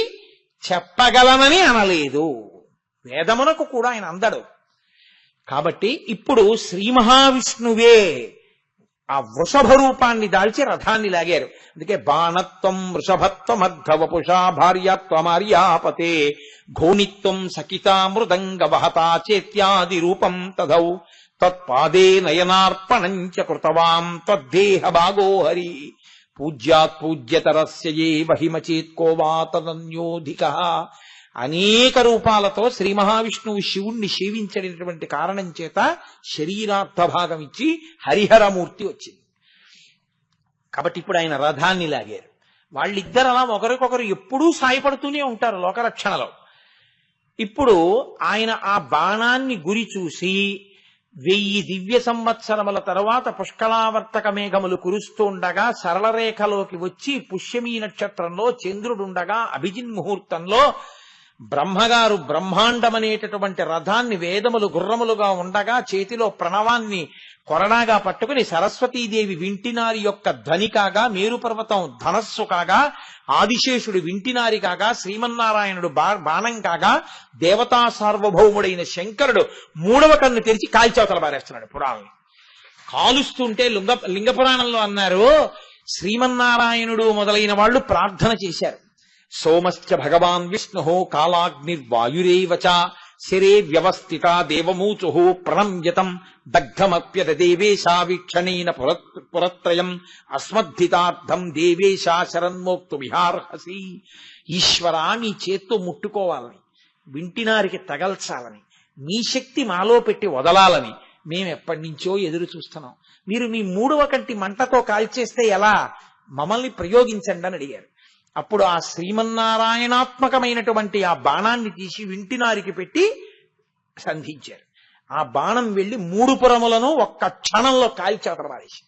Speaker 1: చెప్పగలనని అనలేదు. వేదమునకు కూడా ఆయన అందడు. కాబట్టి ఇప్పుడు శ్రీ మహావిష్ణువే ఆ వృషభ రూపాన్ని దాల్చి రథాన్ని లాగారు. అందుకే బాణత్వం వృషభత్వమర్ధవపుషా భార్యాత్వమార్యాపతే ఘోణిత్వం సకితా మృదంగ వహతా చేత్యాది రూపం తదౌ తత్పాదే నయనార్పణం చ కృతవాం తద్దేహ భాగో హరి పూజ్యాత్ పూజ్యతరస్య ఏ మహిమచేత్కో వా తదన్యోధికః. అనేక రూపాలతో శ్రీ మహావిష్ణువు శివుణ్ణి సేవించడినటువంటి కారణం చేత శరీరార్థ భాగం ఇచ్చి హరిహరమూర్తి వచ్చింది. కాబట్టి ఇప్పుడు ఆయన రథాన్ని లాగారు. వాళ్ళిద్దరు అలా ఒకరికొకరు ఎప్పుడూ సాయపడుతూనే ఉంటారు లోకరక్షణలో. ఇప్పుడు ఆయన ఆ బాణాన్ని గురి చూసి 1000 దివ్య సంవత్సరముల తరువాత పుష్కళావర్తక మేఘములు కురుస్తుండగా సరళ రేఖలోకి వచ్చి పుష్యమీ నక్షత్రంలో చంద్రుడుండగా అభిజిన్ ముహూర్తంలో బ్రహ్మగారు బ్రహ్మాండమనేటటువంటి రథాన్ని వేదములు గుర్రములుగా ఉండగా చేతిలో ప్రణవాన్ని కొరడాగా పట్టుకుని సరస్వతీదేవి వింటినారి యొక్క ధ్వని కాగా, మేరు పర్వతం ధనస్సు కాగా, ఆదిశేషుడు వింటినారి కాగా, శ్రీమన్నారాయణుడు బాణం కాగా, దేవతా సార్వభౌముడైన శంకరుడు 3వ కన్ను తెరిచి కాల్చవతల బారేస్తున్నాడు పురాణం. కాలుస్తుంటే లింగపురాణంలో అన్నారు, శ్రీమన్నారాయణుడు మొదలైన వాళ్ళు ప్రార్థన చేశారు. సోమశ్చ భగవాన్ విష్ణు కాలాగ్నిర్వాయురేవచ శిరే వ్యవస్థిత దేవమూచు ప్రణమ్యతం దగ్ధమప్యద దేవేశా వీక్షణేన పురత్రయం అస్మద్ధితార్థం దేవేశా శరన్మోక్తు విహార్హసి. ఈశ్వరా, నీ చేత్తో ముట్టుకోవాలని, వింటినారికి తగల్చాలని, నీ శక్తి మాలో పెట్టి వదలాలని మేము ఎప్పటి నుంచో ఎదురు చూస్తున్నాం. మీరు మీ 3వ కంటి మంటతో కాల్చేస్తే ఎలా? మమ్మల్ని ప్రయోగించండి అని అడిగారు. అప్పుడు ఆ శ్రీమన్నారాయణాత్మకమైనటువంటి ఆ బాణాన్ని తీసి వింటినారికి పెట్టి సంధించారు. ఆ బాణం వెళ్లి 3 పురములను ఒక్క క్షణంలో కాల్చేతర పారేసి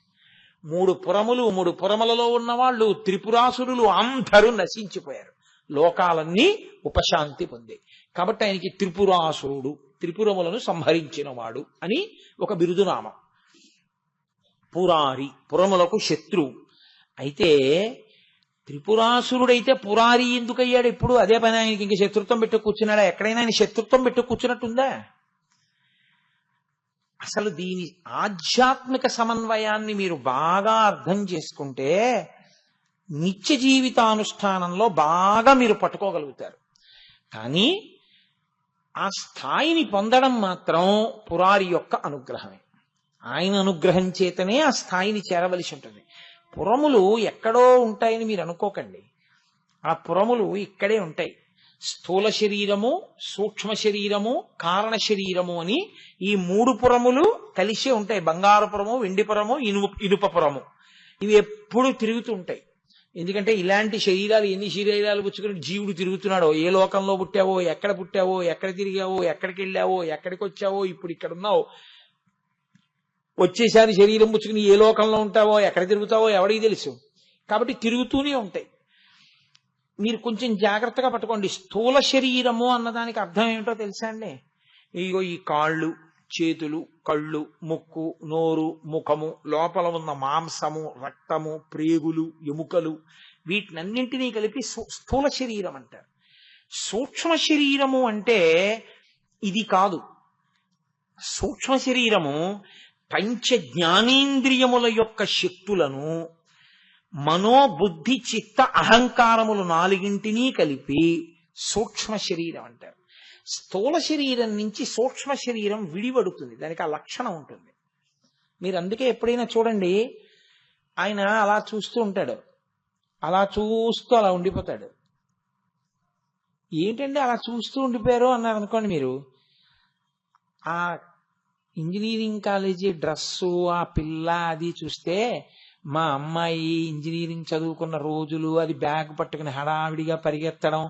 Speaker 1: 3 పురములు, 3 పురములలో ఉన్నవాళ్ళు, త్రిపురాసురులు అందరూ నశించిపోయారు. లోకాలన్నీ ఉపశాంతి పొందాయి. కాబట్టి ఆయనకి త్రిపురాసురుడు, త్రిపురములను సంహరించినవాడు అని ఒక బిరుదునామం. పురారి, పురములకు శత్రువు. అయితే త్రిపురాసురుడైతే పురారి ఎందుకయ్యాడు? ఇప్పుడు అదే పని ఆయనకి ఇంక శత్రుత్వం పెట్టు కూర్చున్నాడా? ఎక్కడైనా ఆయన శత్రుత్వం పెట్టు కూర్చున్నట్టుందా? అసలు దీని ఆధ్యాత్మిక సమన్వయాన్ని మీరు బాగా అర్థం చేసుకుంటే నిత్య జీవితానుష్ఠానంలో బాగా మీరు పట్టుకోగలుగుతారు. కానీ ఆ స్థాయిని పొందడం మాత్రం పురారి యొక్క అనుగ్రహమే. ఆయన అనుగ్రహం చేతనే ఆ స్థాయిని చేరవలసి ఉంటుంది. పురములు ఎక్కడో ఉంటాయని మీరు అనుకోకండి. ఆ పురములు ఇక్కడే ఉంటాయి. స్థూల శరీరము, సూక్ష్మ శరీరము, కారణ శరీరము అని ఈ 3 పురములు కలిసే ఉంటాయి. బంగారపురము, వెండిపురము, ఇనుపపురము. ఇవి ఎప్పుడు తిరుగుతూ ఉంటాయి. ఎందుకంటే ఇలాంటి శరీరాలు, ఎన్ని శరీరాలు పుచ్చుకుని జీవుడు తిరుగుతున్నాడో, ఏ లోకంలో పుట్టావో, ఎక్కడ పుట్టావో, ఎక్కడ తిరిగావో, ఎక్కడికి వెళ్ళావో, ఎక్కడికి వచ్చావో, ఇప్పుడు ఇక్కడ ఉన్నావు, వచ్చేసారి శరీరం పుచ్చుకుని ఏ లోకంలో ఉంటావో, ఎక్కడ తిరుగుతావో ఎవడికి తెలుసు. కాబట్టి తిరుగుతూనే ఉంటాయి. మీరు కొంచెం జాగ్రత్తగా పట్టుకోండి. స్థూల శరీరము అన్నదానికి అర్థం ఏమిటో తెలుసా అండి? ఇగో ఈ కాళ్ళు, చేతులు, కళ్ళు, ముక్కు, నోరు, ముఖము, లోపల ఉన్న మాంసము, రక్తము, ప్రేగులు, ఎముకలు, వీటినన్నింటినీ కలిపి స్థూల శరీరం అంటారు. సూక్ష్మ శరీరము అంటే ఇది కాదు. సూక్ష్మ శరీరము పంచ జ్ఞానేంద్రియముల యొక్క శక్తులను మనోబుద్ధి చిత్త అహంకారములు 4ంటినీ కలిపి సూక్ష్మ శరీరం అంటారు. స్థూల శరీరం నుంచి సూక్ష్మ శరీరం విడివడుతుంది. దానికి ఆ లక్షణం ఉంటుంది. మీరు అందుకే ఎప్పుడైనా చూడండి, ఆయన అలా చూస్తూ ఉంటాడు, అలా చూస్తూ అలా ఉండిపోతాడు. ఏంటంటే అలా చూస్తూ ఉండిపోయారు అన్నారు అనుకోండి. మీరు ఆ ఇంజనీరింగ్ కాలేజీ డ్రెస్సు, ఆ పిల్ల అది చూస్తే, మా అమ్మాయి ఇంజనీరింగ్ చదువుకున్న రోజులు, అది బ్యాగ్ పట్టుకుని హడావిడిగా పరిగెత్తడం,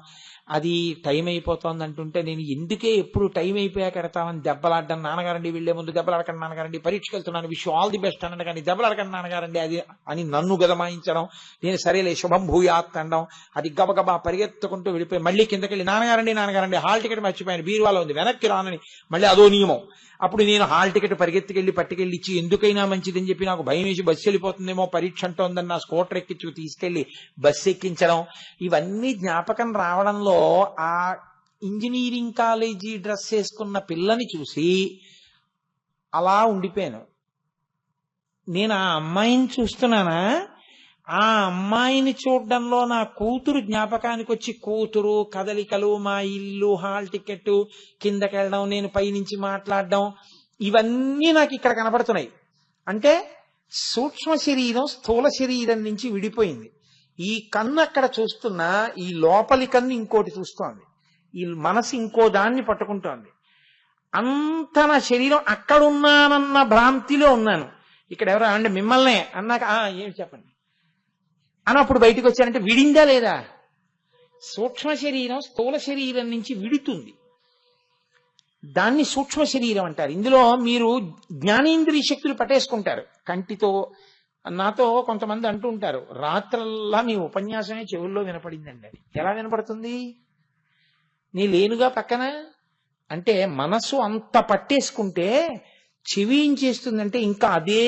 Speaker 1: అది టైం అయిపోతుంది అంటుంటే నేను ఎందుకే ఎప్పుడు టైం అయిపోయాక ఎడతామని దెబ్బలాడ్డాను. నాన్నగారండి వెళ్లే ముందు దెబ్బలాడకండి నాన్నగారండి, పరీక్షకి వెళ్తున్నాను, విష్ ఆల్ ది బెస్ట్ అన్నాడు కానీ దెబ్బలాడకండి నాన్నగారండి అది అని నన్ను గదమాయించడం. నేను సరేలే శుభం భూయాత్ అనడం. అది గబగబా పరిగెత్తుకుంటూ వెళ్ళిపోయి మళ్ళీ కిందకెళ్ళి నాన్నగారండి హాల్ టికెట్ మర్చిపోయాను, బీరువాలో ఉంది, వెనక్కి రానని మళ్ళీ అదో నియమం. అప్పుడు నేను హాల్ టికెట్ పరిగెత్తుకెళ్ళి పట్టుకెళ్ళి ఇచ్చి, ఎందుకైనా మంచిదని చెప్పి నాకు భయం వేసి బస్సు వెళ్ళిపోతుందేమో, పరీక్ష అంటోందని నా స్కూటర్ ఎక్కించు తీసుకెళ్లి బస్సు ఎక్కించడం, ఇవన్నీ జ్ఞాపకం రావడంలో ఆ ఇంజనీరింగ్ కాలేజీ డ్రెస్ వేసుకున్న పిల్లని చూసి అలా ఉండిపోయాను. నేను ఆ అమ్మాయిని చూస్తున్నానా, ఆ అమ్మాయిని చూడడంలో నా కూతురు జ్ఞాపకానికి వచ్చి, కూతురు, కదలికలు, మా ఇల్లు, హాల్ టికెట్, కిందకెళ్ళడం, నేను పైనుంచి మాట్లాడడం, ఇవన్నీ నాకు ఇక్కడ కనపడుతున్నాయి. అంటే సూక్ష్మ శరీరం స్థూల శరీరం నుంచి విడిపోయింది. ఈ కన్ను అక్కడ చూస్తున్నా, ఈ లోపలి కన్ను ఇంకోటి చూస్తోంది, ఈ మనసు ఇంకో దాన్ని పట్టుకుంటోంది. అంత నా శరీరం అక్కడున్నానన్న భ్రాంతిలో ఉన్నాను. ఇక్కడ ఎవరు అంటే మిమ్మల్నే అన్నాక ఏం చెప్పండి అన్నప్పుడు బయటికి వచ్చానంటే విడిందా లేదా? సూక్ష్మ శరీరం స్థూల శరీరం నుంచి విడుతుంది. దాన్ని సూక్ష్మ శరీరం అంటారు. ఇందులో మీరు జ్ఞానేంద్రియ శక్తులు పట్టేసుకుంటారు. కంటితో నాతో కొంతమంది అంటూ ఉంటారు, రాత్రల్లా మీ ఉపన్యాసమే చెవుల్లో వినపడిందండి. అది ఎలా వినపడుతుంది? నీ లేనుగా పక్కన అంటే మనస్సు అంత పట్టేసుకుంటే చెవి ఏం చేస్తుందంటే ఇంకా అదే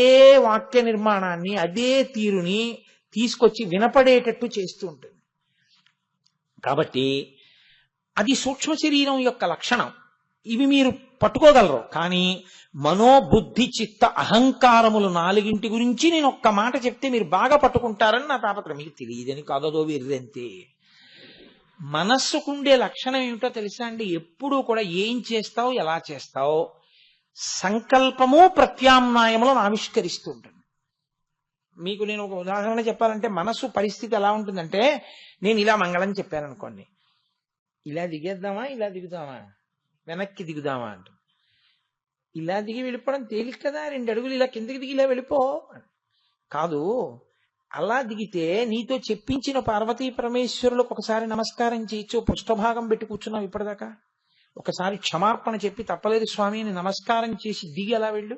Speaker 1: వాక్య నిర్మాణాన్ని అదే తీరుని తీసుకొచ్చి వినపడేటట్టు చేస్తూ ఉంటుంది. కాబట్టి అది సూక్ష్మ శరీరం యొక్క లక్షణం. ఇవి మీరు పట్టుకోగలరు. కానీ మనోబుద్ధి చిత్త అహంకారములు నాలుగింటి గురించి నేను ఒక్క మాట చెప్తే మీరు బాగా పట్టుకుంటారని నా తాపత్రం. మీకు తెలియదని కాదో వీరంతే. మనస్సుకుండే లక్షణం ఏమిటో తెలుసా అండి? ఎప్పుడూ కూడా ఏం చేస్తావు, ఎలా చేస్తావు, సంకల్పము ప్రత్యామ్నాయములను ఆవిష్కరిస్తూ ఉంటుంది. మీకు నేను ఒక ఉదాహరణ చెప్పాలంటే మనస్సు పరిస్థితి ఎలా ఉంటుందంటే, నేను ఇలా మంగళం చెప్పాను అనుకోండి, ఇలా దిగేద్దామా, ఇలా దిగుదామా, వెనక్కి దిగుదామా అంట. ఇలా దిగి వెళ్ళిపోవడం తేలిక కదా, 2 అడుగులు ఇలా కిందకి దిగి ఇలా వెళ్ళిపో. కాదు, అలా దిగితే నీతో చెప్పించిన పార్వతీ పరమేశ్వరులకు ఒకసారి నమస్కారం చేయొచ్చు. పృష్ఠభాగం పెట్టి కూర్చున్నావు ఇప్పటిదాకా. ఒకసారి క్షమార్పణ చెప్పి తప్పలేదు స్వామి అని నమస్కారం చేసి దిగి అలా వెళ్ళు.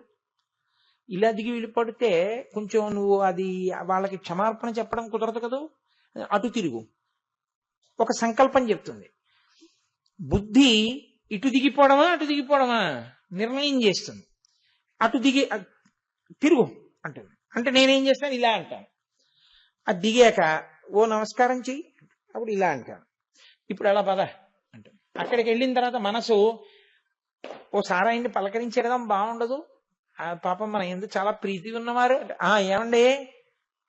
Speaker 1: ఇలా దిగి వెళ్ళిపడితే కొంచెం నువ్వు అది వాళ్ళకి క్షమార్పణ చెప్పడం కుదరదు కదా. అటు తిరుగు. ఒక సంకల్పం చెప్తుంది. బుద్ధి ఇటు దిగిపోవడమా అటు దిగిపోవడమా నిర్ణయం చేస్తుంది. అటు దిగి తిరుగు అంటుంది. అంటే నేనేం చేస్తాను, ఇలా అంటాను. అది దిగాక ఓ నమస్కారం చెయ్యి, అప్పుడు ఇలా అంటాను. ఇప్పుడు అలా పద అంటాను. అక్కడికి వెళ్ళిన తర్వాత మనసు ఓ సారాయిని పలకరించడం బాగుండదు, పాపం మన ఎందుకు చాలా ప్రీతి ఉన్నవారు, ఏమండే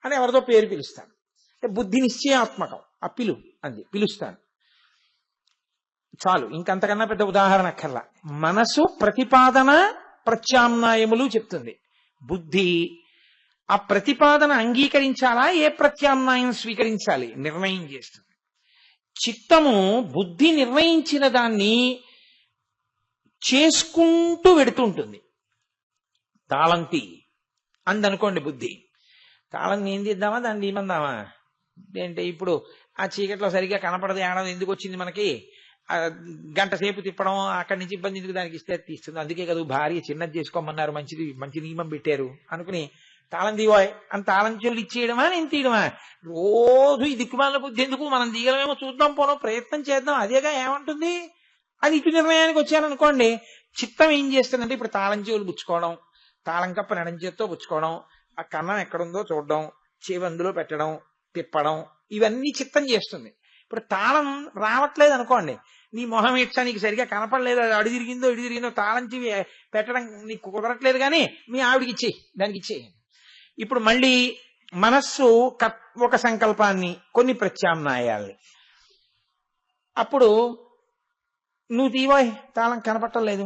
Speaker 1: అని ఎవరితో పేరు పిలుస్తాను. అంటే బుద్ధి నిశ్చయాత్మకం. ఆ పిలుస్తాను చాలు. ఇంకంతకన్నా పెద్ద ఉదాహరణ అక్కర్లా. మనసు ప్రతిపాదన ప్రత్యామ్నాయములు చెప్తుంది. బుద్ధి ఆ ప్రతిపాదన అంగీకరించాలా, ఏ ప్రత్యామ్నాయం స్వీకరించాలి నిర్ణయం చేస్తుంది. చిత్తము బుద్ధి నిర్ణయించిన దాన్ని చేసుకుంటూ వెడుతుంటుంది. తాళం తీ అందనుకోండి బుద్ధి, తాళం ఏం తీద్దామా, దాన్ని తీమందామా అంటే, ఇప్పుడు ఆ చీకట్లో సరిగ్గా కనపడదు, ఏడాది ఎందుకు వచ్చింది మనకి, గంట సేపు తిప్పడం, అక్కడి నుంచి ఇబ్బంది ఎందుకు, దానికి ఇస్తే తీస్తుంది. అందుకే కదా భార్య చిన్నది చేసుకోమన్నారు, మంచి నియమం పెట్టారు అనుకుని తాళం దిగోయ్ అని తాళం చెల్లు ఇచ్చేయడమా, నేను తీయడమా? రోజు ఈ దిక్కుమాల బుద్ధి ఎందుకు, మనం దిగలమేమో చూద్దాం, పోను ప్రయత్నం చేద్దాం, అదేగా ఏమంటుంది. అది ఇటు నిర్ణయానికి వచ్చారనుకోండి, చిత్తం ఏం చేస్తుందంటే ఇప్పుడు తాళం చెవులు పుచ్చుకోవడం, తాళం కప్ప నడం చేత్తో పుచ్చుకోవడం, ఆ కన్నం ఎక్కడుందో చూడడం, చెవి అందులో పెట్టడం, తిప్పడం, ఇవన్నీ చిత్తం చేస్తుంది. ఇప్పుడు తాళం రావట్లేదు అనుకోండి, నీ మొహం ఇచ్చా నీకు సరిగా కనపడలేదు, అది అడు తిరిగిందో తాళం చెవి పెట్టడం నీకు కుదరట్లేదు, కానీ మీ ఆవిడికి ఇచ్చేయి, దానికి ఇచ్చేయి. ఇప్పుడు మళ్ళీ మనస్సు ఒక సంకల్పాన్ని, కొన్ని ప్రత్యామ్నాయాల్ని, అప్పుడు నువ్వు తీవోయ్ తాళం కనపట్టలేదు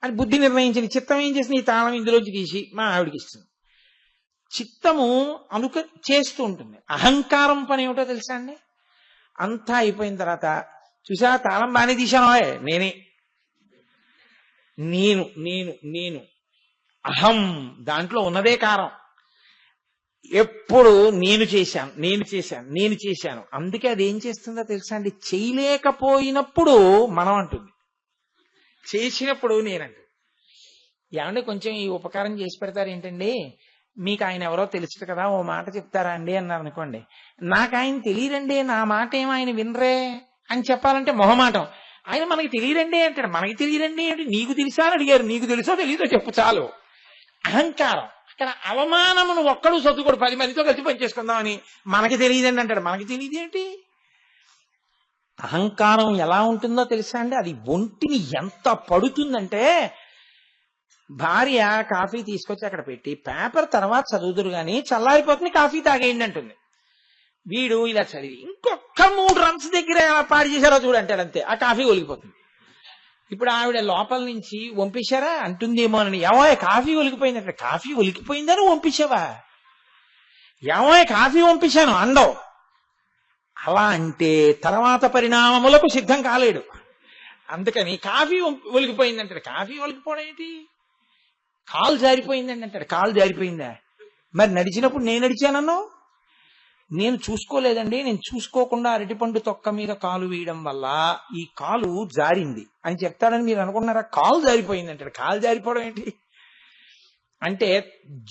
Speaker 1: అని బుద్ధి నిర్ణయించింది. చిత్తం ఏం చేసింది, ఈ తాళం ఇందులోంచి తీసి మా ఆవిడికి ఇస్తుంది. చిత్తము చేస్తూ ఉంటుంది. అహంకారం పని ఏమిటో తెలుసా అండి? అంతా అయిపోయిన తర్వాత చూసా తాళం బాగానే తీశాను, నేనే, నేను అహం, దాంట్లో ఉన్నదే కారం. ఎప్పుడు నేను చేశాను. అందుకే అది ఏం చేస్తుందో తెలుసా అండి? చేయలేకపోయినప్పుడు మనం అంటుంది, చేసినప్పుడు నేనంటుంది. ఏమంటే కొంచెం ఈ ఉపకారం చేసి పెడతారు ఏంటండి, మీకు ఆయన ఎవరో తెలుసు కదా, ఓ మాట చెప్తారా అండి అన్నారు అనుకోండి. నాకు ఆయన తెలియదండి, నా మాట ఏమో ఆయన వినరే అని చెప్పాలంటే మొహమాటం. ఆయన మనకి తెలియదండి అంటాడు. మనకి తెలియదండి అంటే నీకు తెలుసా అని అడిగారు, నీకు తెలుసో తెలీదో చెప్పు చాలు. అహంకారం. అక్కడ అవమానమును ఒక్కడు సర్దుకోడు, 10 మందితో కలిసి పనిచేసుకుందామని. మనకి తెలియదండి అంటాడు. మనకి తెలియదు ఏంటి? అహంకారం ఎలా ఉంటుందో తెలుసా అండి? అది ఒంటిని ఎంత పడుతుందంటే, భార్య కాఫీ తీసుకొచ్చి అక్కడ పెట్టి పేపర్ తర్వాత చదువుదురు గాని చల్లారిపోతుంది, కాఫీ తాగేయండి అంటుంది. వీడు ఇలా చదివి ఇంకొక 3 రన్స్ దగ్గర ఎలా పాడు చేశారో చూడంటాడు, అంతే, ఆ కాఫీ ఒలిగిపోతుంది. ఇప్పుడు ఆవిడ లోపల నుంచి వంపేశారా అంటుందేమో అని, ఏమో కాఫీ ఒలిగిపోయిందంటే, కాఫీ ఒలిగిపోయిందని వంపించావా? ఏమో కాఫీ వంపించాను అండవు. అలా అంటే తర్వాత పరిణామములకు సిద్ధం కాలేడు. అందుకని కాఫీ ఒలిగిపోయిందంటాడు. కాఫీ ఒలిగిపోవడం ఏంటి? కాలు జారిపోయిందండి అంటాడు. కాలు జారిపోయిందా? మరి నడిచినప్పుడు నేను నడిచానన్నావు. నేను చూసుకోలేదండి, నేను చూసుకోకుండా అరటిపండు తొక్క మీద కాలు వేయడం వల్ల ఈ కాలు జారింది అని చెప్తాడని మీరు అనుకున్నారా? కాలు జారిపోయింది అంటాడు. కాలు జారిపోవడం ఏంటి అంటే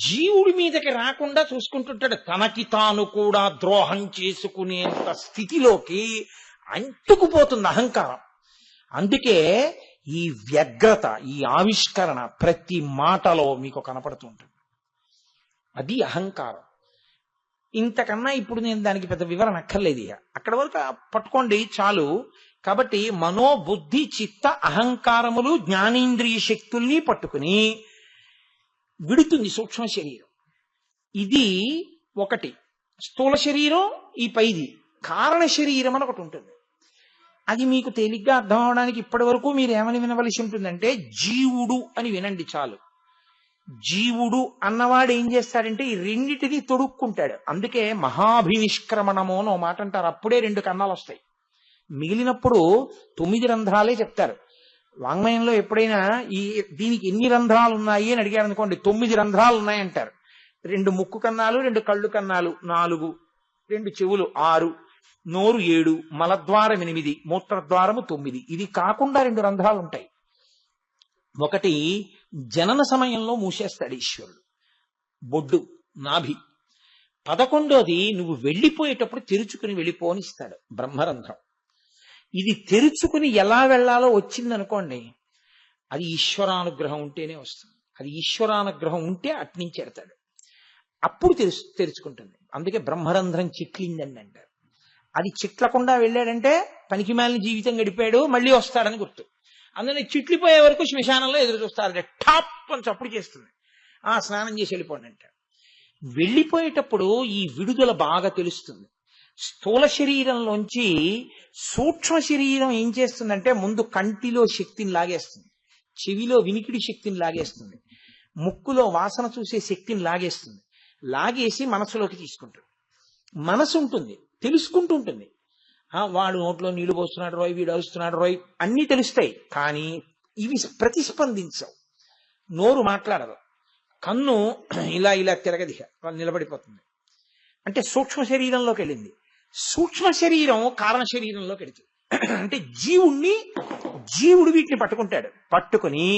Speaker 1: జీవుడి మీదకి రాకుండా చూసుకుంటుంటాడు. తనకి తాను కూడా ద్రోహం చేసుకునేంత స్థితిలోకి అంటుకుపోతుంది అహంకారం. అందుకే ఈ వ్యగ్రత, ఈ ఆవిష్కరణ ప్రతి మాటలో మీకు కనపడుతూ ఉంటుంది. అది అహంకారం. ఇంతకన్నా ఇప్పుడు నేను దానికి పెద్ద వివరణ అక్కర్లేదు. అక్కడ వరకు పట్టుకోండి చాలు. కాబట్టి మనోబుద్ధి చిత్త అహంకారములు జ్ఞానేంద్రియ శక్తుల్ని పట్టుకుని విడుతుంది సూక్ష్మ శరీరం. ఇది ఒకటి. స్థూల శరీరం ఈ పైది. కారణ శరీరం అని ఒకటి ఉంటుంది. అది మీకు తేలిగ్గా అర్థం అవడానికి ఇప్పటి వరకు మీరు ఏమని వినవలసి ఉంటుందంటే జీవుడు అని వినండి చాలు. జీవుడు అన్నవాడు ఏం చేస్తాడంటే ఈ రెండిటిని తొడుక్కుంటాడు. అందుకే మహాభినిష్క్రమణము అని ఓ మాట అంటారు. అప్పుడే 2 కన్నాలు వస్తాయి. మిగిలినప్పుడు 9 రంధ్రాలే చెప్తారు. వాంగ్మయంలో ఎప్పుడైనా దీనికి ఎన్ని రంధ్రాలు ఉన్నాయి అని అడిగారు అనుకోండి, 9 రంధ్రాలు ఉన్నాయంటారు. 2 ముక్కు కన్నాలు, 2 కళ్ళు కన్నాలు 4, 2 చెవులు 6, నోరు 7, మలద్వారం 8, మూత్రద్వారము 9. ఇది కాకుండా 2 రంధ్రాలు ఉంటాయి. ఒకటి జనన సమయంలో మూసేస్తాడు ఈశ్వరుడు, బొడ్డు నాభి. 11వది నువ్వు వెళ్ళిపోయేటప్పుడు తెరుచుకుని వెళ్ళిపోని ఇస్తాడు, బ్రహ్మరంధ్రం. ఇది తెరుచుకుని ఎలా వెళ్లాలో వచ్చిందనుకోండి, అది ఈశ్వరానుగ్రహం ఉంటేనే వస్తుంది. అది ఈశ్వరానుగ్రహం ఉంటే అట్నుంచి ఎడతాడు, అప్పుడు తెరుచుకుంటుంది. అందుకే బ్రహ్మరంధ్రం చిట్లిందని అంటారు. అది చిట్లకుండా వెళ్ళాడంటే పనికిమాలిన జీవితం గడిపాడు, మళ్ళీ వస్తాడని గుర్తు. అందుకని చిట్లిపోయే వరకు శ్మశానంలో ఎదురు చూస్తారు. టాప్ అని చప్పుడు చేస్తుంది, స్నానం చేసి వెళ్ళిపోండి అంటారు. వెళ్ళిపోయేటప్పుడు ఈ విడుదల బాగా తెలుస్తుంది. స్థూల శరీరంలోంచి సూక్ష్మ శరీరం ఏం చేస్తుందంటే ముందు కంటిలో శక్తిని లాగేస్తుంది, చెవిలో వినికిడి శక్తిని లాగేస్తుంది, ముక్కులో వాసన చూసే శక్తిని లాగేస్తుంది. లాగేసి మనసులోకి తీసుకుంటుంది. మనసు ఉంటుంది, తెలుసుకుంటూ ఉంటుంది. వాడు నోట్లో నీళ్లు పోస్తున్నాడు రోయ్, వీడు అరుస్తున్నాడు రోయ్, అన్నీ తెలుస్తాయి. కానీ ఇవి ప్రతిస్పందించవు. నోరు మాట్లాడదు, కన్ను ఇలా ఇలా తిరగదిహ నిలబడిపోతుంది. అంటే సూక్ష్మ శరీరంలోకి వెళ్ళింది. సూక్ష్మ శరీరం కారణ శరీరంలోకి వెళుతుంది. అంటే జీవుడు వీటిని పట్టుకుంటాడు. పట్టుకుని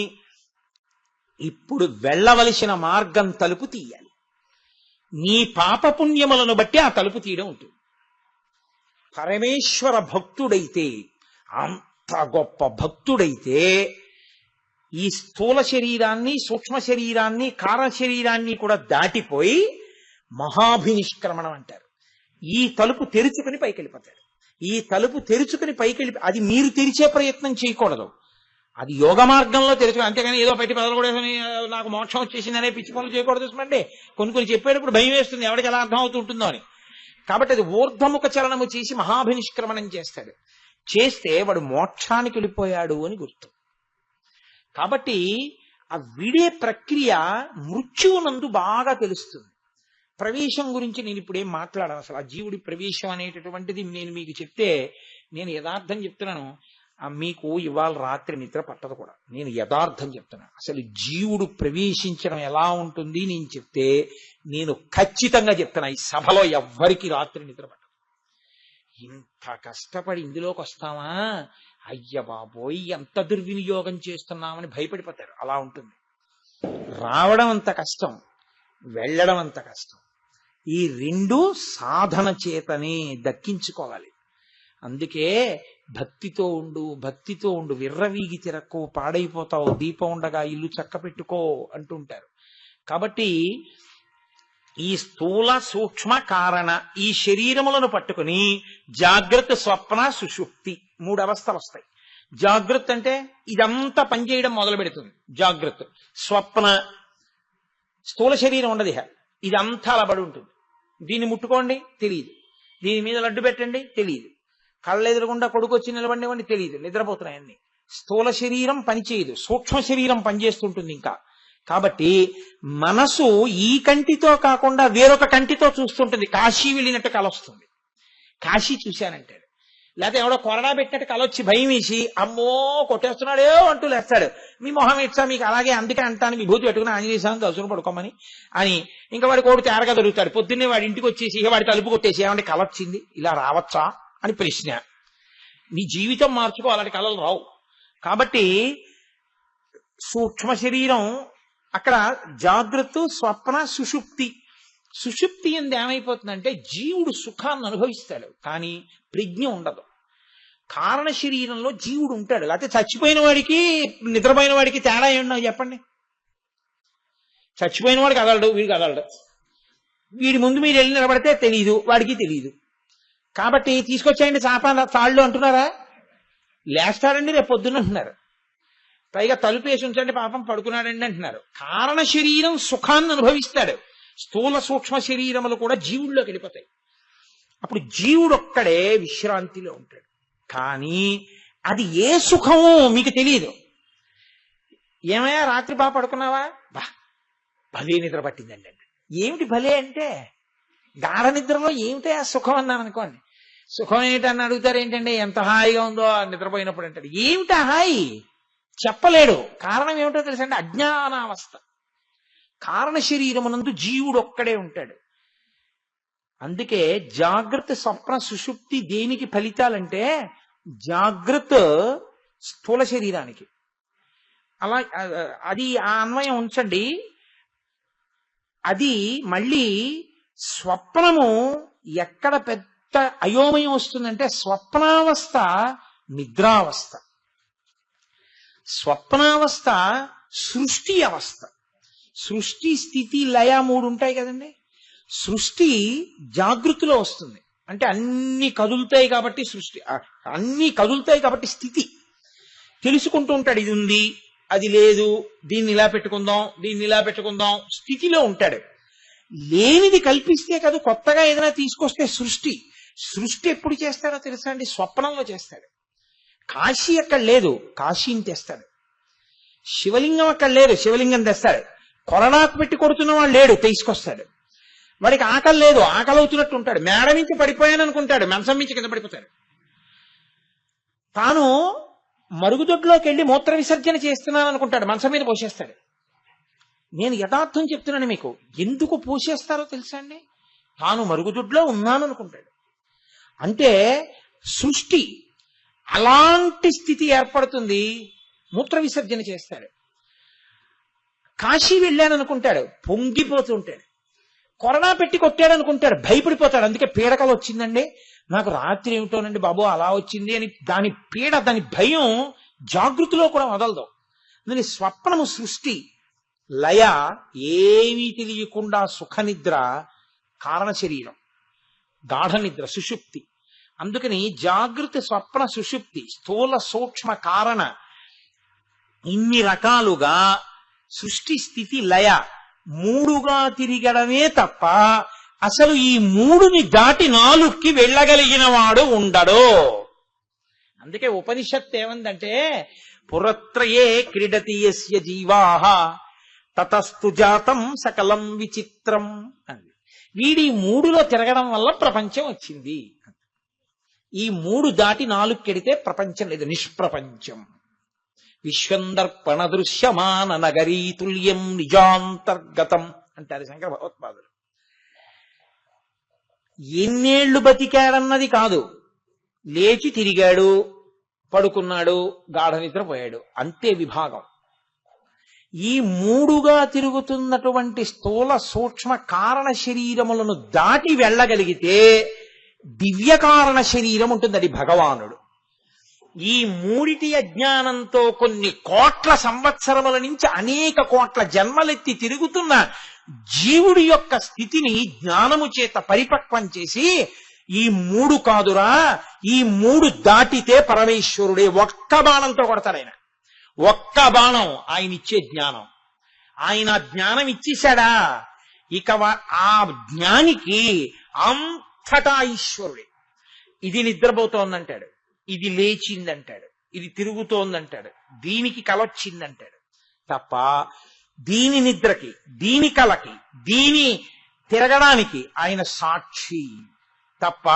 Speaker 1: ఇప్పుడు వెళ్ళవలసిన మార్గం తలుపు తీయాలి. నీ పాపపుణ్యములను బట్టి ఆ తలుపు తీయడం ఉంటుంది. పరమేశ్వర భక్తుడైతే, అంత గొప్ప భక్తుడైతే ఈ స్థూల శరీరాన్ని, సూక్ష్మ శరీరాన్ని, కారణ శరీరాన్ని కూడా దాటిపోయి మహాభినిష్క్రమణం అంటారు. ఈ తలుపు తెరుచుకుని పైకి వెళ్ళిపోతాడు. ఈ తలుపు తెరుచుకుని పైకి వెళ్ళి, అది మీరు తెరిచే ప్రయత్నం చేయకూడదు, అది యోగ మార్గంలో తెరుచుకుని. అంతేగాని ఏదో పెట్టి పదలు కూడా నాకు మోక్షం వచ్చేసిందనే పిచ్చి పనులు చేయకూడదు. చూసుకోండి, కొన్ని చెప్పేటప్పుడు భయం వేస్తుంది, ఎవరికి ఎలా అర్థం అవుతూ ఉంటుందో అని. కాబట్టి అది ఊర్ధ్వముఖ చలనము చేసి మహాభినిష్క్రమణం చేస్తాడు. చేస్తే వాడు మోక్షానికి వెళ్ళిపోయాడు అని గుర్తు. కాబట్టి ఆ విడే ప్రక్రియ మృత్యువునందు బాగా తెలుస్తుంది. ప్రవేశం గురించి నేను ఇప్పుడు ఏం మాట్లాడాను. అసలు ఆ జీవుడి ప్రవేశం అనేటటువంటిది నేను మీకు చెప్తే, నేను యథార్థం చెప్తున్నాను, మీకు ఇవాళ రాత్రి నిద్ర పట్టదు కూడా. నేను యథార్థం చెప్తున్నాను. అసలు జీవుడు ప్రవేశించడం ఎలా ఉంటుంది నేను చెప్తే, నేను ఖచ్చితంగా చెప్తున్నా, ఈ సభలో ఎవ్వరికి రాత్రి నిద్ర పట్టదు. ఇంత కష్టపడి ఇందులోకి వస్తామా, అయ్య బాబోయ్ ఎంత దుర్వినియోగం చేస్తున్నామని భయపడిపోతారు. అలా ఉంటుంది. రావడం అంత కష్టం, వెళ్ళడం అంత కష్టం. ఈ 2 సాధన చేతనే దక్కించుకోవాలి. అందుకే భక్తితో ఉండు, విర్రవీగి తిరక్కో, పాడైపోతావు, దీపం ఉండగా ఇల్లు చక్క పెట్టుకో అంటుంటారు. కాబట్టి ఈ స్థూల సూక్ష్మ కారణ ఈ శరీరములను పట్టుకుని జాగ్రత్త, స్వప్న, సుషుప్తి 3 అవస్థలు వస్తాయి. జాగ్రత్త అంటే ఇదంతా పనిచేయడం మొదలు పెడుతుంది. జాగ్రత్త. స్వప్న, స్థూల శరీరం ఉండదు, ఇదంతా అలా పడి ఉంటుంది. దీన్ని ముట్టుకోండి తెలియదు, దీని మీద లడ్డు పెట్టండి తెలియదు, కళ్ళ ఎదురుగుండా కొడుకు వచ్చి నిలబడినవ్వండి తెలియదు, నిద్రపోతున్నాయన్ని. స్థూల శరీరం పనిచేయదు, సూక్ష్మ శరీరం పనిచేస్తుంటుంది ఇంకా. కాబట్టి మనసు ఈ కంటితో కాకుండా వేరొక కంటితో చూస్తుంటుంది. కాశీ వెళ్ళినట్టు కల వస్తుంది. కాశీ చూశానంటాడు. లేకపోతే ఎవడో కొరడా పెట్టినట్టు కలొచ్చి భయం వేసి అమ్మో కొట్టేస్తున్నాడో అంటూ లేస్తాడు. మీ మొహం ఇచ్చా మీకు అలాగే అందుకే అంటాను విభూతి పెట్టుకుని ఆంజనేయ స్వామి దర్శనం పడుకోమని అని. ఇంకా వాడి కోడి తేరగా దొరుకుతాడు. పొద్దున్నే వాడి ఇంటికి వచ్చేసి ఇక వాడి తలుపు కొట్టేసి ఏమంటే కలొచ్చింది ఇలా రావచ్చా అని ప్రశ్న. నీ జీవితం మార్చుకో, అలాంటి కళలు రావు. కాబట్టి సూక్ష్మ శరీరం అక్కడ జాగ్రత్త, స్వప్న, సుషుప్తి. సుషుప్తి ఎందు ఏమైపోతుందంటే జీవుడు సుఖాన్ని అనుభవిస్తాడు కానీ ప్రజ్ఞ ఉండదు. కారణ శరీరంలో జీవుడు ఉంటాడు. లేకపోతే చచ్చిపోయిన వాడికి నిద్రపోయిన వాడికి తేడా ఏమన్నా చెప్పండి. చచ్చిపోయిన వాడికి కదలడు, వీడికి కదలడు. వీడి ముందు మీరు వెళ్ళి నిలబడితే తెలియదు, వాడికి తెలియదు. కాబట్టి తీసుకొచ్చేయండి చాప తాళ్ళు అంటున్నారా? లేస్తాడండి రేపు పొద్దున్న అంటున్నారు. పైగా తలుపు వేసి ఉంచండి పాపం పడుకున్నాడండి అంటున్నారు. కారణ శరీరం సుఖాన్ని అనుభవిస్తాడు. స్థూల సూక్ష్మ శరీరములు కూడా జీవుల్లోకి వెళ్ళిపోతాయి. అప్పుడు జీవుడు ఒక్కడే విశ్రాంతిలో ఉంటాడు. కానీ అది ఏ సుఖమో మీకు తెలియదు. ఏమయ్యా రాత్రి బాగా పడుకున్నావా? భలే నిద్ర పట్టిందండి అంటే ఏమిటి భలే అంటే? గాఢ నిద్రలో ఏమిటి ఆ సుఖం అన్నాను అనుకోండి. సుఖం ఏమిటని అడుగుతారు. ఏంటంటే ఎంత హాయిగా ఉందో నిద్రపోయినప్పుడు అంటాడు. ఏమిటా హాయి చెప్పలేడు. కారణం ఏమిటో తెలుసండి, అజ్ఞానావస్థ. కారణ శరీరమునందు జీవుడు ఒక్కడే ఉంటాడు. అందుకే జాగ్రత్త, స్వప్న, సుషుప్తి దేనికి ఫలితాలంటే జాగ్రత్త స్థూల శరీరానికి. అలా అది ఆ అన్వయం ఉంచండి. అది మళ్ళీ స్వప్నము ఎక్కడ పెద్ద అయోమయం వస్తుందంటే స్వప్నావస్థ, నిద్రావస్థ. స్వప్నావస్థ సృష్టి అవస్థ. సృష్టి, స్థితి, లయ మూడు ఉంటాయి కదండి. సృష్టి జాగృతిలో వస్తుంది. అంటే అన్ని కదులుతాయి కాబట్టి సృష్టి, అన్ని కదులుతాయి కాబట్టి స్థితి. తెలుసుకుంటూ ఉంటాడు, ఇది ఉంది అది లేదు, దీన్ని ఇలా పెట్టుకుందాం దీన్ని ఇలా పెట్టుకుందాం, స్థితిలో ఉంటాడు. లేనిది కల్పిస్తే కాదు, కొత్తగా ఏదైనా తీసుకొస్తే సృష్టి. సృష్టి ఎప్పుడు చేస్తాడో తెలుసా అండి? స్వప్నంలో చేస్తాడు. కాశీ అక్కడ లేదు, కాశీని తెస్తాడు. శివలింగం అక్కడ లేదు, శివలింగం తెస్తాడు. కొరడాకు పెట్టి కొడుతున్న వాడు లేడు, తీసుకొస్తాడు. వాడికి ఆకలి లేదు, ఆకలి అవుతున్నట్టు ఉంటాడు. మేడ నుంచి పడిపోయాను అనుకుంటాడు, మంచం నుంచి కింద పడిపోతాడు. తాను మరుగుదొడ్లోకి వెళ్ళి మూత్ర విసర్జన చేస్తున్నాను అనుకుంటాడు, మంచం మీద పోసేస్తాడు. నేను యథార్థం చెప్తున్నాను మీకు. ఎందుకు పోసేస్తారో తెలుసా అండి? తాను మరుగుదొడ్లో ఉన్నాను అనుకుంటాడు. అంటే సృష్టి అలాంటి స్థితి ఏర్పడుతుంది. మూత్ర విసర్జన చేస్తాడు. కాశీ వెళ్ళాను అనుకుంటాడు, పొంగిపోతుంటాడు. కొరడా పెట్టి కొట్టాడు అనుకుంటాడు, భయపడిపోతాడు. అందుకే పీడకలు వచ్చిందండి నాకు రాత్రి ఏమిటోనండి బాబు అలా వచ్చింది అని దాని పీడ, దాని భయం జాగృతిలో కూడా వదలదు. అందుకని స్వప్నము సృష్టి, లయ, ఏమీ తెలియకుండా సుఖనిద్ర కారణ శరీరం, గాఢ నిద్ర సుషుప్తి. అందుకని జాగృతి, స్వప్న, సుషుప్తి, స్థూల సూక్ష్మ కారణ, ఇన్ని రకాలుగా సృష్టి, స్థితి, లయ మూడుగా తిరగడమే తప్ప అసలు ఈ మూడుని దాటి నాలుగుకి వెళ్ళగలిగిన వాడు ఉండడు. అందుకే ఉపనిషత్తు ఏమందంటే పురత్రయే క్రీడతి యస్య జీవాః తతస్తు జాతం సకలం విచిత్రం అంది. వీడి మూడులో తిరగడం వల్ల ప్రపంచం వచ్చింది. ఈ మూడు దాటి నాలుగు కెడితే ప్రపంచం లేదు, నిష్ప్రపంచం. విశ్వందర్పణ దృశ్యమాన నగరీ తుల్యం నిజాంతర్గతం అంటారు శంకర భగవత్పాదులు. ఎన్నేళ్లు బతికాడన్నది కాదు, లేచి తిరిగాడు, పడుకున్నాడు, గాఢ నిద్రపోయాడు, అంతే విభాగం. ఈ మూడుగా తిరుగుతున్నటువంటి స్థూల సూక్ష్మ కారణ శరీరములను దాటి వెళ్ళగలిగితే దివ్య కారణ శరీరం ఉంటుంది, అది భగవానుడు. ఈ మూడిటి అజ్ఞానంతో కొన్ని కోట్ల సంవత్సరముల నుంచి అనేక కోట్ల జన్మలెత్తి తిరుగుతున్న జీవుడి యొక్క స్థితిని జ్ఞానము చేత పరిపక్వం చేసి ఈ మూడు కాదురా, ఈ మూడు దాటితే పరమేశ్వరుడే. ఒక్క బాణంతో కొడతాడు ఆయన. ఒక్క బాణం ఆయన ఇచ్చే జ్ఞానం. ఆయన జ్ఞానం ఇచ్చేశాడా, ఇక ఆ జ్ఞానికి అంతటా ఈశ్వరుడే. ఇది నిద్రపోతోందంటాడు, ఇది లేచిందంటాడు, ఇది తిరుగుతోందంటాడు, దీనికి కలొచ్చిందంటాడు తప్ప దీని నిద్రకి, దీని కలకి, దీని తిరగడానికి ఆయన సాక్షి. తప్ప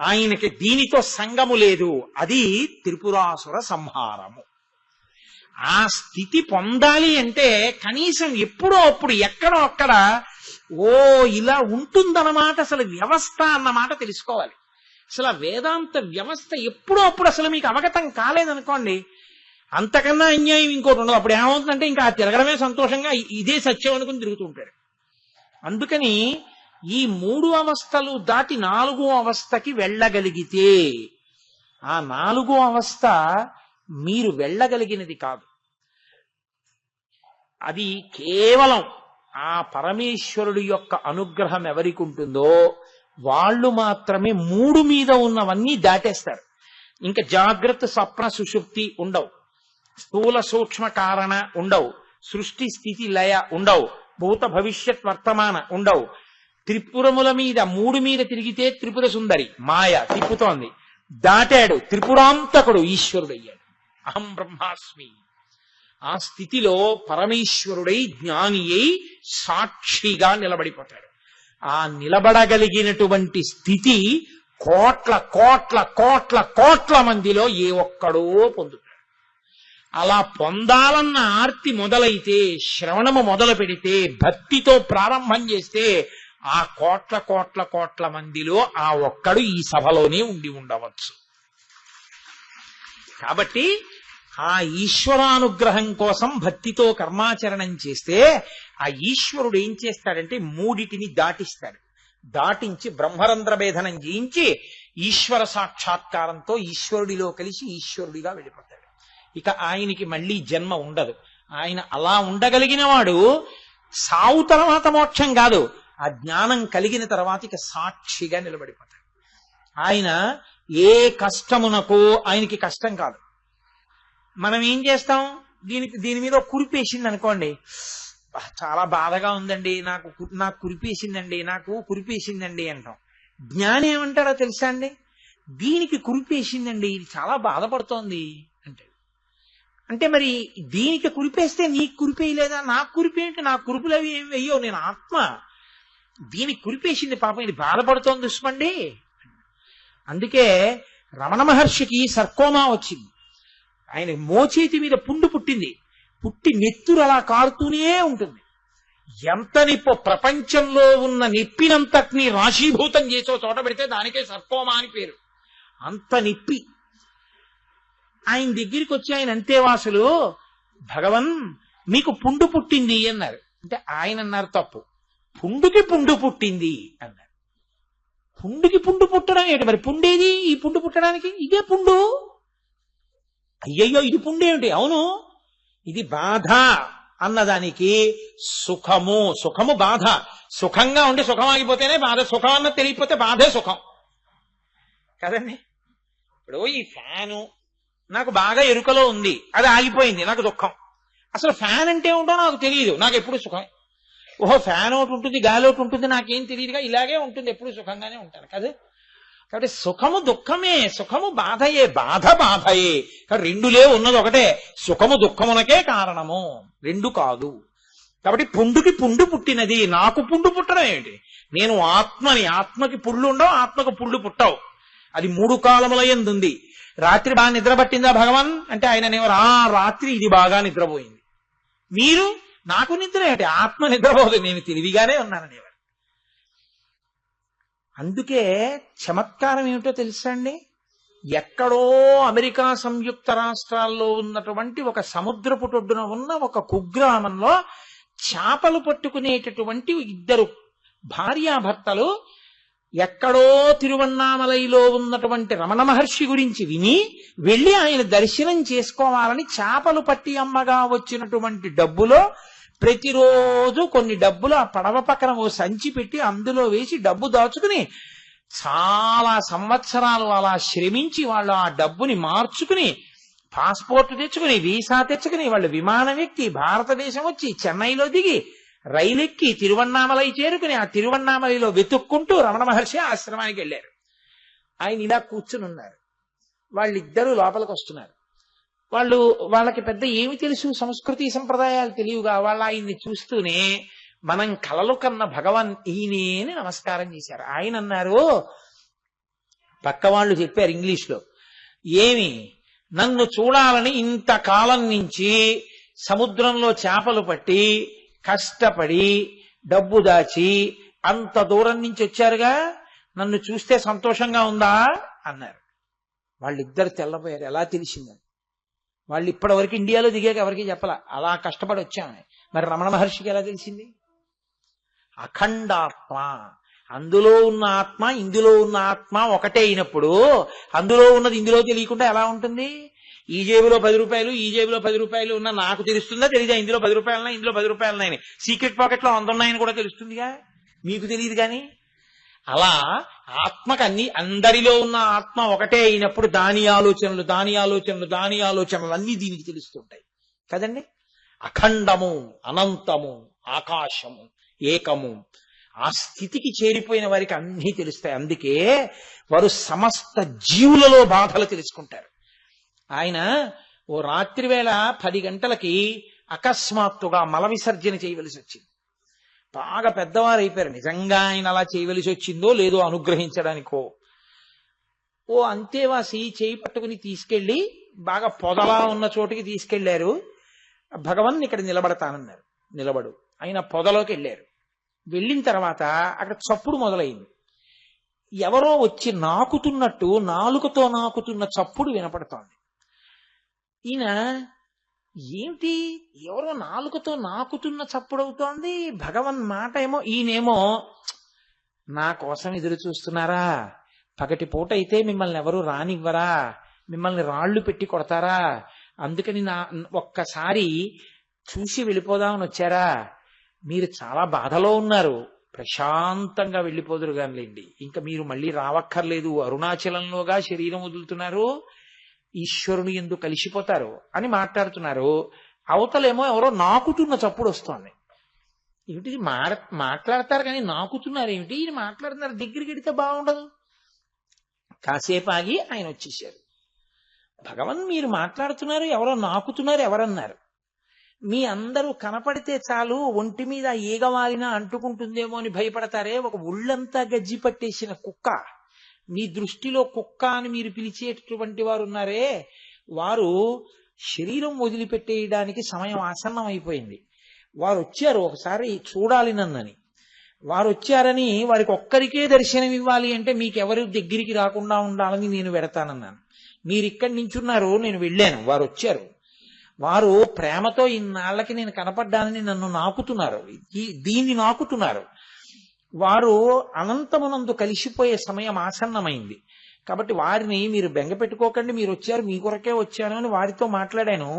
Speaker 1: ఆయనకి దీనితో సంగము లేదు. అది త్రిపురాసుర సంహారము. ఆ స్థితి పొందాలి అంటే కనీసం ఎప్పుడో అప్పుడు ఎక్కడో అక్కడ ఓ ఇలా ఉంటుందన్నమాట, అసలు వ్యవస్థ అన్నమాట తెలుసుకోవాలి. అసలు ఆ వేదాంత వ్యవస్థ ఎప్పుడో అప్పుడు అసలు మీకు అవగతం కాలేదనుకోండి, అంతకన్నా అన్యాయం ఇంకోటి ఉండదు. అప్పుడు ఏమవుతుందంటే ఇంకా తిరగడమే సంతోషంగా ఇదే సత్యం అనుకుని తిరుగుతుంటాడు. అందుకని ఈ 3 అవస్థలు దాటి 4వ అవస్థకి వెళ్ళగలిగితే, ఆ 4వ అవస్థ మీరు వెళ్ళగలిగినది కాదు. అది కేవలం ఆ పరమేశ్వరుడి యొక్క అనుగ్రహం ఎవరికి ఉంటుందో వాళ్ళు మాత్రమే 3 మీద ఉన్నవన్నీ దాటేస్తారు. ఇంకా జాగ్రత్త, స్వప్న, సుషుప్తి ఉండవు, స్థూల సూక్ష్మ కారణ ఉండవు, సృష్టి స్థితి లయ ఉండవు, భూత భవిష్యత్ వర్తమాన ఉండవు. త్రిపురముల మీద 3 మీద తిరిగితే త్రిపుర సుందరి మాయ తిప్పుతోంది, దాటాడు, త్రిపురాంతకుడు ఈశ్వరుడు అయ్యాడు. అహం బ్రహ్మాస్మి. ఆ స్థితిలో పరమేశ్వరుడై జ్ఞాని అయి సాక్షిగా నిలబడిపోతాడు. ఆ నిలబడగలిగినటువంటి స్థితి కోట్ల కోట్ల కోట్ల కోట్ల మందిలో ఏ ఒక్కడో పొందుతాడు. అలా పొందాలన్న ఆర్తి మొదలైతే, శ్రవణము మొదలు పెడితే, భక్తితో ప్రారంభం చేస్తే ఆ కోట్ల కోట్ల కోట్ల మందిలో ఆ ఒక్కడు ఈ సభలోనే ఉండి ఉండవచ్చు. కాబట్టి ఆ ఈశ్వరానుగ్రహం కోసం భక్తితో కర్మాచరణం చేస్తే ఆ ఈశ్వరుడు ఏం చేస్తాడంటే 3టిని దాటిస్తాడు. దాటించి బ్రహ్మరంధ్ర భేదనం చేయించి ఈశ్వర సాక్షాత్కారంతో ఈశ్వరుడిలో కలిసి ఈశ్వరుడిగా వెళ్ళిపోతాడు. ఇక ఆయనకి మళ్ళీ జన్మ ఉండదు. ఆయన అలా ఉండగలిగిన వాడు సావు తర్వాత మోక్షం కాదు, ఆ జ్ఞానం కలిగిన తర్వాత ఇక సాక్షిగా నిలబడిపోతాడు. ఆయన ఏ కష్టమునకు ఆయనకి కష్టం కాదు. మనం ఏం చేస్తాం, దీని మీద కురిపేసింది అనుకోండి, చాలా బాధగా ఉందండి, నాకు కురిపేసిందండి అంటాం. జ్ఞానం ఏమంటారో తెలుసా అండి, దీనికి కురిపేసిందండి, ఇది చాలా బాధపడుతోంది అంటే మరి దీనికి కురిపేస్తే నీకు కురిపేయలేదా? నాకు కురిపేంటి, నాకు కురుపులు అవి ఏం వెయ్యో, నేను ఆత్మ. దీనికి కురిపేసింది పాపం, ఇది బాధపడుతోంది చూసుకోండి. అందుకే రమణ మహర్షికి సర్కోమా వచ్చింది. ఆయన మోచేతి మీద పుండు పుట్టింది, పుట్టి నెత్తురు అలా కారుతూనే ఉంటుంది. ఎంత నిప్పో, ప్రపంచంలో ఉన్న నెప్పినంతటిని రాశీభూతం చేసో చోట పెడితే దానికే సర్కోమా అని పేరు. అంత నెప్పి. ఆయన దగ్గరికి వచ్చి ఆయన అంతేవాసులు, భగవన్ మీకు పుండు పుట్టింది అన్నారు. అంటే ఆయన అన్నారు తప్పు, పుండుకి పుండు పుట్టింది అన్నారు. పుండుకి పుండు పుట్టడం ఏంటి మరి? పుండేది ఈ పుండు పుట్టడానికి? ఇదే పుండు. అయ్యయ్యో ఇది పుండేమిటి? అవును, ఇది బాధ అన్నదానికి సుఖము. సుఖము బాధ. సుఖంగా ఉండి సుఖం ఆగిపోతేనే బాధ. సుఖం అన్నది తెలియకపోతే బాధే సుఖం కదండి. ఇప్పుడు ఈ ఫ్యాను నాకు బాగా ఎరుకలో ఉంది, అది ఆగిపోయింది, నాకు దుఃఖం. అసలు ఫ్యాన్ అంటే ఏంటో నాకు తెలియదు, నాకు ఎప్పుడు సుఖమే. ఓహో ఫ్యాన్ ఒకటి ఉంటుంది, గాలి ఒకటి ఉంటుంది, నాకేం తెలియదుగా, ఇలాగే ఉంటుంది, ఎప్పుడు సుఖంగానే ఉంటాను కదా. కాబట్టి సుఖము దుఃఖమే, సుఖము బాధయే, బాధ బాధయే. కాబట్టి రెండులే, ఉన్నది ఒకటే. సుఖము దుఃఖమునకే కారణము, రెండు కాదు. కాబట్టి పుండుకి పుండు పుట్టినది, నాకు పుండు పుట్టడం ఏమిటి? నేను ఆత్మని, ఆత్మకి పుళ్ళు ఉండవు, ఆత్మకు పుళ్ళు పుట్టవు. అది 3 కాలముల యందు ఉంది. రాత్రి బాగా నిద్ర పట్టిందా భగవాన్ అంటే ఆయన అనేవారు, రాత్రి ఇది బాగా నిద్రపోయింది. మీరు నాకు నిద్ర ఏంటి, ఆత్మ నిద్రపోదు, నేను తెలివిగానే ఉన్నాననేవారు. అందుకే చమత్కారం ఏమిటో తెలుసా అండి, ఎక్కడో అమెరికా సంయుక్త రాష్ట్రాల్లో ఉన్నటువంటి ఒక సముద్రపుటొడ్డున ఉన్న ఒక కుగ్రామంలో చేపలు పట్టుకునేటటువంటి 2 భార్యాభర్తలు ఎక్కడో తిరువన్నామలైలో ఉన్నటువంటి రమణ మహర్షి గురించి విని వెళ్ళి ఆయన దర్శనం చేసుకోవాలని చేపలు పట్టి అమ్మగా వచ్చినటువంటి డబ్బులో ప్రతిరోజు కొన్ని డబ్బులు ఆ పడవ పక్కన ఓ సంచి పెట్టి అందులో వేసి డబ్బు దాచుకుని చాలా సంవత్సరాలు అలా శ్రమించి వాళ్ళు ఆ డబ్బుని మార్చుకుని పాస్పోర్ట్ తెచ్చుకుని, వీసా తెచ్చుకుని, వాళ్ళు విమానం ఎక్కి భారతదేశం వచ్చి చెన్నైలో దిగి రైలెక్కి తిరువన్నామలై చేరుకుని ఆ తిరువన్నామలైలో వెతుక్కుంటూ రమణ మహర్షి ఆశ్రమానికి వెళ్ళారు. ఆయన ఇలా కూర్చుని ఉన్నారు. వాళ్ళిద్దరూ లోపలికి వస్తున్నారు. వాళ్ళకి పెద్ద ఏమి తెలుసు, సంస్కృతి సంప్రదాయాలు తెలియగా వాళ్ళు ఆయన్ని చూస్తూనే మనం కలలు కన్న భగవాన్ ఈయనే అని నమస్కారం చేశారు. ఆయన అన్నారు, పక్క వాళ్ళు చెప్పారు ఇంగ్లీష్లో, ఏమి నన్ను చూడాలని ఇంతకాలం నుంచి సముద్రంలో చేపలు పట్టి కష్టపడి డబ్బు దాచి అంత దూరం నుంచి వచ్చారుగా, నన్ను చూస్తే సంతోషంగా ఉందా అన్నారు. వాళ్ళిద్దరు తెల్లబోయారు. ఎలా తెలిసిందని. వాళ్ళు ఇప్పటి వరకు ఇండియాలో దిగాక ఎవరికి చెప్పలా, అలా కష్టపడి వచ్చామని. మరి రమణ మహర్షికి ఎలా తెలిసింది? అఖండాత్మ, అందులో ఉన్న ఆత్మ ఇందులో ఉన్న ఆత్మ ఒకటే అయినప్పుడు అందులో ఉన్నది ఇందులో తెలియకుండా ఎలా ఉంటుంది? ఈ జేబులో 10 రూపాయలు ఈ జేబులో 10 రూపాయలు ఉన్నా నాకు తెలుస్తుందా తెలీదా? ఇందులో 10 రూపాయలున్నా ఇందులో 10 రూపాయలున్నాయని. సీక్రెట్ పాకెట్లో 100 ఉన్నాయని కూడా తెలుస్తుందిగా, మీకు తెలియదు కానీ. అలా ఆత్మకు అందరిలో ఉన్న ఆత్మ ఒకటే అయినప్పుడు దాని ఆలోచనలు అన్నీ దీనికి తెలుస్తుంటాయి కదండి. అఖండము, అనంతము, ఆకాశము, ఏకము, ఆ స్థితికి చేరిపోయిన వారికి అన్నీ తెలుస్తాయి. అందుకే వారు సమస్త జీవులలో బాధలు తెలుసుకుంటారు. ఆయన ఓ రాత్రి వేళ 10 గంటలకి అకస్మాత్తుగా మల విసర్జన చేయవలసి వచ్చింది. బాగా పెద్దవారు అయిపోయారు. నిజంగా ఆయన అలా చేయవలసి వచ్చిందో లేదో అనుగ్రహించడానికో, ఓ అంతేవాసి చేయి పట్టుకుని తీసుకెళ్లి బాగా పొదలా ఉన్న చోటుకి తీసుకెళ్లారు. భగవన్ ఇక్కడ నిలబడతానన్నారు. నిలబడు. ఆయన పొదలోకి వెళ్ళారు. వెళ్ళిన తర్వాత అక్కడ చప్పుడు మొదలైంది. ఎవరో వచ్చి నాకుతున్నట్టు, నాలుకతో నాకుతున్న చప్పుడు వినపడుతోంది. ఈయన ఏమిటి, ఎవరో నాలుకతో నాకుతున్న చప్పుడవుతోంది, భగవన్ మాట ఏమో. ఈయనేమో నా కోసం ఎదురు చూస్తున్నారా, పగటి పూట అయితే మిమ్మల్ని ఎవరు రానివ్వరా, మిమ్మల్ని రాళ్లు పెట్టి కొడతారా, అందుకని ఒక్కసారి చూసి వెళ్ళిపోదామని వచ్చారా, మీరు చాలా బాధలో ఉన్నారు, ప్రశాంతంగా వెళ్ళిపోదురు కానిలేండి, ఇంకా మీరు మళ్ళీ రావక్కర్లేదు, అరుణాచలంలోగా శరీరం వదులుతున్నారు, ఈశ్వరుని యందు కలిసిపోతారు అని మాట్లాడుతున్నారు. అవతలేమో ఎవరో నాకుతున్న చప్పుడు వస్తోంది. ఏమిటి మాట్లాడతారు కానీ నాకుతున్నారు ఏమిటి, ఈయన మాట్లాడుతున్నారు, దగ్గరికి వెడితే బాగుండదు. కాసేపు ఆగి ఆయన వచ్చేసారు. భగవన్ మీరు మాట్లాడుతున్నారు, ఎవరో నాకుతున్నారు, ఎవరన్నారు? మీ అందరూ కనపడితే చాలు ఒంటి మీద ఈగవాలినా అంటుకుంటుందేమో అని భయపడతారే, ఒక ఒళ్ళంతా గజ్జి పట్టేసిన కుక్క, మీ దృష్టిలో కుక్క అని మీరు పిలిచేటటువంటి వారు ఉన్నారే, వారు శరీరం వదిలిపెట్టేయడానికి సమయం ఆసన్నం అయిపోయింది. వారు వచ్చారు, ఒకసారి చూడాలి నన్నని. వారు వచ్చారని వారికి ఒక్కరికే దర్శనం ఇవ్వాలి అంటే మీకెవరు దగ్గరికి రాకుండా ఉండాలని నేను వెడతానన్నాను. మీరు ఇక్కడి నించున్నారు, నేను వెళ్ళాను, వారు వచ్చారు. వారు ప్రేమతో ఇన్నాళ్ళకి నేను కనపడ్డానని నన్ను నాకుతున్నారు, దీన్ని నాకుతున్నారు. వారు అనంతమునందు కలిసిపోయే సమయం ఆసన్నమైంది కాబట్టి వారిని మీరు బెంగ పెట్టుకోకండి, మీరు వచ్చారు, మీ కొరకే వచ్చాను అని వారితో మాట్లాడాను.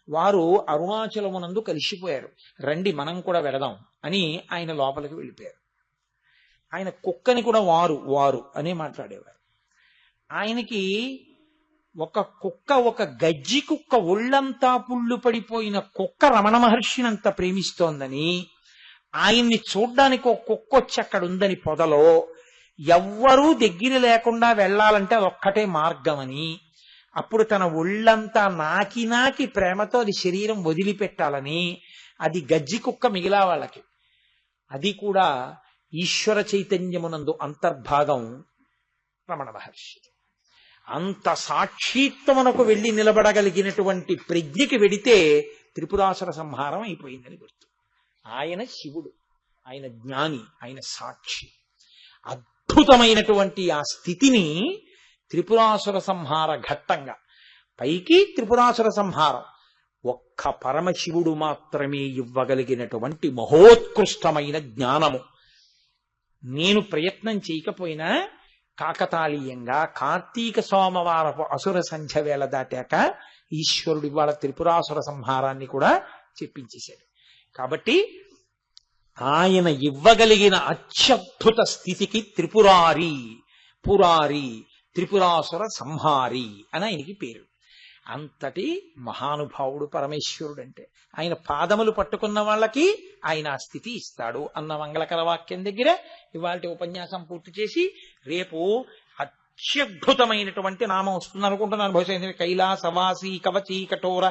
Speaker 1: వారు అరుణాచలమునందు కలిసిపోయారు, రండి మనం కూడా వెళదాం అని ఆయన లోపలికి వెళ్ళిపోయారు. ఆయన కుక్కని కూడా వారు అనే మాట్లాడేవారు. ఆయనకి ఒక కుక్క, ఒక గజ్జి కుక్క, ఒళ్ళంతా పుళ్ళు పడిపోయిన కుక్క రమణ మహర్షినంత ప్రేమిస్తోందని, ఆయన్ని చూడ్డానికి ఒక కుక్క వచ్చి అక్కడ ఉందని పొదలో, ఎవ్వరూ దగ్గర లేకుండా వెళ్లాలంటే ఒక్కటే మార్గం అని, అప్పుడు తన ఒళ్ళంతా నాకి ప్రేమతో అది శరీరం వదిలిపెట్టాలని, అది గజ్జి కుక్క మిగిలా వాళ్ళకి. అది కూడా ఈశ్వర చైతన్యమునందు అంతర్భాగం రమణ మహర్షి. అంత సాక్షిత్వమునకు వెళ్లి నిలబడగలిగినటువంటి ప్రజ్ఞకి వెడితే త్రిపురాసుర సంహారం అయిపోయిందని గుర్తు. ఆయన శివుడు, ఆయన జ్ఞాని, ఆయన సాక్షి. అద్భుతమైనటువంటి ఆ స్థితిని త్రిపురాసుర సంహార ఘట్టంగా, పైకి త్రిపురాసుర సంహారం ఒక్క పరమశివుడు మాత్రమే ఇవ్వగలిగినటువంటి మహోత్కృష్టమైన జ్ఞానము. నేను ప్రయత్నం చేయకపోయినా కాకతాళీయంగా కార్తీక సోమవారపు అసుర సంధ్య వేళ దాటాక ఈశ్వరుడు ఇవాళ త్రిపురాసుర సంహారాన్ని కూడా చెప్పించేశాడు. కాబట్టి ఆయన ఇవ్వగలిగిన అత్యద్భుత స్థితికి పురారి త్రిపురాసుర సంహారి అని ఆయనకి పేరు. అంతటి మహానుభావుడు పరమేశ్వరుడు. అంటే ఆయన పాదములు పట్టుకున్న వాళ్ళకి ఆయన ఆ స్థితి ఇస్తాడు అన్న మంగళకర వాక్యం దగ్గర ఇవాళ ఉపన్యాసం పూర్తి చేసి, రేపు అత్యద్భుతమైనటువంటి నామం వస్తుంది అనుకుంటున్నాను. బహుశా కైలాసవాసి కవచీ కఠోర